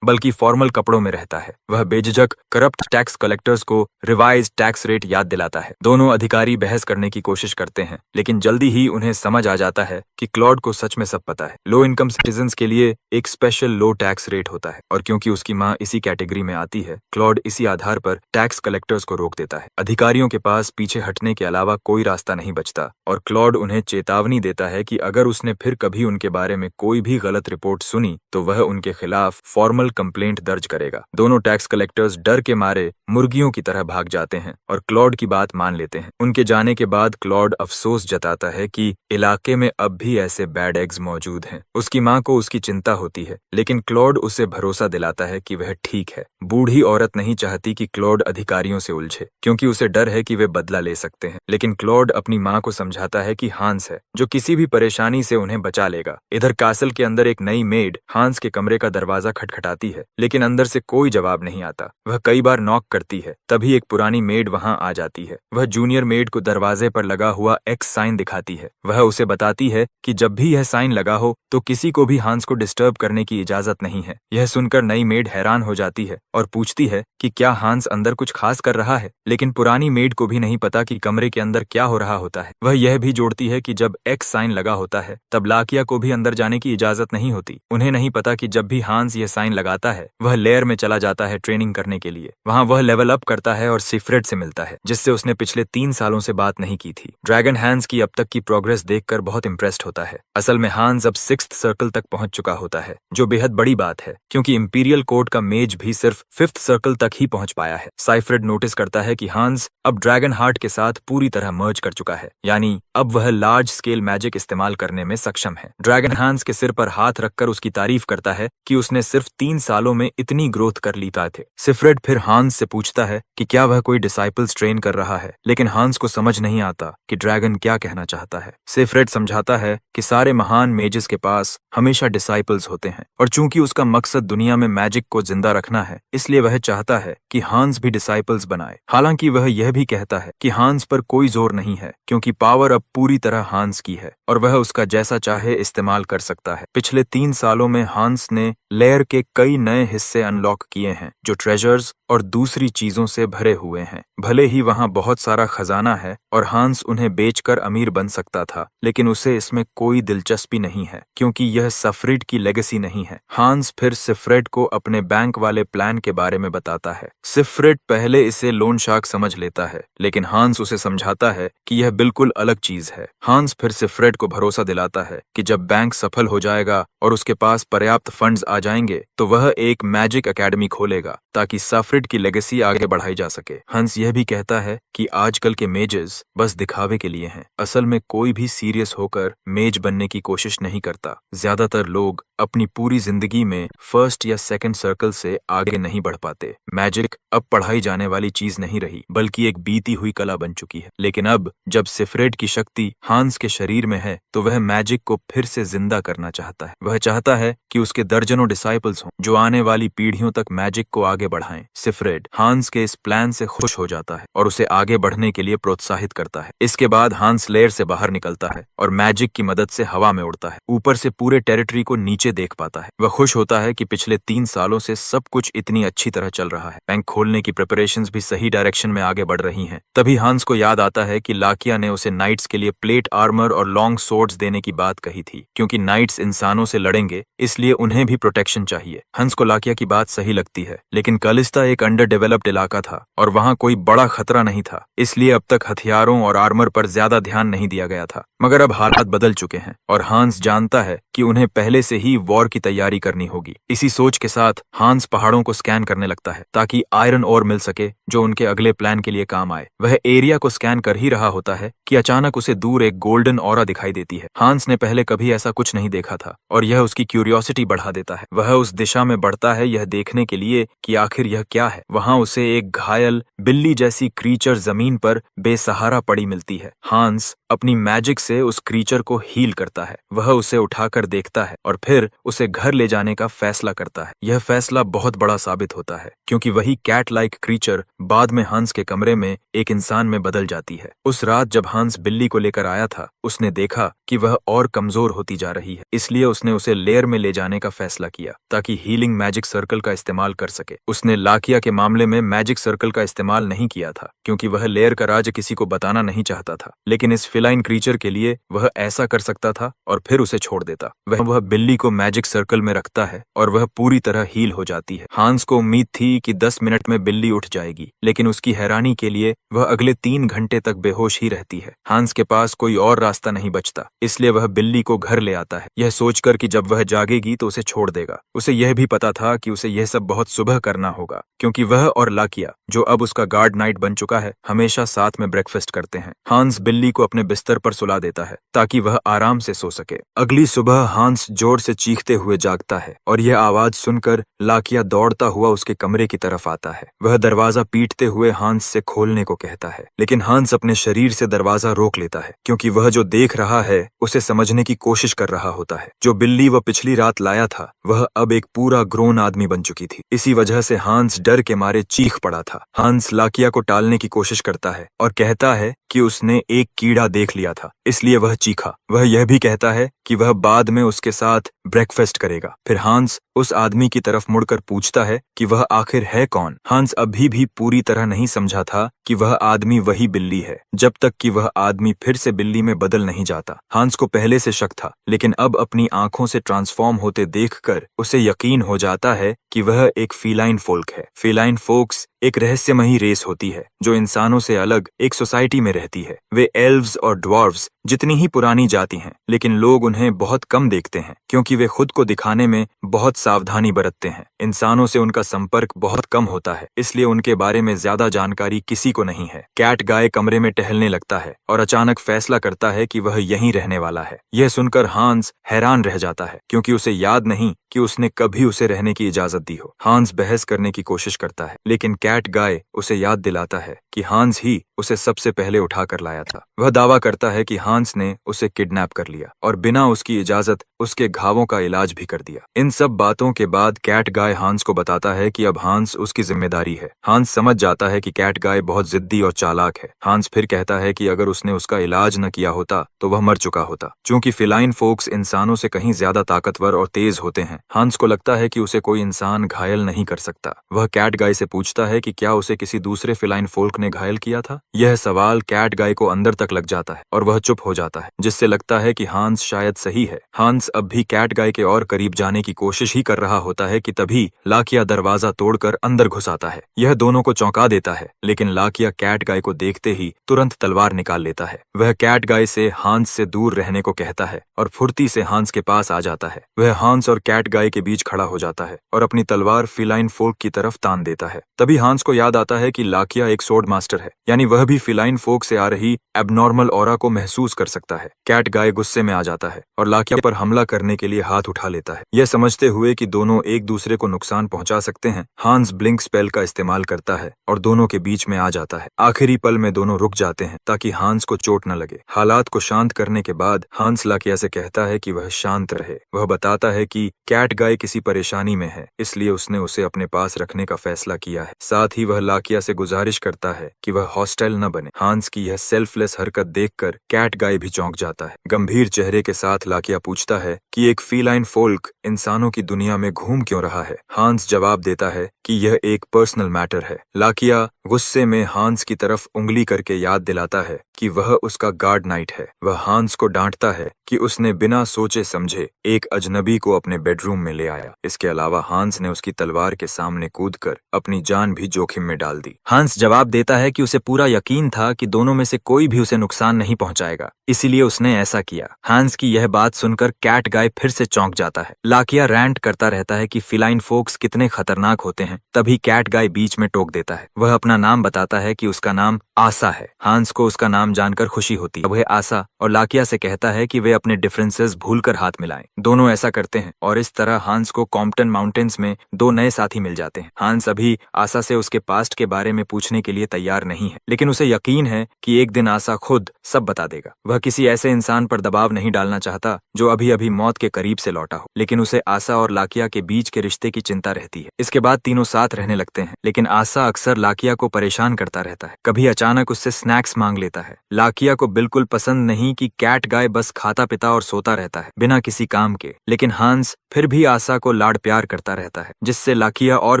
बल्कि फॉर्मल कपड़ों में रहता है। वह बेझिझक करप्ट टैक्स कलेक्टर्स को रिवाइज टैक्स रेट याद दिलाता है। दोनों अधिकारी बहस करने की कोशिश करते हैं, लेकिन जल्दी ही उन्हें समझ आ जाता है कि क्लॉड को सच में सब पता है। लो इनकम सिटीजन्स के लिए एक स्पेशल लो टैक्स रेट होता है और क्योंकि उसकी माँ इसी कैटेगरी में आती है, क्लॉड इसी आधार पर टैक्स कलेक्टर्स को रोक देता है। अधिकारियों के पास पीछे हटने के अलावा कोई रास्ता नहीं बचता और क्लॉड उन्हें चेतावनी देता है कि अगर उसने फिर कभी उनके बारे में कोई भी गलत रिपोर्ट सुनी तो वह उनके खिलाफ फॉर्मल कंप्लेंट दर्ज करेगा। दोनों टैक्स कलेक्टर्स डर के मारे मुर्गियों की तरह भाग जाते हैं और क्लॉड की बात मान लेते हैं। उनके जाने के बाद क्लॉड अफसोस जताता है कि इलाके में अब भी ऐसे बैड एग्स मौजूद हैं। उसकी माँ को उसकी चिंता होती है, लेकिन क्लॉड उसे भरोसा दिलाता है कि वह ठीक है। बूढ़ी औरत नहीं चाहती कि क्लॉड अधिकारियों से उलझे क्योंकि उसे डर है कि वे बदला ले सकते हैं, लेकिन क्लॉड अपनी माँ को समझाता है कि हांस है जो किसी भी परेशानी से उन्हें बचा लेगा। इधर कासल के अंदर एक नई मेड हांस के कमरे का दरवाजा खटखटाती है, लेकिन अंदर से कोई जवाब नहीं आता। वह कई बार नॉक करती है, तभी एक पुरानी मेड वहां आ जाती है। वह जूनियर मेड को दरवाजे पर लगा हुआ एक्स साइन दिखाती है। वह उसे बताती है कि जब भी यह साइन लगा हो तो किसी को भी हांस को डिस्टर्ब करने की इजाजत नहीं है। यह सुनकर नई मेड हैरान हो जाती है और पूछती है कि क्या हांस अंदर कुछ खास कर रहा है, लेकिन पुरानी मेड को भी नहीं पता कि कमरे के अंदर क्या हो रहा होता है। वह यह भी जोड़ती है कि जब एक्स साइन लगा होता है तब लाकिया को भी अंदर जाने की इजाजत नहीं होती। उन्हें नहीं पता कि जब भी हांस यह साइन लगाता है वह लेयर में चला जाता है ट्रेनिंग करने के लिए। वहां वह लेवल अप करता है और सिफ्रेड से मिलता है जिससे उसने पिछले 3 सालों से बात नहीं की थी। ड्रैगन हांस की अब तक की प्रोग्रेस देखकर बहुत इंप्रेस्ड होता है। असल में हांस अब 6th सर्कल तक पहुंच चुका होता है, जो बेहद बड़ी बात है क्योंकि इंपीरियल कोर्ट का मेज भी सिर्फ 5th सर्कल तक ही पहुंच पाया है। साइफ्रेड नोटिस करता है कि हांस अब ड्रैगन हार्ट के साथ पूरी तरह मर्ज कर चुका है, यानी अब वह लार्ज स्केल मैजिक इस्तेमाल करने में सक्षम है। ड्रैगन हांस के सिर पर हाथ रखकर उसकी तारीफ करता है कि उसने सिर्फ 3 सालों में इतनी ग्रोथ कर ली थे। सिफ्रेड फिर हांस से पूछता है कि क्या वह कोई डिसाइपल्स ट्रेन कर रहा है, लेकिन हांस को समझ नहीं आता कि ड्रैगन क्या कहना चाहता है। सिफ्रेड समझाता है कि सारे महान मेजेस के पास हमेशा डिसाइपल्स होते हैं और चूंकि उसका मकसद दुनिया में मैजिक को जिंदा रखना है, इसलिए वह चाहता है कि हांस भी डिसाइपल्स बनाए। हालांकि वह यह भी कहता है कि हांस पर कोई जोर नहीं है क्योंकि पावर अब पूरी तरह हांस की है और वह उसका जैसा चाहे इस्तेमाल कर सकता है। पिछले 3 सालों में हांस ने लेयर के कई नए हिस्से अनलॉक किए हैं जो ट्रेजर्स और दूसरी चीजों से भरे हुए हैं। भले ही वहां बहुत सारा खजाना है और हांस उन्हें बेचकर अमीर बन सकता था, लेकिन उसे इसमें कोई दिलचस्पी नहीं है क्योंकि यह सफ्रेड की लेगेसी नहीं है। हांस फिर सिफ्रेड को अपने बैंक वाले प्लान के बारे में बताता है। सिफ्रेड पहले इसे लोन शार्क समझ लेता है, लेकिन हांस उसे समझाता है कि यह बिल्कुल अलग चीज है। हांस फिर सिफ्रेड को भरोसा दिलाता है कि जब बैंक सफल हो जाएगा और उसके पास पर्याप्त फंड्स आ जाएंगे तो वह एक मैजिक एकेडमी खोलेगा ताकि सफ्रेड की लेगेसी आगे बढ़ाई जा सके। हंस यह भी कहता है कि आजकल के मेजेस बस दिखावे के लिए हैं। असल में कोई भी सीरियस होकर मेज बनने की कोशिश नहीं करता। ज्यादातर लोग अपनी पूरी जिंदगी में फर्स्ट या सेकंड सर्कल से आगे नहीं बढ़ पाते। मैजिक अब पढ़ाई जाने वाली चीज नहीं रही, बल्कि एक बीती हुई कला बन चुकी है। लेकिन अब जब सिफ्रेड की शक्ति हांस के शरीर में है, तो वह मैजिक को फिर से जिंदा करना चाहता है। वह चाहता है कि उसके दर्जनों डिसाइपल्स हों जो आने वाली पीढ़ियों तक मैजिक को आगे बढ़ाएं। सिफ्रेड हांस के इस प्लान से खुश हो जाता है और उसे आगे बढ़ने के लिए प्रोत्साहित करता है। इसके बाद हांस लेयर से बाहर निकलता है और मैजिक की मदद से हवा में उड़ता है। ऊपर से पूरे टेरिटरी को नीचे देख पाता है। वह खुश होता है कि पिछले 3 सालों से सब कुछ इतनी अच्छी तरह चल रहा है। बैंक खोलने की प्रिपरेशंस भी सही डायरेक्शन में आगे बढ़ रही हैं। तभी हांस को याद आता है कि लाकिया ने उसे नाइट्स के लिए प्लेट आर्मर और लॉन्ग सोर्ड्स देने की बात कही थी, क्योंकि नाइट्स इंसानों से लड़ेंगे, इसलिए उन्हें भी प्रोटेक्शन चाहिए। हंस को लाकिया की बात सही लगती है, लेकिन कलिस्ता एक अंडर डेवलप्ड इलाका था और वहां कोई बड़ा खतरा नहीं था, इसलिए अब तक हथियारों और आर्मर पर ज्यादा ध्यान नहीं दिया गया था। मगर अब हालात बदल चुके हैं और हांस जानता है कि उन्हें पहले से ही वॉर की तैयारी करनी होगी। इसी सोच के साथ हांस पहाड़ों को स्कैन करने लगता है ताकि आयरन ओर मिल सके जो उनके अगले प्लान के लिए काम आए। वह एरिया को स्कैन कर ही रहा होता है कि अचानक उसे दूर एक गोल्डन ऑरा दिखाई देती है। हांस ने पहले कभी ऐसा कुछ नहीं देखा था और यह उसकी क्यूरियोसिटी बढ़ा देता है। वह उस दिशा में बढ़ता है यह देखने के लिए कि आखिर यह क्या है। वहां उसे एक घायल बिल्ली जैसी क्रीचर जमीन पर बेसहारा पड़ी मिलती है। हांस अपनी मैजिक से उस क्रीचर को हील करता है। वह उसे उठाकर देखता है और फिर उसे घर ले जाने का फैसला करता है। यह फैसला बहुत बड़ा साबित होता है, क्योंकि वही कैट लाइक क्रीचर बाद में हांस के कमरे में एक इंसान में बदल जाती है। उस रात जब हांस बिल्ली को लेकर आया था, उसने देखा कि वह और कमजोर होती जा रही है, इसलिए उसने उसे लेयर में ले जाने का फैसला किया ताकि हीलिंग मैजिक सर्कल का इस्तेमाल कर सके। उसने लाकिया के मामले में मैजिक सर्कल का इस्तेमाल नहीं किया था, क्योंकि वह लेयर का राज किसी को बताना नहीं चाहता था, लेकिन इस फिलाइन क्रीचर के लिए वह ऐसा कर सकता था और फिर उसे छोड़ देता। वह बिल्ली को मैजिक सर्कल में रखता है और वह पूरी तरह हील हो जाती है। हांस को उम्मीद थी कि 10 मिनट में बिल्ली उठ जाएगी, लेकिन उसकी हैरानी के लिए वह अगले 3 घंटे तक बेहोश ही रहती है। हांस के पास कोई और रास्ता नहीं बचता, इसलिए वह बिल्ली को घर ले आता है, यह सोचकर कि जब वह जागेगी तो उसे छोड़ देगा। उसे यह भी पता था कि उसे यह सब बहुत सुबह करना होगा, क्योंकि वह और लाकिया, जो अब उसका गार्ड नाइट बन चुका है, हमेशा साथ में ब्रेकफास्ट करते हैं। हांस बिल्ली को अपने बिस्तर पर सुला देता है ताकि वह आराम से सो सके। अगली सुबह हांस जोर से चीखते हुए जागता है और यह आवाज सुनकर लाकिया दौड़ता हुआ उसके कमरे की तरफ आता है। वह दरवाजा पीटते हुए हांस से खोलने को कहता है, लेकिन हांस अपने शरीर से दरवाजा रोक लेता है, क्योंकि वह जो देख रहा है उसे समझने की कोशिश कर रहा होता है। जो बिल्ली वह पिछली रात लाया था, वह अब एक पूरा ग्रोन आदमी बन चुकी थी। इसी वजह से हांस डर के मारे चीख पड़ा था। हांस लाकिया को टालने की कोशिश करता है और कहता है कि उसने एक कीड़ा देख लिया था, इसलिए वह चीखा। वह यह भी कहता है कि वह बाद में उसके साथ ब्रेकफास्ट करेगा। फिर हांस उस आदमी की तरफ मुड़कर पूछता है कि वह आखिर है कौन। हांस अभी भी पूरी तरह नहीं समझा था कि वह आदमी वही बिल्ली है, जब तक कि वह आदमी फिर से बिल्ली में बदल नहीं जाता। हांस को पहले से शक था, लेकिन अब अपनी आंखों से ट्रांसफॉर्म होते देखकर उसे यकीन हो जाता है कि वह एक फीलाइन फोल्क है। फीलाइन फोक्स एक रहस्यमयी रेस होती है जो इंसानों से अलग एक सोसाइटी में रहती है। वे एल्व्स और ड्वार्व्स जितनी ही पुरानी जाति हैं, लेकिन लोग उन्हें बहुत कम देखते हैं, क्योंकि वे खुद को दिखाने में बहुत सावधानी बरतते हैं। इंसानों से उनका संपर्क बहुत कम होता है, इसलिए उनके बारे में ज्यादा जानकारी किसी को नहीं है। कैट गाय कमरे में टहलने लगता है और अचानक फैसला करता है कि वह यहीं रहने वाला है। यह सुनकर हांस हैरान रह जाता है, क्योंकि उसे याद नहीं कि उसने कभी उसे रहने की इजाजत दी हो। हांस बहस करने की कोशिश करता है, लेकिन कैट गाय उसे याद दिलाता है कि हांस ही उसे सबसे पहले उठा कर लाया था। वह दावा करता है कि हांस ने उसे किडनैप कर लिया और बिना उसकी इजाजत उसके घावों का इलाज भी कर दिया। इन सब बातों के बाद कैट गाय हांस को बताता है कि अब हांस उसकी जिम्मेदारी है। हांस समझ जाता है कि कैट गाय बहुत जिद्दी और चालाक है। हांस फिर कहता है कि अगर उसने उसका इलाज न किया होता तो वह मर चुका होता। चूंकि फिलाइन फोक्स इंसानों से कहीं ज्यादा ताकतवर और तेज होते हैं, हांस को लगता है कि उसे कोई इंसान घायल नहीं कर सकता। वह कैट गाय से पूछता है कि क्या उसे किसी दूसरे फिलाइन फोल्क ने घायल किया था। यह सवाल कैट गाय को अंदर तक लग जाता है और वह चुप हो जाता है, जिससे लगता है कि हांस शायद सही है। हांस अब भी कैट गाय के और करीब जाने की कोशिश ही कर रहा होता है कि तभी लाकिया दरवाजा तोड़कर अंदर घुस आता है। यह दोनों को चौंका देता है, लेकिन लाकिया कैट गाय को देखते ही तुरंत तलवार निकाल लेता है। वह कैट गाय से हांस से दूर रहने को कहता है और फुर्ती से हांस के पास आ जाता है। वह हांस और कैट गाय के बीच खड़ा हो जाता है और अपनी तलवार फिलाइन फोल्क की तरफ तान देता है। तभी हांस को याद आता है कि लाकिया एक स्वॉर्ड मास्टर है, यानी वह भी फिलाइन फोक से आ रही एबनॉर्मल ऑरा को महसूस कर सकता है। कैट गाय गुस्से में आ जाता है और लाकिया पर हमला करने के लिए हाथ उठा लेता है। यह समझते हुए कि दोनों एक दूसरे को नुकसान पहुंचा सकते हैं, हांस ब्लिंक स्पेल का इस्तेमाल करता है और दोनों के बीच में आ जाता है। आखिरी पल में दोनों रुक जाते हैं ताकि हांस को चोट न लगे। हालात को शांत करने के बाद हांस लाकिया से कहता है कि वह शांत रहे। वह बताता है कि कैट गाय किसी परेशानी में है, इसलिए उसने उसे अपने पास रखने का फैसला किया है। साथ ही वह लाकिया से गुजारिश करता है कि वह हॉस्टाइल न बने। हांस की यह सेल्फलेस हरकत देखकर कैट गाय भी चौंक जाता है। गंभीर चेहरे के साथ लाकिया पूछता है कि एक फीलाइन फोल्क इंसानों की दुनिया में घूम क्यों रहा है। हांस जवाब देता है कि यह एक पर्सनल मैटर है। लाकिया गुस्से में हांस की तरफ उंगली करके याद दिलाता है कि वह उसका गार्ड नाइट है। वह हांस को डांटता है कि उसने बिना सोचे समझे एक अजनबी को अपने बेडरूम में ले आया। इसके अलावा हांस ने उसकी तलवार के सामने कूदकर अपनी जान भी जोखिम में डाल दी। हांस जवाब देता है कि उसे पूरा यकीन था कि दोनों में से कोई भी उसे नुकसान नहीं पहुंचाएगा, इसीलिए उसने ऐसा किया। हांस की यह बात सुनकर कैट गाय फिर से चौंक जाता है। लाकिया रैंट करता रहता है कि फिलाइन फोक्स कितने खतरनाक होते हैं। तभी कैट गाय बीच में टोक देता है। वह अपना नाम बताता है कि उसका नाम आसा है। हांस को उसका नाम जानकर खुशी होती है। वह आसा और लाकिया से कहता है कि वे अपने डिफरेंसेस भूलकर हाथ मिलाएं। दोनों ऐसा करते हैं और इस तरह हांस को कॉम्पटन माउंटेन्स में दो नए साथी मिल जाते हैं। हांस अभी आसा से उसके पास्ट के बारे में पूछने के लिए तैयार नहीं है, लेकिन उसे यकीन है कि एक दिन आसा खुद सब बता देगा। वह किसी ऐसे इंसान पर दबाव नहीं डालना चाहता जो अभी अभी मौत के करीब से लौटा हो, लेकिन उसे आसा और लाकिया के बीच के रिश्ते की चिंता रहती है। इसके बाद तीनों साथ रहने लगते हैं, लेकिन आसा अक्सर लाकिया को परेशान करता रहता है। कभी अचानक उससे स्नैक्स मांग लेता है। लाकिया को बिल्कुल पसंद नहीं कि कैट गाय बस खाता पिता और सोता रहता है बिना किसी काम के, लेकिन हांस फिर भी आसा को लाड प्यार करता रहता है, जिससे लाकिया और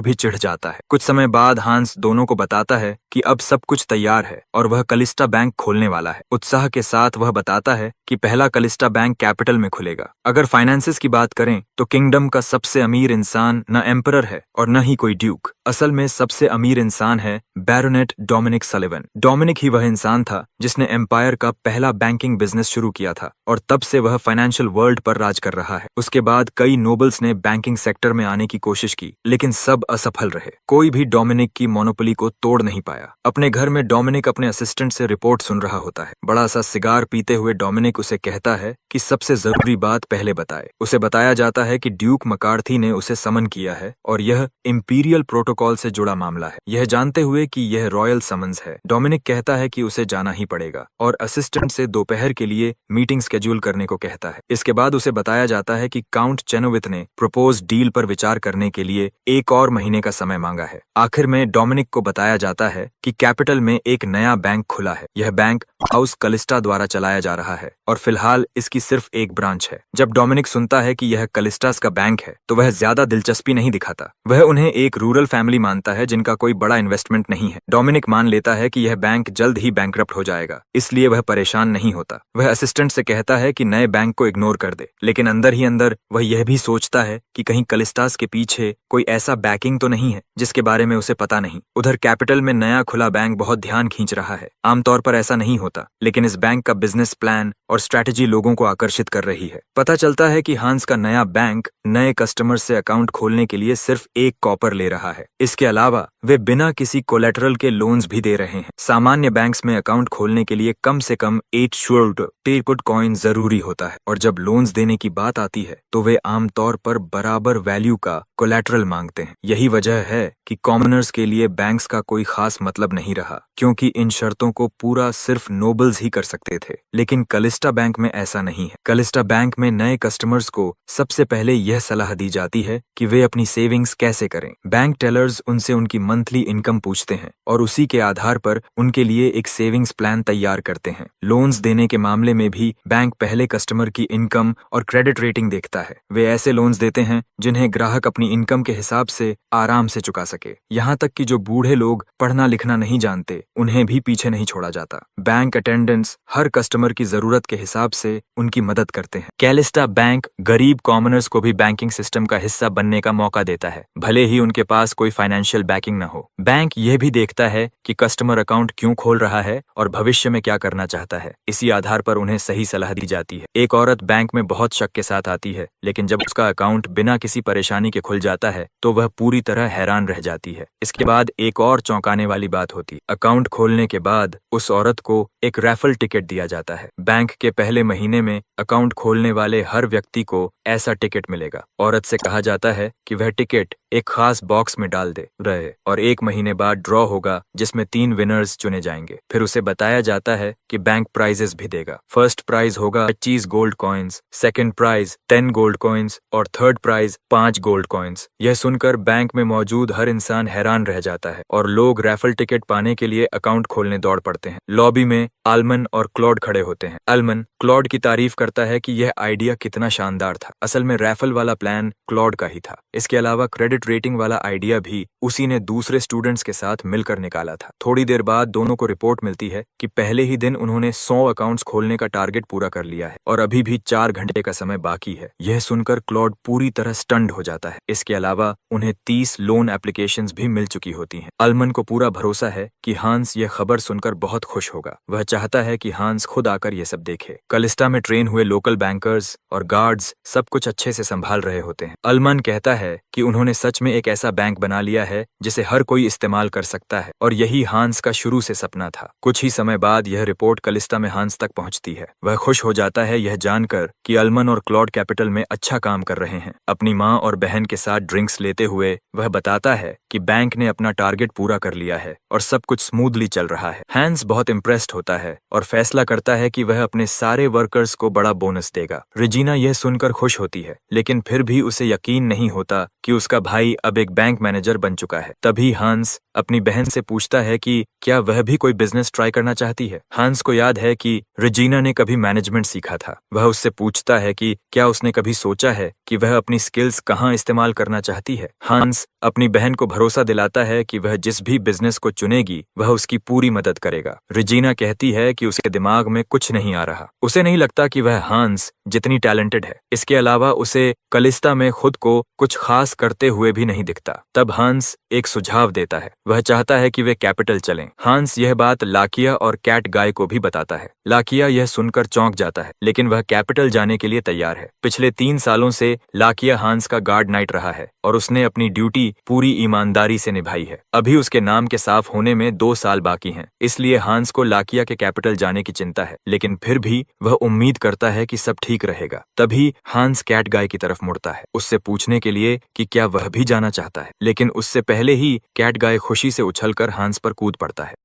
भी चिढ़ जाता है। कुछ समय बाद हांस दोनों को बताता है कि अब सब कुछ तैयार है और वह कलिस्टा बैंक खोलने वाला है। उत्साह के साथ वह बताता है कि पहला कलिस्टा बैंक कैपिटल में खुलेगा। अगर फाइनेंसेस की बात करें तो किंगडम का सबसे अमीर इंसान न एम्परर है और न ही कोई ड्यूक। असल में सबसे अमीर इंसान है बैरोनेट डोमिनिक सलिवन। डोमिनिक ही वह इंसान था जिसने एम्पायर का पहला बैंकिंग बिजनेस शुरू किया था और तब से वह फाइनेंशियल वर्ल्ड पर राज कर रहा है। उसके बाद कई नोबल्स ने बैंकिंग सेक्टर में आने की कोशिश की, लेकिन सब असफल रहे। कोई भी डोमिनिक की मोनोपोली को तोड़ नहीं पाया। अपने घर में डोमिनिक अपने असिस्टेंट से रिपोर्ट सुन रहा होता है। बड़ा सा सिगार पीते हुए डोमिनिक उसे कहता है कि सबसे जरूरी बात पहले बताए। उसे बताया जाता है कि ड्यूक मकार्थी ने उसे समन किया है और यह इंपीरियल प्रोटोकॉल से जुड़ा मामला है। यह जानते हुए कि यह रॉयल समन्स है, डोमिनिक कहता है कि उसे जाना ही पड़ेगा और असिस्टेंट से दोपहर के लिए मीटिंग शेड्यूल करने को कहता है। इसके बाद उसे बताया जाता है कि काउंट चेनोविथ ने प्रपोज डील पर विचार करने के लिए एक और महीने का समय मांगा है। आखिर में डोमिनिक को बताया जाता है कि कैपिटल में एक नया बैंक खुला है। यह बैंक हाउस कलिस्टा द्वारा चलाया जा रहा है और फिलहाल इसकी सिर्फ एक ब्रांच है। जब डोमिनिक सुनता है कि यह कलिस्टास का बैंक है तो वह ज्यादा दिलचस्पी नहीं दिखाता। वह उन्हें एक रूरल फैमिली मानता है जिनका कोई बड़ा इन्वेस्टमेंट नहीं है। डोमिनिक मान लेता है कि यह बैंक जल्द ही बैंकरप्ट हो जाएगा, इसलिए वह परेशान नहीं होता। वह असिस्टेंट से कहता है कि नए बैंक को इग्नोर कर दे, लेकिन अंदर ही अंदर वह यह भी सोचता है कि कहीं कलिस्टास के पीछे कोई ऐसा बैकिंग तो नहीं है जिसके बारे में उसे पता नहीं। उधर कैपिटल में नया खुला बैंक बहुत ध्यान खींच रहा है। आमतौर पर ऐसा नहीं होता, लेकिन इस बैंक का बिजनेस प्लान और स्ट्रैटेजी लोगों को आकर्षित कर रही है। पता चलता है कि हांस का नया बैंक नए कस्टमर से अकाउंट खोलने के लिए सिर्फ 1 कॉपर ले रहा है। इसके अलावा वे बिना किसी कोलेटरल के लोन्स भी दे रहे हैं। सामान्य बैंक्स में अकाउंट खोलने के लिए कम से कम 8 श्योर्ड टेपुट कॉइन जरूरी होता है और जब लोन्स देने की बात आती है तो वे आमतौर पर बराबर वैल्यू का कोलेटरल मांगते हैं। यही वजह है कि कॉमनर्स के लिए बैंक्स का कोई खास मतलब नहीं रहा, क्योंकि इन शर्तों को पूरा सिर्फ नोबल्स ही कर सकते थे। लेकिन कलिस्टा बैंक में ऐसा नहीं है। कलिस्टा बैंक में नए कस्टमर्स को सबसे पहले यह सलाह दी जाती है कि वे अपनी सेविंग्स कैसे करें। बैंक टेलर्स उनसे उनकी मंथली इनकम पूछते हैं और उसी के आधार पर उनके लिए एक सेविंग्स प्लान तैयार करते हैं। लोन्स देने के मामले में भी बैंक पहले कस्टमर की इनकम और क्रेडिट रेटिंग देखता है। वे ऐसे लोन्स देते हैं जिन्हें ग्राहक अपनी इनकम के हिसाब से आराम से चुका सके। यहाँ तक कि जो बूढ़े लोग पढ़ना लिखना नहीं जानते, उन्हें भी पीछे नहीं छोड़ा जाता। बैंक अटेंडेंट्स हर कस्टमर की जरूरत के हिसाब से उनकी मदद करते हैं। कैलिस्टा बैंक गरीब कॉमनर्स को भी बैंकिंग सिस्टम का हिस्सा बनने का मौका देता है, भले ही उनके पास कोई फाइनेंशियल बैकिंग न हो। बैंक यह भी देखता है कि कस्टमर अकाउंट क्यों खोल रहा है और भविष्य में क्या करना चाहता है। इसी आधार पर उन्हें सही सलाह दी जाती है। एक औरत बैंक में बहुत शक के साथ आती है, लेकिन जब उसका अकाउंट बिना किसी परेशानी के खुल जाता है तो वह पूरी तरह हैरान रह जाती है। इसके बाद एक और चौंकाने वाली बात होती है। अकाउंट खोलने के बाद उस औरत को एक रैफल टिकट दिया जाता है। बैंक के पहले महीने में अकाउंट खोलने वाले हर व्यक्ति को ऐसा टिकट मिलेगा। औरत से कहा जाता है कि वह टिकट एक खास बॉक्स में डाल दे रहे और 1 महीने बाद ड्रॉ होगा जिसमें 3 विनर्स चुने जाएंगे। फिर उसे बताया जाता है कि बैंक प्राइजेस भी देगा। फर्स्ट प्राइज होगा 25 gold coins, second prize 10 gold coins और थर्ड प्राइज 5 गोल्ड कॉइन्स। यह सुनकर बैंक में मौजूद हर इंसान हैरान रह जाता है और लोग रैफल टिकट पाने के लिए अकाउंट खोलने दौड़ पड़ते हैं। लॉबी में आलमन और क्लॉड खड़े होते हैं। आलमन क्लॉड की तारीफ करता है कि यह आइडिया कितना शानदार था। असल में रैफल वाला प्लान क्लॉड का ही था। इसके अलावा क्रेडिट रेटिंग वाला आइडिया भी उसी ने दूसरे स्टूडेंट्स के साथ मिलकर निकाला था। थोड़ी देर बाद दोनों को रिपोर्ट मिलती है कि पहले ही दिन उन्होंने 100 अकाउंट्स खोलने का टारगेट पूरा कर लिया है और अभी भी 4 घंटे का समय बाकी है। यह सुनकर क्लॉड पूरी तरह स्टन्ड हो जाता है। इसके अलावा उन्हें 30 लोन एप्लीकेशंस भी मिल चुकी होती हैं। आलमन को पूरा भरोसा है कि हांस यह खबर सुनकर बहुत खुश होगा। वह चाहता है कि हांस खुद आकर यह सब देखे। कलिस्टा में ट्रेन हुए लोकल बैंकर्स और गार्ड्स सब कुछ अच्छे से संभाल रहे होते हैं। आलमन कहता है कि उन्होंने सच में एक ऐसा बैंक बना लिया है जिसे हर कोई इस्तेमाल कर सकता है और यही हांस का शुरू से सपना था। कुछ ही समय बाद यह रिपोर्ट कलिस्टा में हांस तक पहुंचती है। वह खुश हो जाता है यह जानकर कि आलमन और क्लॉड कैपिटल में अच्छा काम कर रहे हैं। अपनी माँ और बहन के साथ ड्रिंक्स लेते हुए वह बताता है कि बैंक ने अपना टारगेट पूरा कर लिया है और सब कुछ स्मूथली चल रहा है। हैंस बहुत इम्प्रेस्ड होता है और फैसला करता है कि वह अपने सारे वर्कर्स को बड़ा बोनस देगा। रेजिना यह सुनकर खुश होती है, लेकिन फिर भी उसे यकीन नहीं होता कि उसका भाई अब एक बैंक मैनेजर बन चुका है। तभी हांस अपनी बहन से पूछता है कि क्या वह भी कोई बिजनेस ट्राई करना चाहती है। हांस को याद है कि रेजिना ने कभी मैनेजमेंट सीखा था। वह उससे पूछता है कि क्या उसने कभी सोचा है कि वह अपनी स्किल्स कहाँ इस्तेमाल करना चाहती है। हांस अपनी बहन को भरोसा दिलाता है कि वह जिस भी बिजनेस को चुनेगी वह उसकी पूरी मदद करेगा। रेजिना कहती है कि उसके दिमाग में कुछ नहीं आ रहा। उसे नहीं लगता कि वह हांस जितनी टैलेंटेड है। इसके अलावा उसे कलिस्ता में खुद को कुछ खास करते हुए भी नहीं दिखता। तब हांस एक सुझाव देता है। वह चाहता है कि वे कैपिटल चलें। हांस यह बात लाकिया और कैट गाय को भी बताता है। लाकिया यह सुनकर चौंक जाता है, लेकिन वह कैपिटल जाने के लिए तैयार है। पिछले 3 सालों से लाकिया हांस का गार्ड नाइट रहा है और उसने अपनी ड्यूटी पूरी ईमानदारी से निभाई है। अभी उसके नाम के साफ होने में 2 साल बाकी हैं, इसलिए हांस को लाकिया के कैपिटल जाने की चिंता है, लेकिन फिर भी वह उम्मीद करता है कि सब ठीक रहेगा। तभी हांस कैट गाय की तरफ मुड़ता है, उससे पूछने के लिए कि क्या वह भी जाना चाहता है, लेकिन उससे पहले ही कैट गाय खुशी से उछलकर हांस पर कूद पड़ता है।